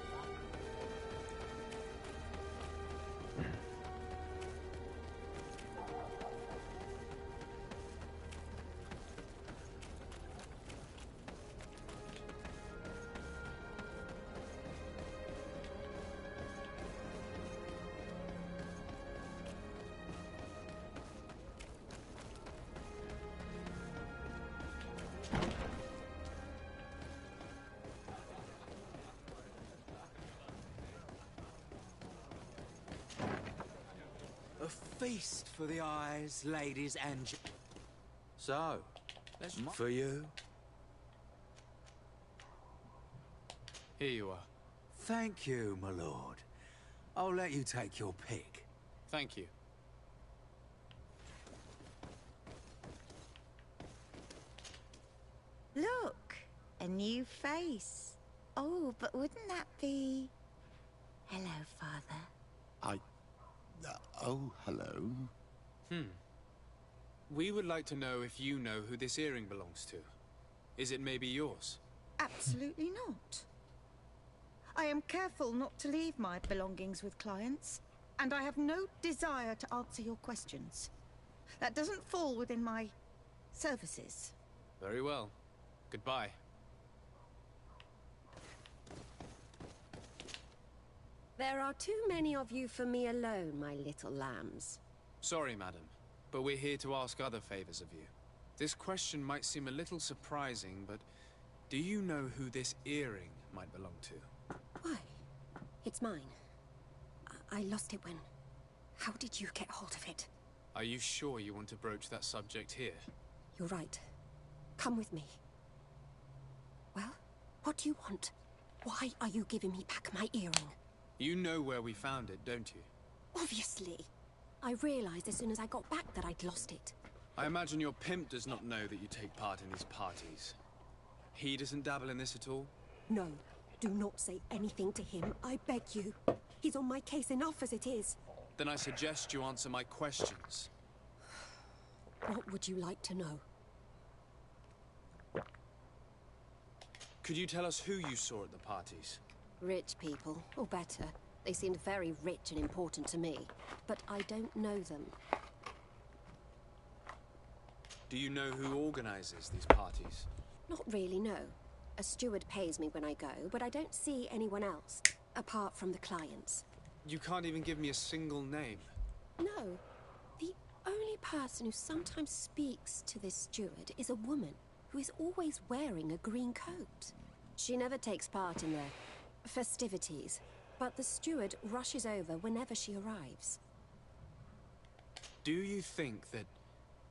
A feast for the eyes, ladies and so, for you. Here you are. Thank you, my lord. I'll let you take your pick. Thank you. Look, a new face. Oh, but wouldn't that be... Hello, Father. Oh, hello. We would like to know if you know who this earring belongs to. Is it maybe yours? Absolutely not. I am careful not to leave my belongings with clients, and I have no desire to answer your questions. That doesn't fall within my services. Very well. Goodbye. There are too many of you for me alone, my little lambs. Sorry, madam, but we're here to ask other favors of you. This question might seem a little surprising, but do you know who this earring might belong to? Why? It's mine. I lost it when... How did you get hold of it? Are you sure you want to broach that subject here? You're right. Come with me. Well, what do you want? Why are you giving me back my earring? You know where we found it, don't you? Obviously. I realized as soon as I got back that I'd lost it. I imagine your pimp does not know that you take part in these parties. He doesn't dabble in this at all? No. Do not say anything to him, I beg you. He's on my case enough as it is. Then I suggest you answer my questions. What would you like to know? Could you tell us who you saw at the parties? Rich people, or better. They seemed very rich and important to me, but I don't know them. Do you know who organizes these parties? Not really, no. A steward pays me when I go, but I don't see anyone else, apart from the clients. You can't even give me a single name. No. The only person who sometimes speaks to this steward is a woman who is always wearing a green coat. She never takes part in the festivities, but the steward rushes over whenever she arrives. Do you think that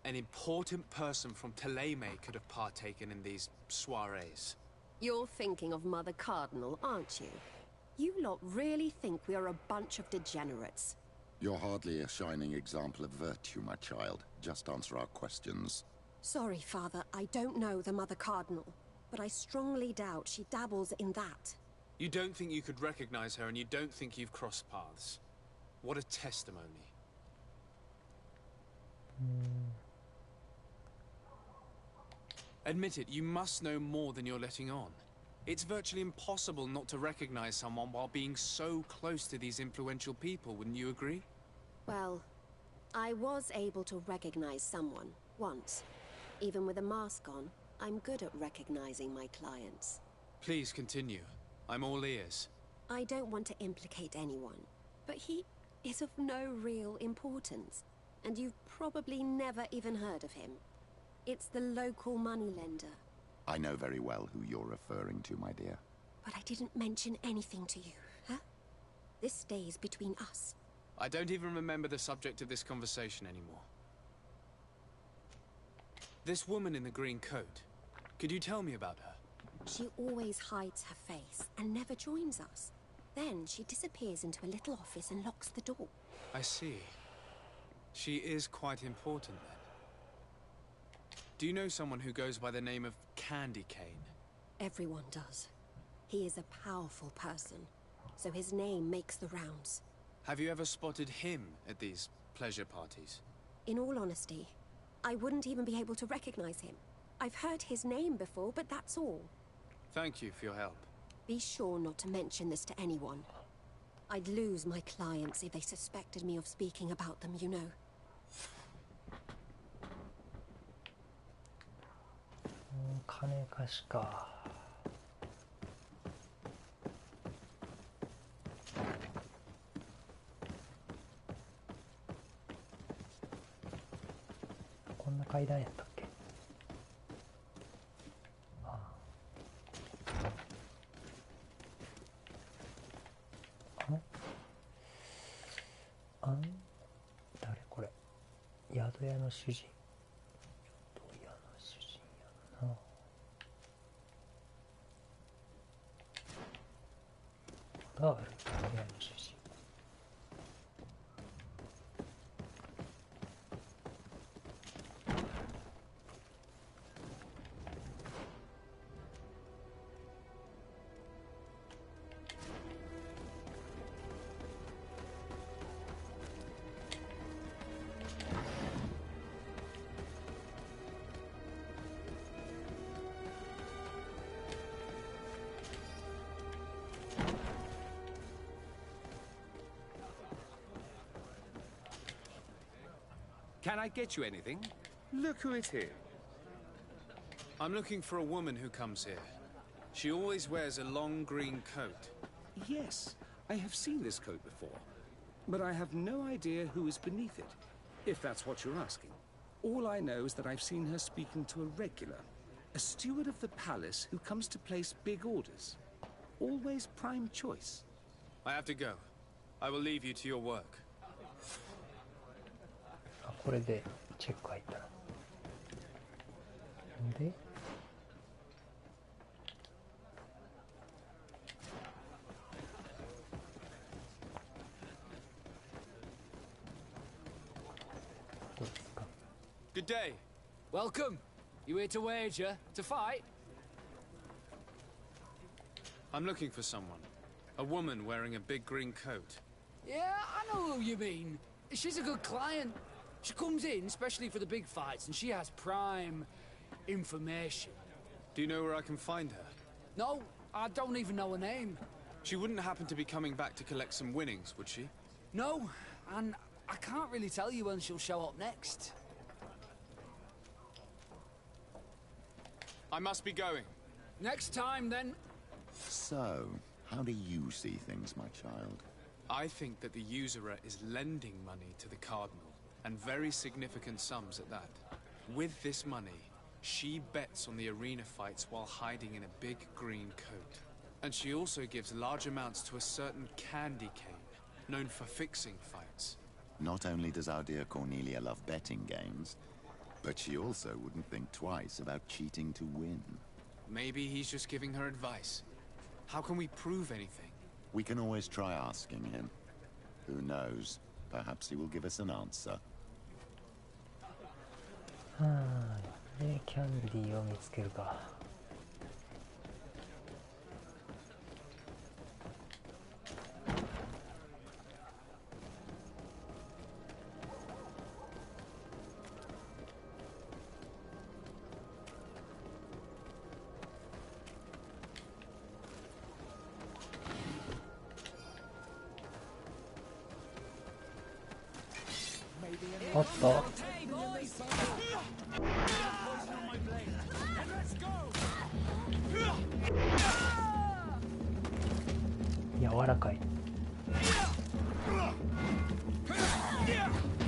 an important person from Thélème could have partaken in these soirees? You're thinking of Mother Cardinal, aren't you? You lot really think we are a bunch of degenerates. You're hardly a shining example of virtue, my child. Just answer our questions. Sorry, Father, I don't know the Mother Cardinal, but I strongly doubt she dabbles in that. You don't think you could recognize her, and you don't think you've crossed paths. What a testimony. Admit it, you must know more than you're letting on. It's virtually impossible not to recognize someone while being so close to these influential people, wouldn't you agree? Well, I was able to recognize someone, once. Even with a mask on, I'm good at recognizing my clients. Please continue. I'm all ears. I don't want to implicate anyone, but he is of no real importance, and you've probably never even heard of him. It's the local moneylender. I know very well who you're referring to, my dear. But I didn't mention anything to you, huh? This stays between us. I don't even remember the subject of this conversation anymore. This woman in the green coat, could you tell me about her? She always hides her face and never joins us. Then she disappears into a little office and locks the door. I see. She is quite important then. Do you know someone who goes by the name of Candy Cane? Everyone does. He is a powerful person, so his name makes the rounds. Have you ever spotted him at these pleasure parties? In all honesty, I wouldn't even be able to recognize him. I've heard his name before, but that's all. Thank you for your help. Be sure not to mention this to anyone. I'd lose my clients if they suspected me of speaking about them, you know.こんな階段やったっけ？ああ。誰これ？宿屋の主人。宿屋の主人やな。宿屋の主人。Can I get you anything? Look who it is. I'm looking for a woman who comes here. She always wears a long green coat. Yes, I have seen this coat before, but I have no idea who is beneath it, if that's what you're asking. All I know is that I've seen her speaking to a regular, a steward of the palace who comes to place big orders. Always prime choice. I have to go. I will leave you to your work. これでチェック入ったな。で、どうですか？ Good day. Welcome. You here to wager? To fight? I'm looking for someone. A woman wearing a big green coat. Yeah, I know who you mean. She's a good client. She comes in especially for the big fights, and she has prime information. Do you know where I can find her? No, I don't even know her name. She wouldn't happen to be coming back to collect some winnings, would she? No, and I can't really tell you when she'll show up next. I must be going. Next time, then. So, how do you see things, my child? I think that the usurer is lending money to the Cardinal, and very significant sums at that. With this money, she bets on the arena fights while hiding in a big green coat. And she also gives large amounts to a certain candy cane, known for fixing fights. Not only does our dear Cornelia love betting games, but she also wouldn't think twice about cheating to win. Maybe he's just giving her advice. How can we prove anything? We can always try asking him. Who knows? Perhaps he will give us an answer. で、キャンディーを見つけるか。おっと。柔らかい。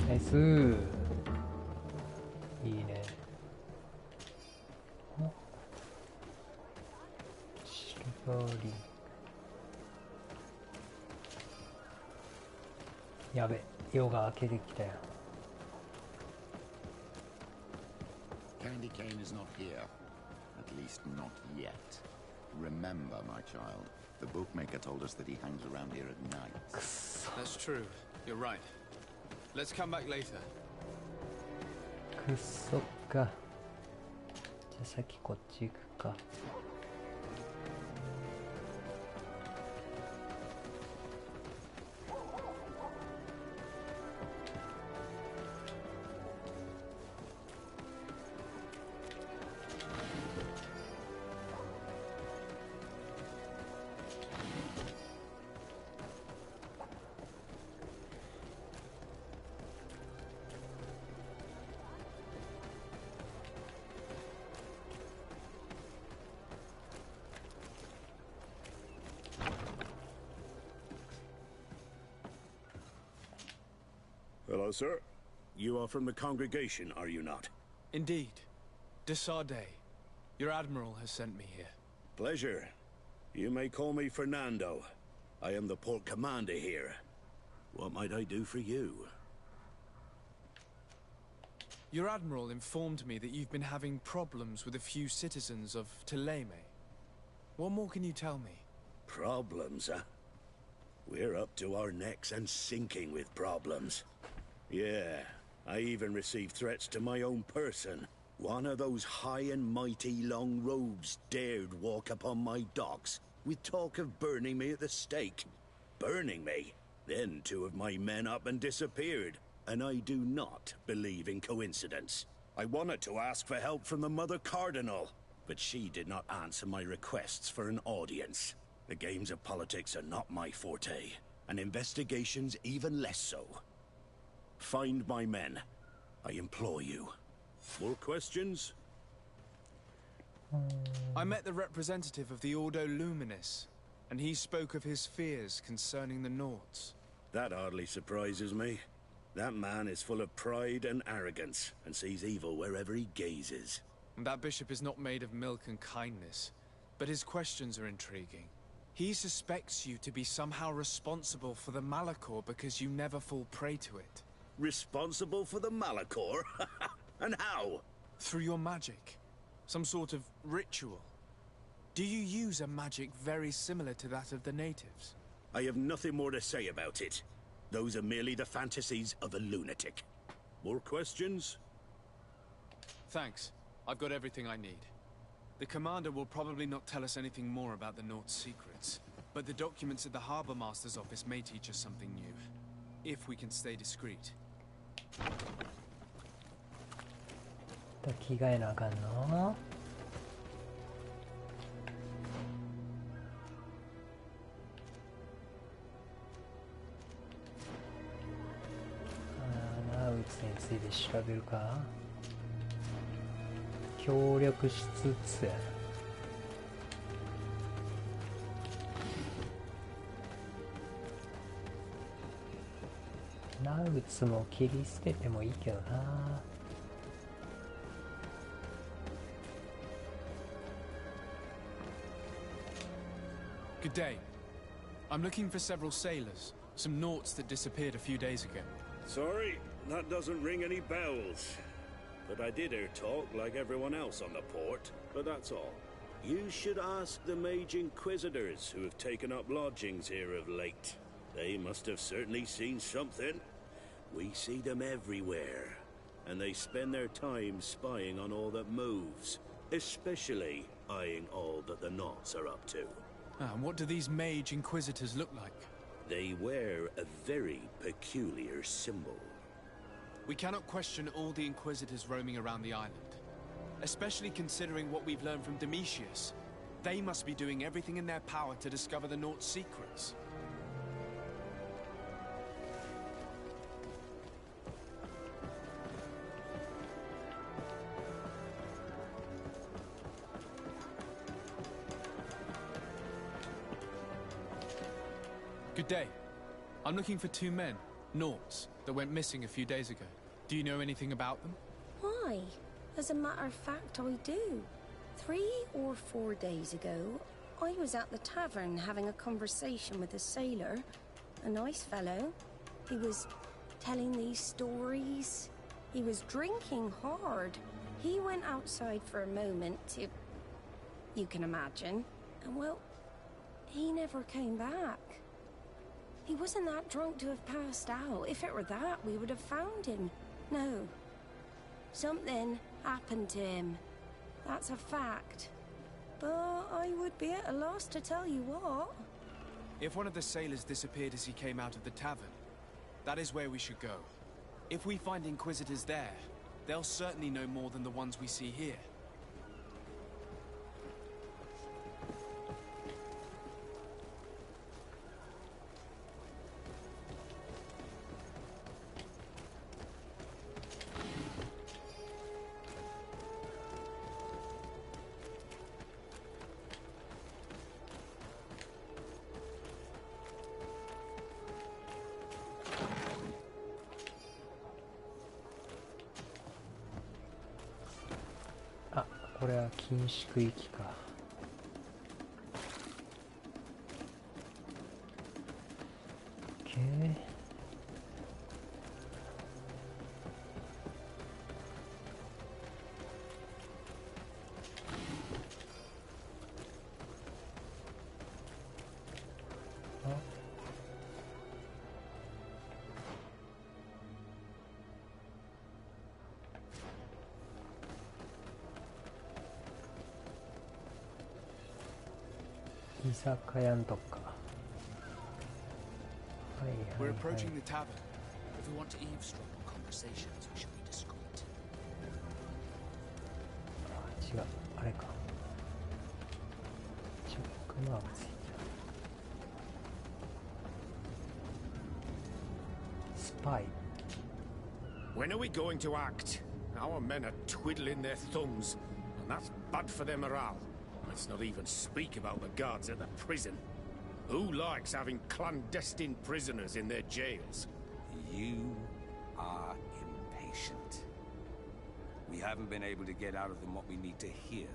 ナイスー。いいね。シルバーリン。やべ、夜が明けてきたよ。Candy cane is not here. At least not yet. Remember, my child, the bookmaker told us that he hangs around here at night. That's true. You're right. Let's come back later. くっそか。じゃあ先こっち行くか。Hello, sir. You are from the congregation, are you not? Indeed. De Sardet. Your admiral has sent me here. Pleasure. You may call me Fernando. I am the port commander here. What might I do for you? Your admiral informed me that you've been having problems with a few citizens of Teleme. What more can you tell me? Problems, huh? We're up to our necks and sinking with problems. Yeah, I even received threats to my own person. One of those high and mighty long robes dared walk upon my docks with talk of burning me at the stake. Burning me? Then two of my men up and disappeared, and I do not believe in coincidence. I wanted to ask for help from the Mother Cardinal, but she did not answer my requests for an audience. The games of politics are not my forte, and investigations even less so. Find my men. I implore you. More questions? I met the representative of the Ordo Luminis, and he spoke of his fears concerning the Nauts. That hardly surprises me. That man is full of pride and arrogance, and sees evil wherever he gazes. That bishop is not made of milk and kindness, but his questions are intriguing. He suspects you to be somehow responsible for the Malachor because you never fall prey to it. Responsible for the Malachor? And how? Through your magic. Some sort of ritual. Do you use a magic very similar to that of the natives? I have nothing more to say about it. Those are merely the fantasies of a lunatic. More questions? Thanks. I've got everything I need. The commander will probably not tell us anything more about the Naut's secrets, but the documents at the Harbor Master's office may teach us something new, if we can stay discreet. 着替えなあかんの？うつについて調べるか。今協力しつつやな。ナウツも切り捨ててもいいけどな。Good day. I'm looking for several sailors, some naughts that disappeared a few days ago. Sorry, that doesn't ring any bells. But I did hear talk like everyone else on the port, but that's all. You should ask the mage inquisitors who have taken up lodgings here of late. They must have certainly seen something. We see them everywhere, and they spend their time spying on all that moves, especially eyeing all that the Knots are up to. And what do these mage inquisitors look like? They wear a very peculiar symbol. We cannot question all the inquisitors roaming around the island, especially considering what we've learned from Domitius. They must be doing everything in their power to discover the Knots' secrets. Good day. I'm looking for two men, Naughts, that went missing a few days ago. Do you know anything about them? Why? As a matter of fact, I do. 3 or 4 days ago, I was at the tavern having a conversation with a sailor. A nice fellow. He was telling these stories. He was drinking hard. He went outside for a moment to... you can imagine. And well, he never came back. He wasn't that drunk to have passed out. If it were that, we would have found him. No. Something happened to him. That's a fact. But I would be at a loss to tell you what. If one of the sailors disappeared as he came out of the tavern, that is where we should go. If we find inquisitors there, they'll certainly know more than the ones we see here.あ、これは緊縮域か。居酒屋のとこか。はいはいはい。 We're approaching the tavern. If we want to eavesdrop on conversations, we should be discreet. あ、違う。あれか。チェックマークついてる。スパイ。 When are we going to act? Our men are twiddling their thumbs, and that's bad for their morale. Let's not even speak about the guards at the prison. Who likes having clandestine prisoners in their jails? You are impatient. We haven't been able to get out of them what we need to hear,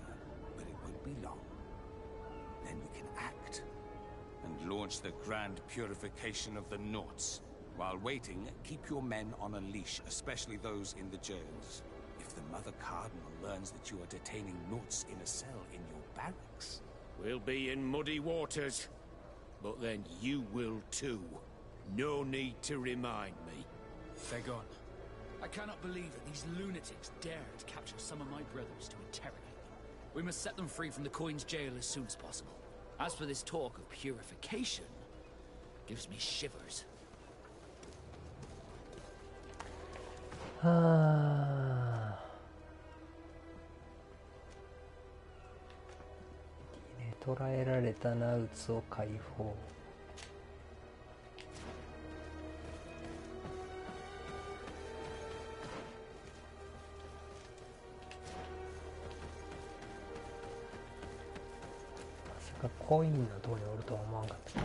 but it won't be long. Then we can act and launch the grand purification of the Naughts. While waiting, keep your men on a leash, especially those in the jails. If the Mother Cardinal learns that you are detaining Naughts in a cell in your barracks... We'll be in muddy waters. But then you will too. No need to remind me. They're gone. I cannot believe that these lunatics dared capture some of my brothers to interrogate them. We must set them free from the Coin's jail as soon as possible. As for this talk of purification, gives me shivers. はあ。いいね、捕らえられたナウツを解放。コインのとこにおるとは思わんかった。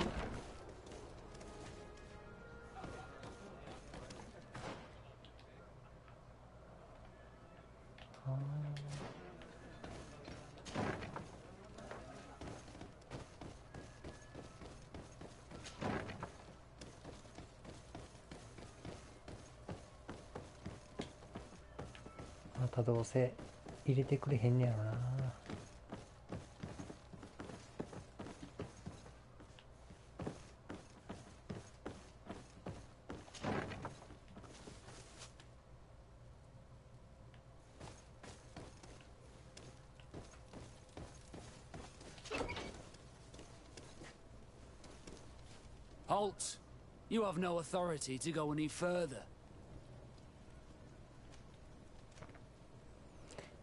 またどうせ入れてくれへんねやろな。Halt! You have no authority to go any further.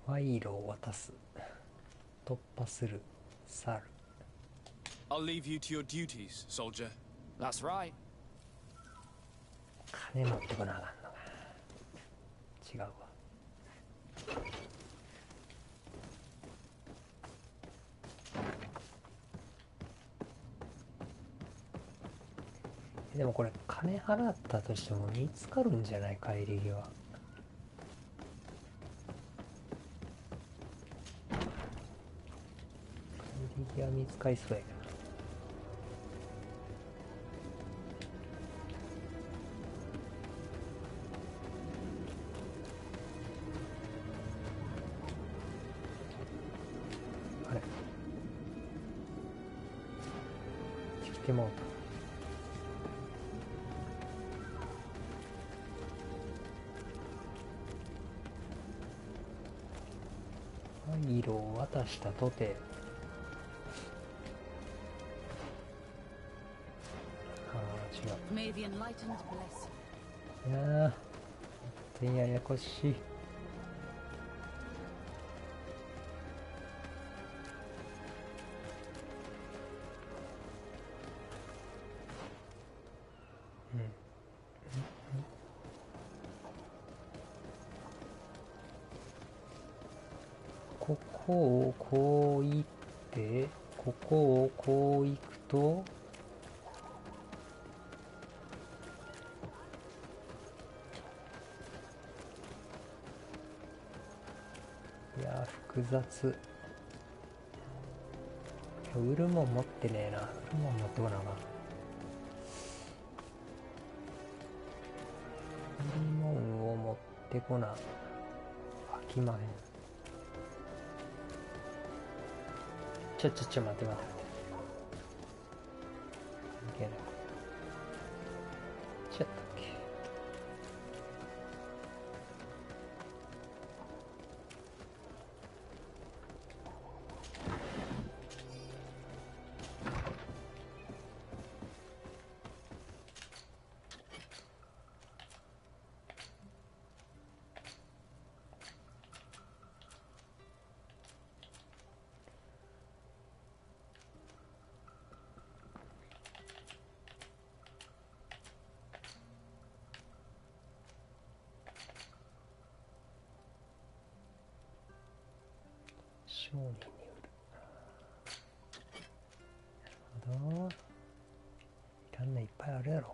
賄賂を渡す。突破する。去る。I'll leave you to your duties, soldier. That's right. 金持ってこなあかんのか。違うわ。でもこれ金払ったとしても見つかるんじゃない？帰り際。帰り際見つかりそうやけど。あれ？来てもうた。賄賂を渡したとて、ああ違う。May the enlightened bless you. いやー、本当にややこしい。ここをこう行って、ここをこう行くと、いやー複雑。売るもん持ってねえな。売るもん持ってこなあかん。売るもんを持ってこな飽きまへん。ちょ待って待って待って。いけない。ちょっとっけ。商人に売る。なるほど。いらんのいっぱいあるやろ。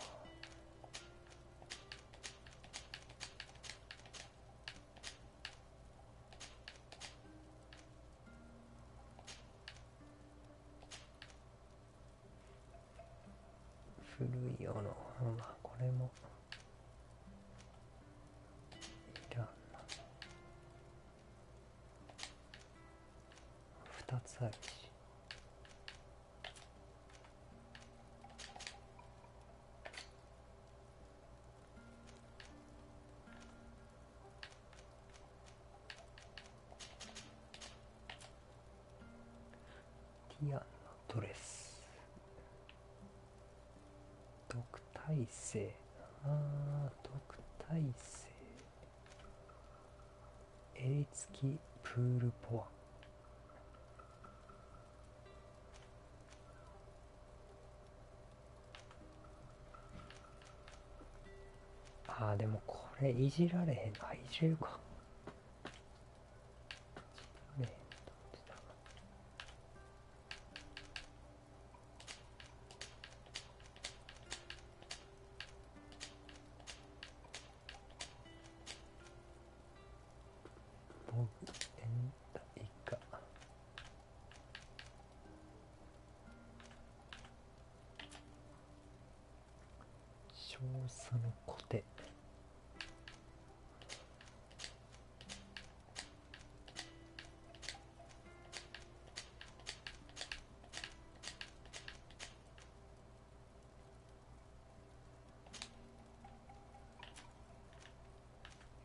古いよの、まあこれもいらんな。2つあるし。ティアンのドレス。特待生。特待生。襟付きプールポア。でもこれいじられへん。いじれるか。いじられへんと思ってた。調査のコテ。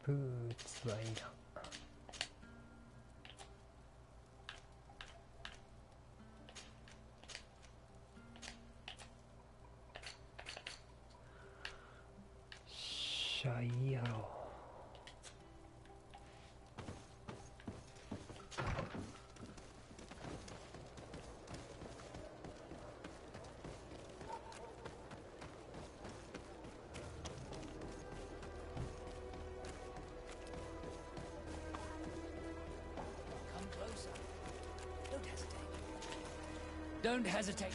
ブーツはいいな。しゃいいやろ。Don't hesitate.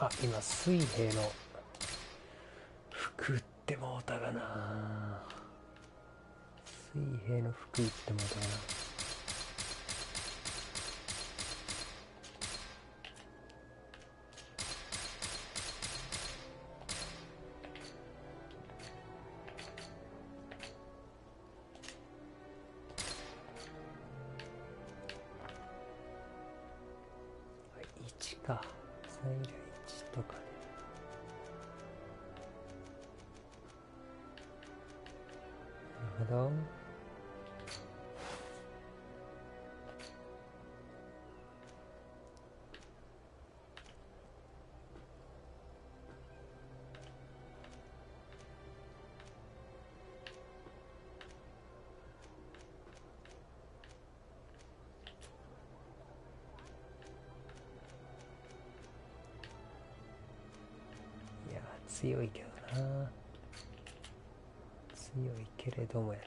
あ、今水兵の服売ってもうたがな。水兵の服売ってもうたがな。1か。材料1とかね。なるほど。強いけどな。強いけれどもやな。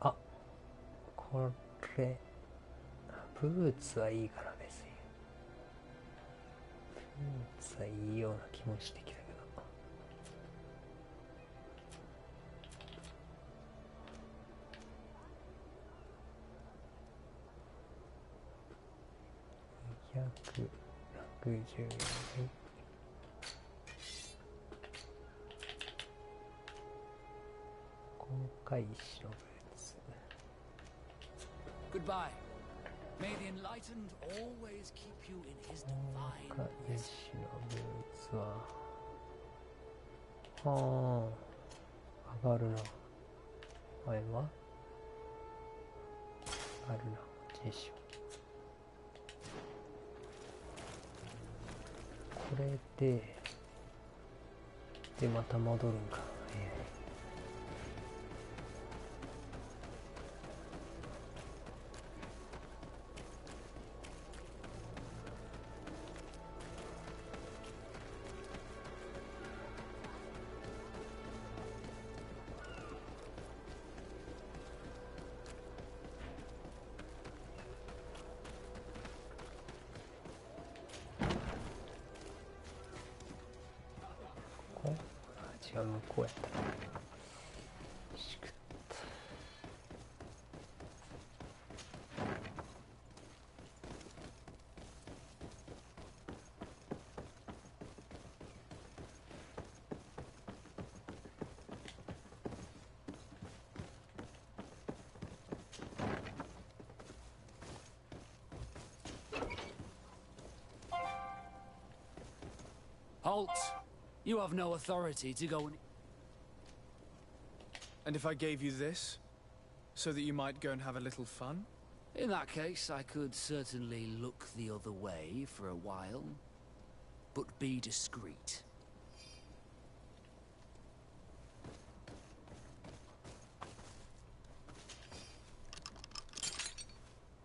あ、これブーツはいいかな。別にブーツはいいような気もしてきたけど。260円。今回石のブーツ。 Goodbye. May the enlightened always keep you in his divine 今回 blessing. 石のブーツははあ、上がるな。前は上がるな。こっちにしよう。これでまた戻るんか。違う、向こうやった。しくった。Halt! You have no authority to go and... And if I gave you this, so that you might go and have a little fun? In that case, I could certainly look the other way for a while. but be discreet.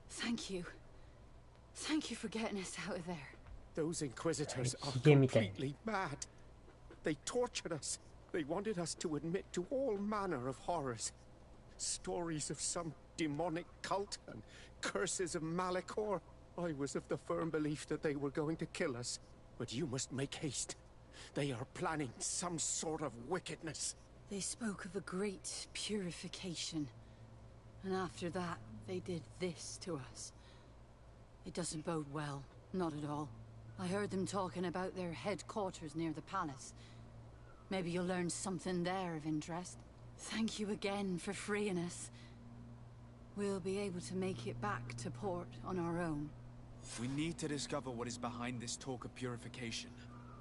Thank you. Thank you for getting us out of there. Those Inquisitors are completely mad. They tortured us. They wanted us to admit to all manner of horrors. Stories of some demonic cult and curses of Malachor. I was of the firm belief that they were going to kill us. But you must make haste. They are planning some sort of wickedness. They spoke of a great purification. And after that, they did this to us. It doesn't bode well. Not at all. I heard them talking about their headquarters near the palace. Maybe you'll learn something there of interest. Thank you again for freeing us. We'll be able to make it back to port on our own. We need to discover what is behind this talk of purification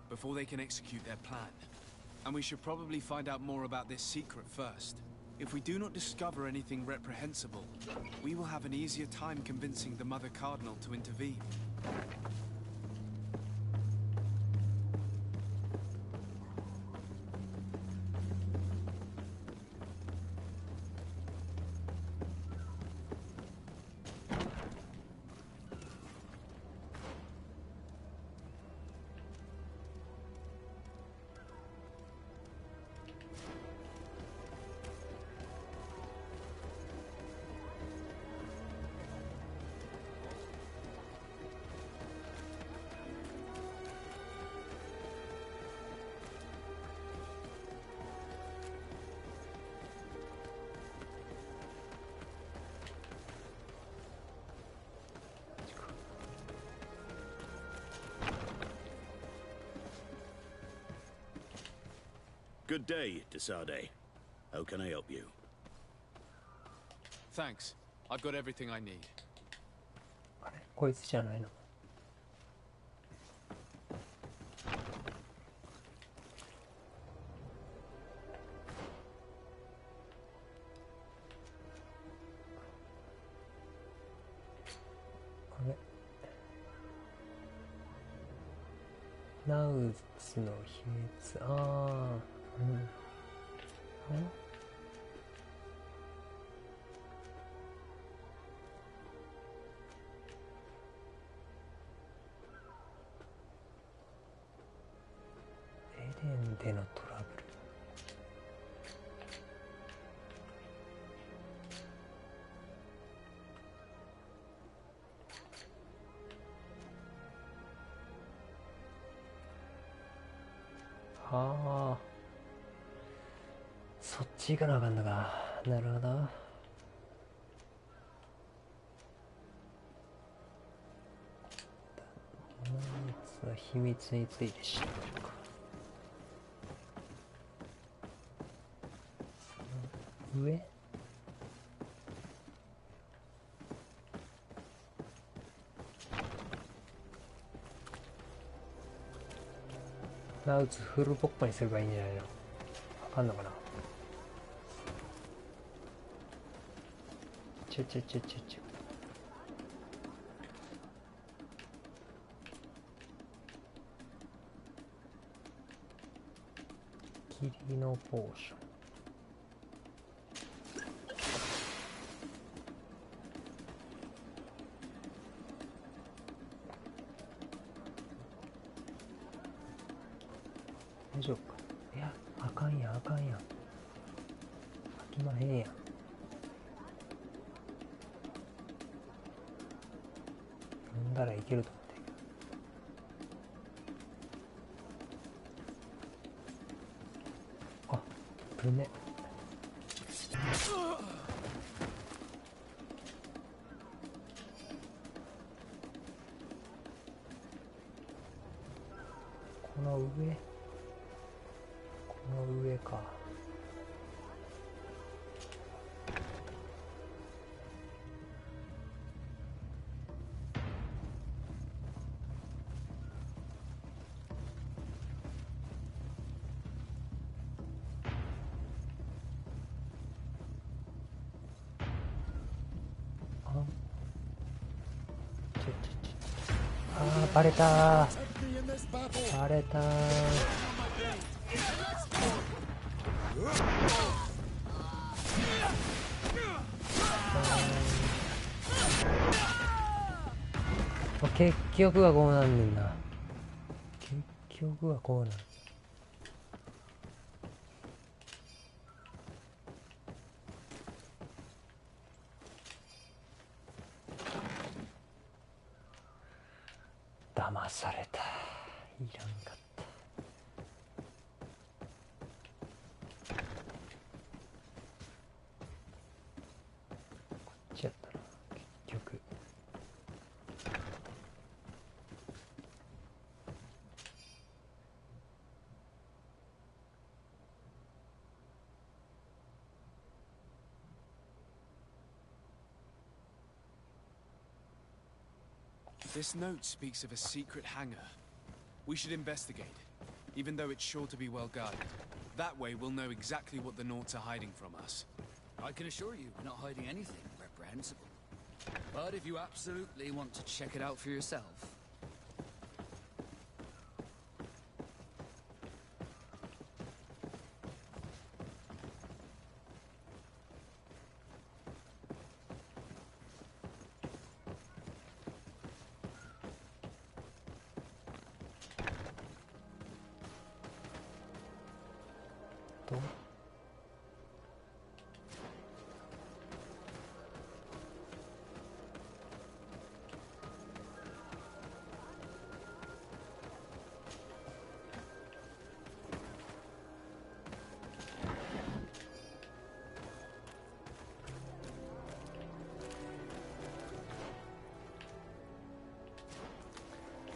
before they can execute their plan. And we should probably find out more about this secret first. If we do not discover anything reprehensible, we will have an easier time convincing the Mother Cardinal to intervene. Good day, Desade. How can I help you? Thanks. I've got everything I need. あれこいつじゃないのあれナウツの秘密ああエレンでのトラブルはあそっち行かなあかんのかなるほど秘密について知るか上ナウツフルポッパにすればいいんじゃないのわかんのかなちょ霧のポーション大丈夫かいやあかんやん飽きまへんやん飲んだらいけると思ってあぶねこの上かバレたーバレたー。結局はこうなんねんな。結局はこうなん。騙された。いらんかった。こっちやったな結局。This note speaks of a secret hangar. We should investigate, even though it's sure to be well guarded. That way we'll know exactly what the Naughts are hiding from us. I can assure you we're not hiding anything reprehensible. But if you absolutely want to check it out for yourself...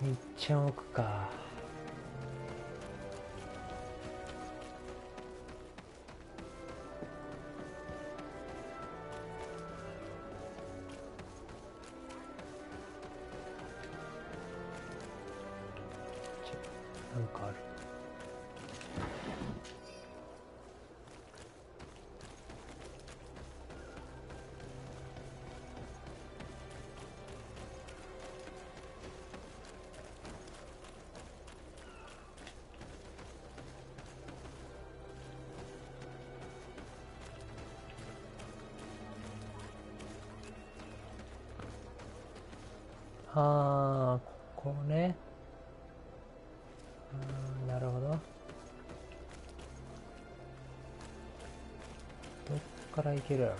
いっちゃん奥か。なんかある。ああ、ここね。なるほど。どっから行けるやろな。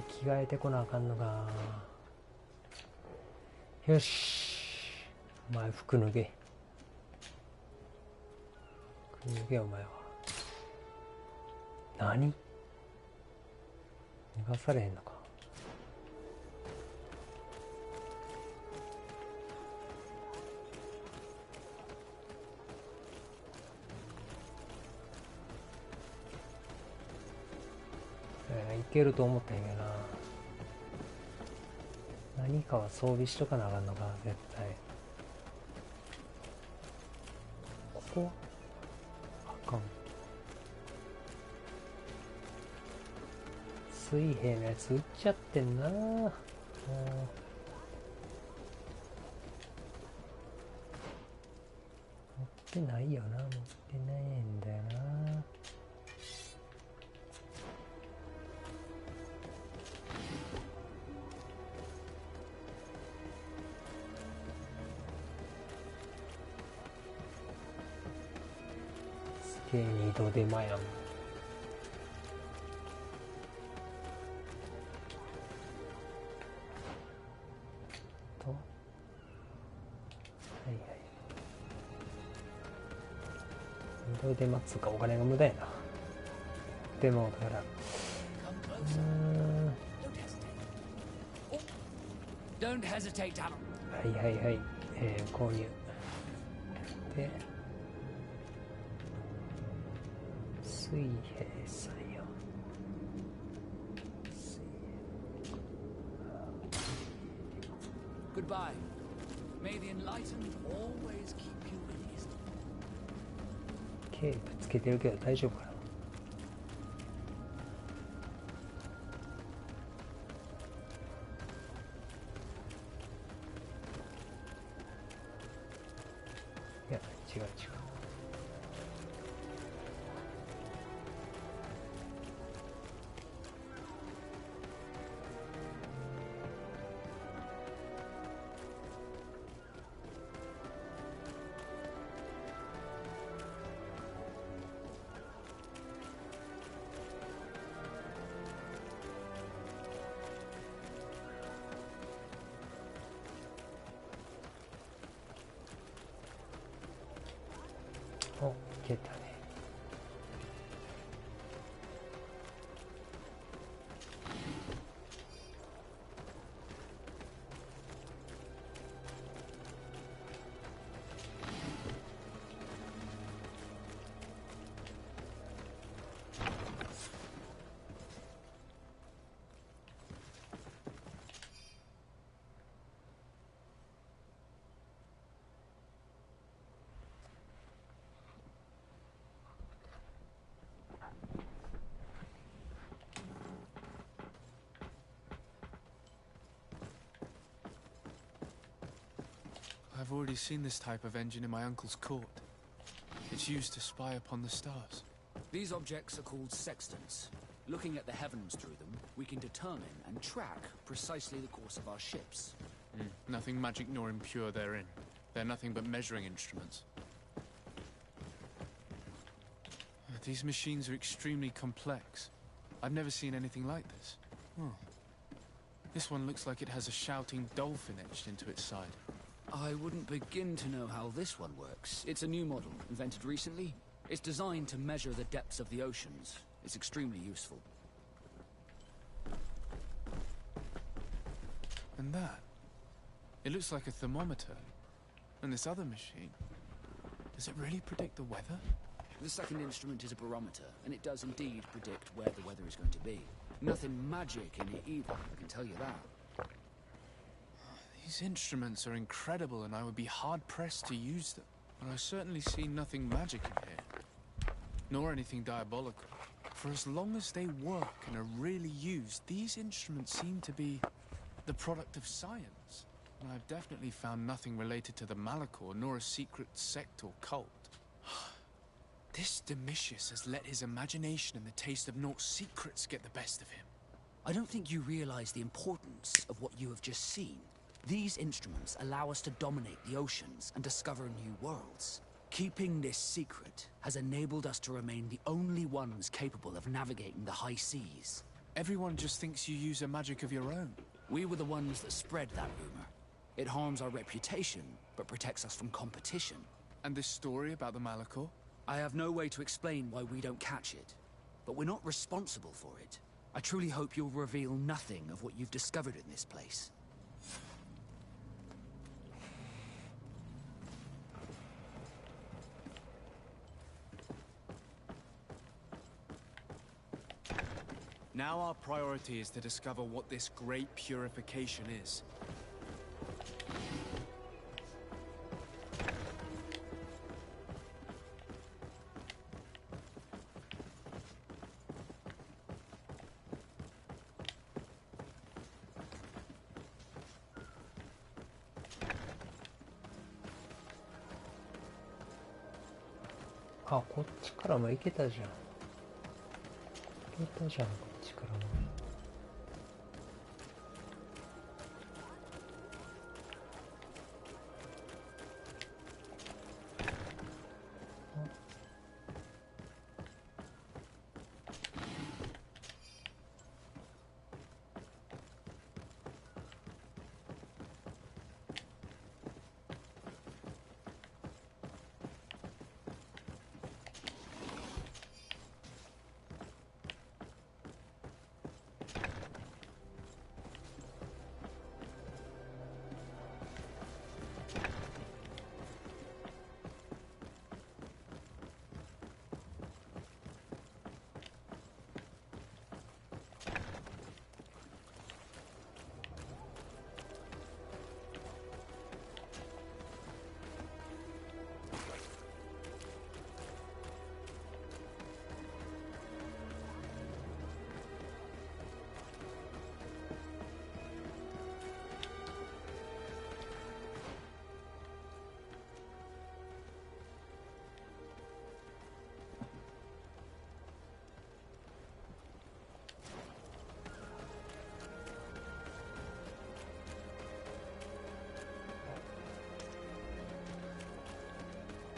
着替えてこなあかんのか。よし、お前服脱げ。服脱げお前は。何？脱がされへんのか。いけると思ったんやけどな。何かは装備しとかなあかんのか、絶対。ここあかん。水平のやつ撃っちゃってんな。持ってないよな。持ってないんだよな。二度手間やん。と、はいはい。二度手間っつうかお金が無駄やな。でもだから。はいはいはい。購入。で。水平さんよ。Goodbye. May the enlightened always keep you at ease. K ぶつけてるけど大丈夫かな。いや、違う違う。お、いけたね。I've already seen this type of engine in my uncle's court. It's used to spy upon the stars. These objects are called sextants. Looking at the heavens through them, we can determine and track precisely the course of our ships. Nothing magic nor impure therein. They're nothing but measuring instruments. These machines are extremely complex. I've never seen anything like this. This one looks like it has a shouting dolphin etched into its side. I wouldn't begin to know how this one works. It's a new model, invented recently. It's designed to measure the depths of the oceans. It's extremely useful. And that? It looks like a thermometer. And this other machine, does it really predict the weather? The second instrument is a barometer, and it does indeed predict where the weather is going to be. Nothing magic in it either, I can tell you that. These instruments are incredible, and I would be hard-pressed to use them. But I certainly see nothing magic in here. Nor anything diabolical. For as long as they work and are really used, these instruments seem to be the product of science. And I've definitely found nothing related to the Malachor, nor a secret sect or cult. This Domitius has let his imagination and the taste of Naught's secrets get the best of him. I don't think you realize the importance of what you have just seen. These instruments allow us to dominate the oceans and discover new worlds. Keeping this secret has enabled us to remain the only ones capable of navigating the high seas. Everyone just thinks you use a magic of your own. We were the ones that spread that rumor. It harms our reputation, but protects us from competition. And this story about the Malachor? I have no way to explain why we don't catch it, but we're not responsible for it. I truly hope you'll reveal nothing of what you've discovered in this place. Now our priority is to discover what this great purification is.あ、こっちからも行けたじゃん。行けたじゃん、こっちからも。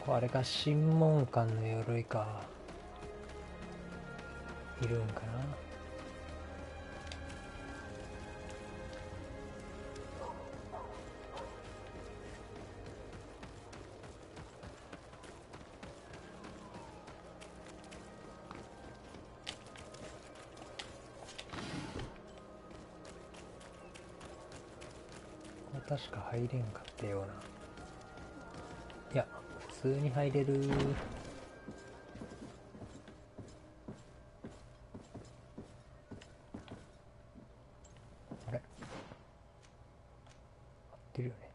これが神門館の鎧か。いるんかな。確か入れんかったような。いや、普通に入れる。あれ、合ってるよね。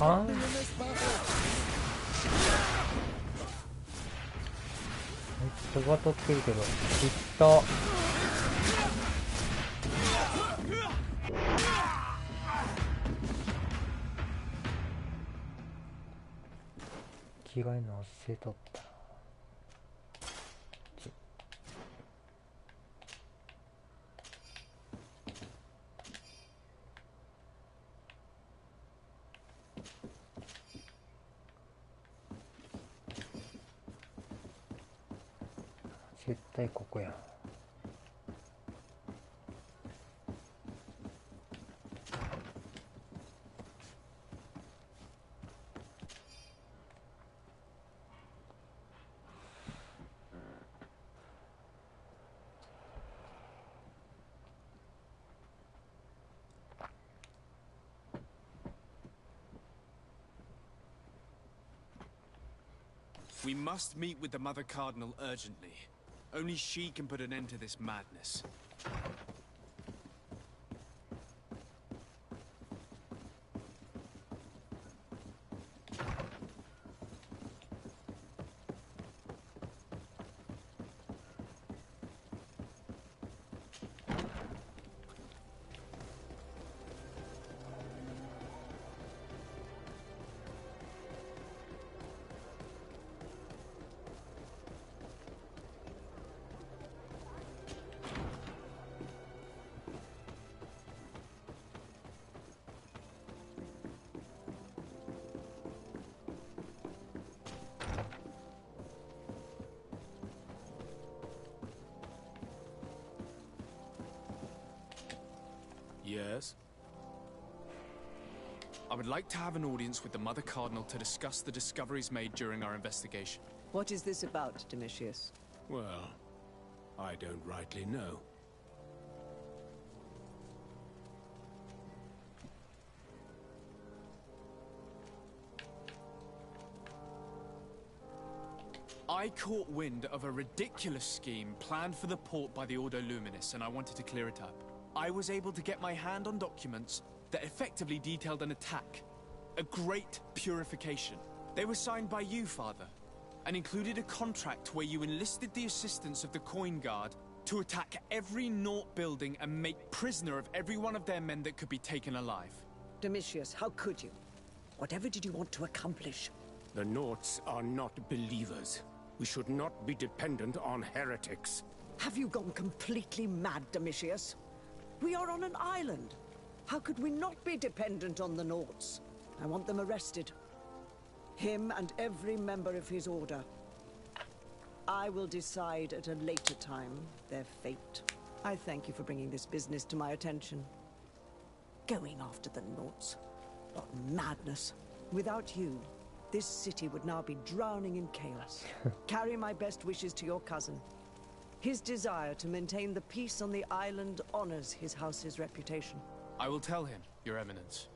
あー、人が取ってるけど、きっと着替えのせとったな。絶対ここやん。We must meet with the Mother Cardinal urgently. Only she can put an end to this madness. Yes? I would like to have an audience with the Mother Cardinal to discuss the discoveries made during our investigation. What is this about, Domitius? Well, I don't rightly know. I caught wind of a ridiculous scheme planned for the port by the Ordo Luminis, and I wanted to clear it up. I was able to get my hand on documents that effectively detailed an attack. A great purification. They were signed by you, Father, and included a contract where you enlisted the assistance of the Coin Guard to attack every Naught building and make prisoner of every one of their men that could be taken alive. Domitius, how could you? Whatever did you want to accomplish? The Naughts are not believers. We should not be dependent on heretics. Have you gone completely mad, Domitius? We are on an island. How could we not be dependent on the Naughts? I want them arrested. Him and every member of his order. I will decide at a later time their fate. I thank you for bringing this business to my attention. Going after the Naughts. What madness. Without you, this city would now be drowning in chaos. Carry my best wishes to your cousin. His desire to maintain the peace on the island honors his house's reputation. I will tell him, Your Eminence.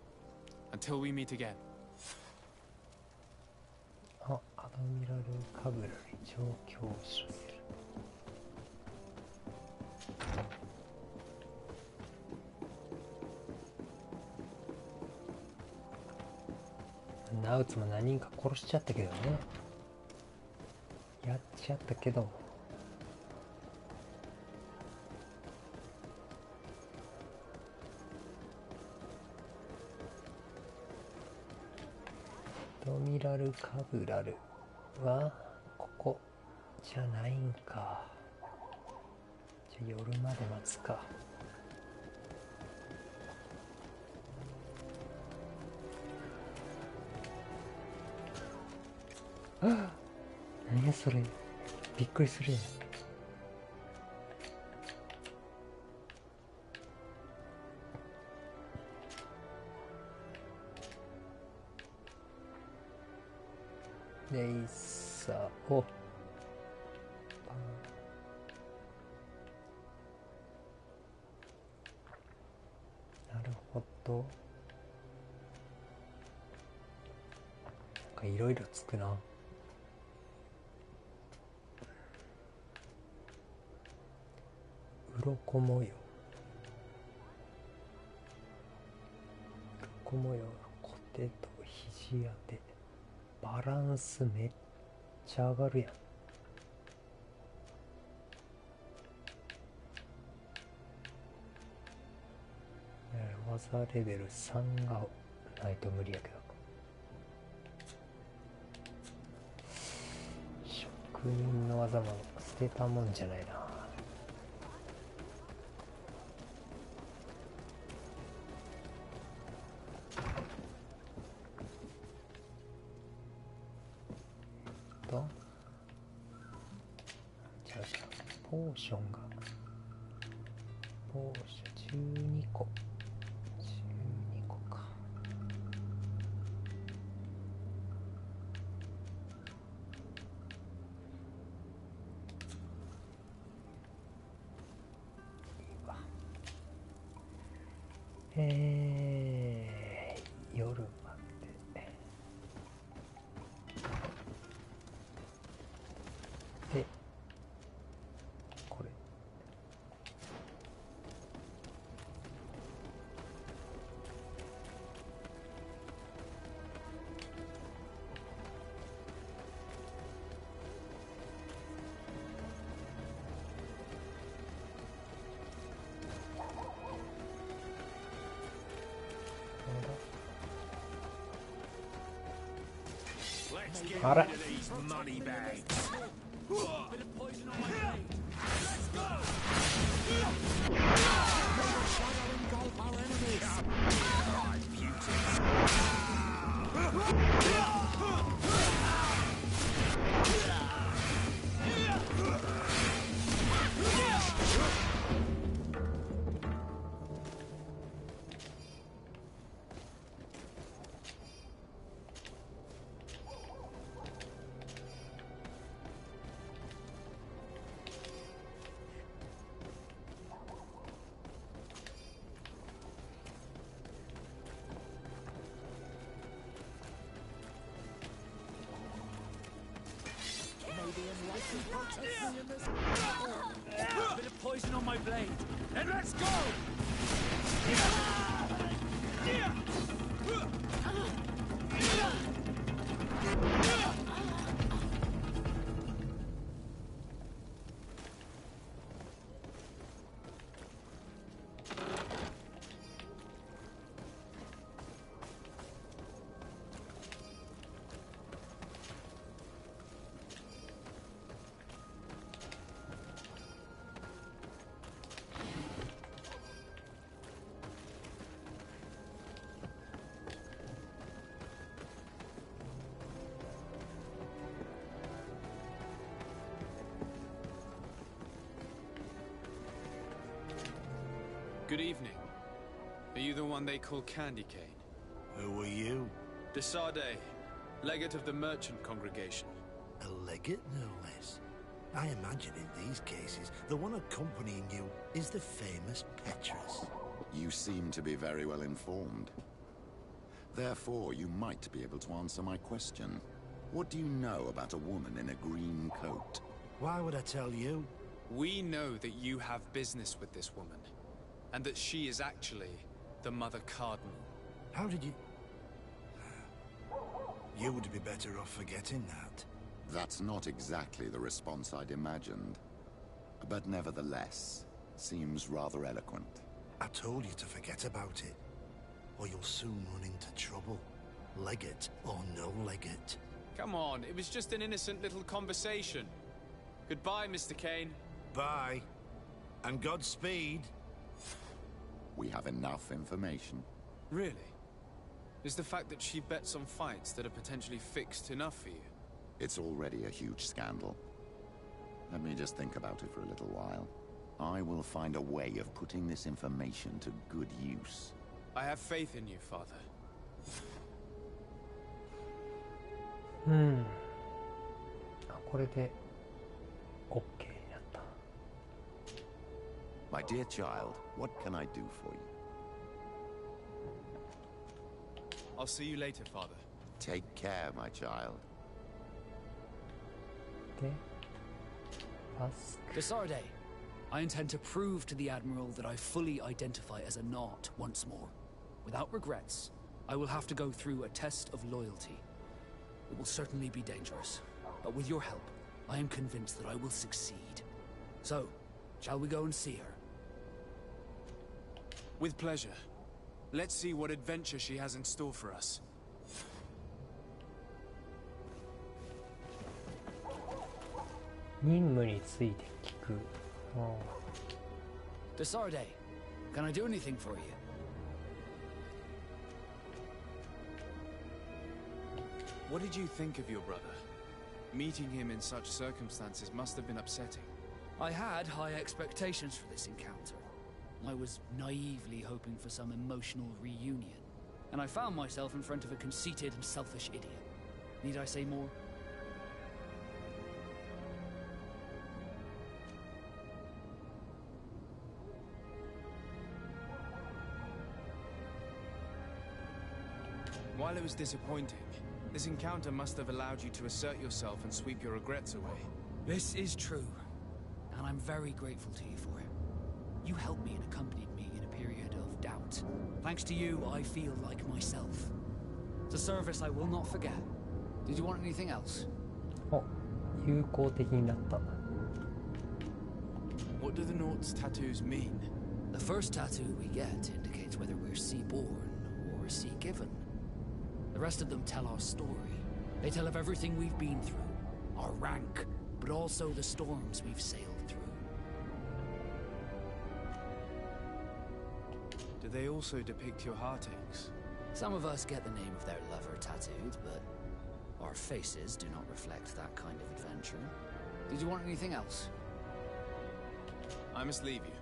Until we meet again. あ、アドミラルカブラリ状況を知らせる。ナウツも何人か殺しちゃったけどね。やっちゃったけど。ドミラル・カブラルはここじゃないんか。じゃあ夜まで待つか。あ、何やそれ、びっくりするやん。レイサーをなるほど。なんかいろいろつくな。鱗模様、鱗模様のコテと肘当て、バランスめっちゃ上がるやん。技レベル3がないと無理やけど、職人の技も捨てたもんじゃないな。ポーションがポーション12個か。夜まででこれあら、Bit of poison on my blade, and let's go! Good evening. Are you the one they call Candy Cane? Who are you? Desade, legate of the merchant congregation. A legate, no less. I imagine in these cases, the one accompanying you is the famous Petrus. You seem to be very well informed. Therefore, you might be able to answer my question. What do you know about a woman in a green coat? Why would I tell you? We know that you have business with this woman, and that she is actually the Mother Cardinal. How did you... You would be better off forgetting that. That's not exactly the response I'd imagined. But nevertheless, seems rather eloquent. I told you to forget about it, or you'll soon run into trouble. Legate or no legate. Come on, it was just an innocent little conversation. Goodbye, Mr. Kane. Bye. And Godspeed. We have enough information. Really? Is the fact that she bets on fights that are potentially fixed enough for you? It's already a huge scandal. Let me just think about it for a little while. I will find a way of putting this information to good use. I have faith in you, Father. これで OK になった。 My dear child, what can I do for you? I'll see you later, Father. Take care, my child. Okay. Ask. Desarde, I intend to prove to the Admiral that I fully identify as a Naut once more. Without regrets, I will have to go through a test of loyalty. It will certainly be dangerous, but with your help, I am convinced that I will succeed. So, shall we go and see her? With pleasure. Let's see what adventure she has in store for us. 任務について聞く。Desarde, can I do anything for you? What did you think of your brother? Meeting him in such circumstances must have been upsetting. I had high expectations for this encounter. I was naively hoping for some emotional reunion, and I found myself in front of a conceited and selfish idiot. Need I say more? While it was disappointing, this encounter must have allowed you to assert yourself and sweep your regrets away. This is true, and I'm very grateful to you for it. You helped me and accompanied me in a period of doubt. Thanks to you, I feel like myself. It's a service I will not forget. Did you want anything else? 友好的になった。 What do the Naut's tattoos mean? The first tattoo we get indicates whether we're sea-born or sea-given. The rest of them tell our story. They tell of everything we've been through, our rank, but also the storms we've sailed through. Do they also depict your heartaches? Some of us get the name of their lover tattooed, but our faces do not reflect that kind of adventure. Did you want anything else? I must leave you.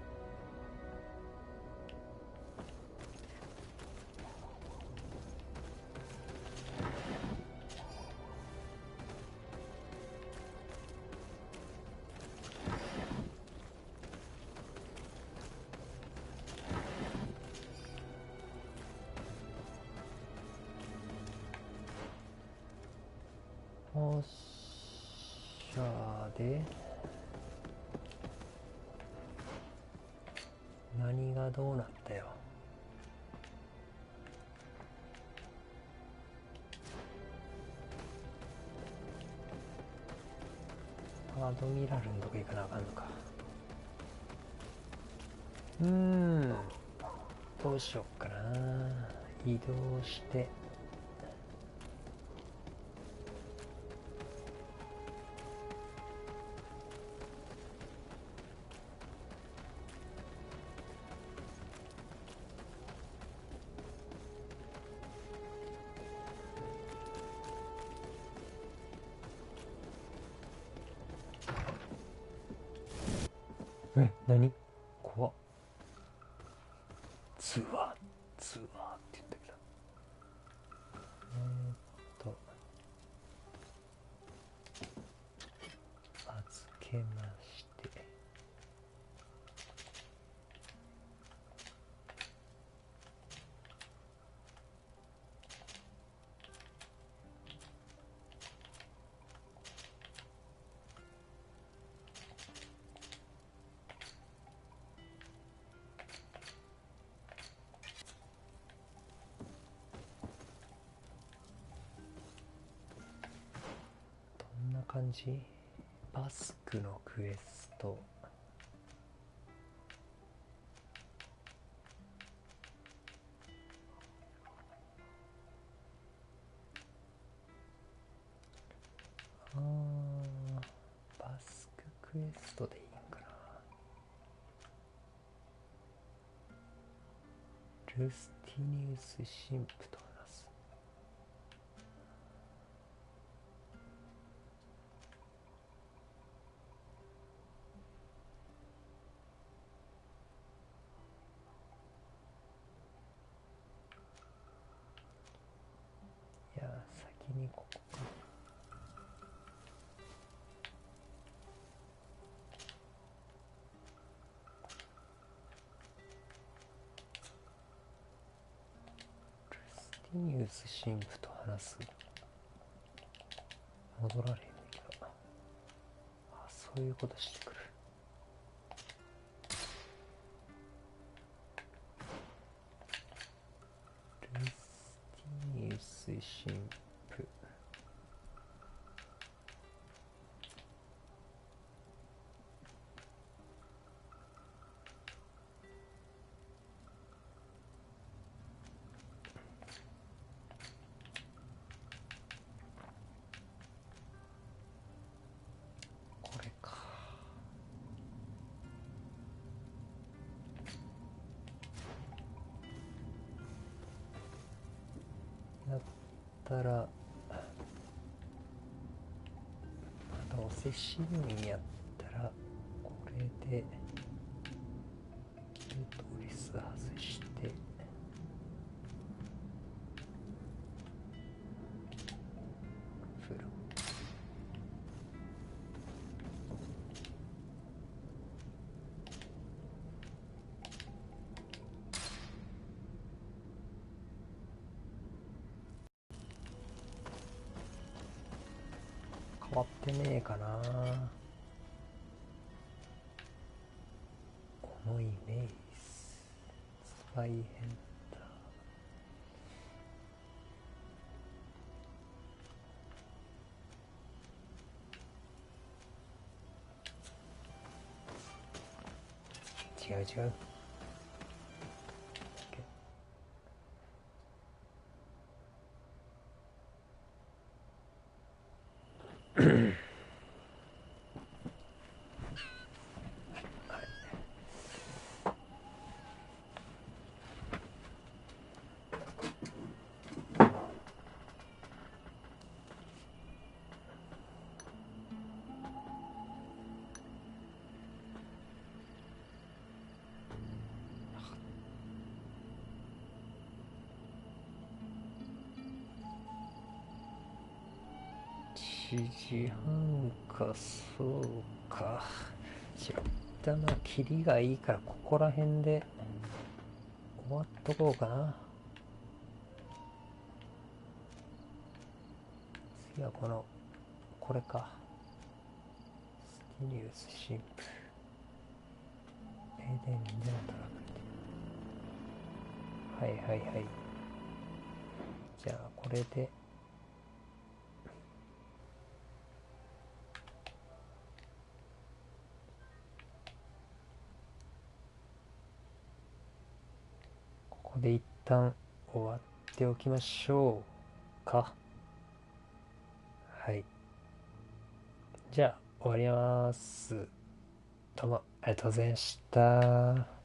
で何がどうなったよ。アドミラルのとこ行かなあかんのか。どうしよっかな。移動して何怖っ。ツアーって言ったけど。預けまして。感じ。バスクのクエスト。バスククエストでいいんかな。ルスティニウス神父と話す。いや、先にここか。ニュース神父と話す。戻られへんねんけど。あ、そういうことしてくる。ルスティニウス神父。だったらどうせ市民やったらこれでキュートリス外してフロ変わってねえかな。重いメイススパイヘンター。違う違う。7時半か、そうか。一旦まあキリがいいからここら辺で終わっとこうかな。次はこれか。スティニウス神父。エデンで働く。はいはいはい。じゃあこれでここで一旦終わっておきましょうか。はい。じゃあ終わります。どうもありがとうございました。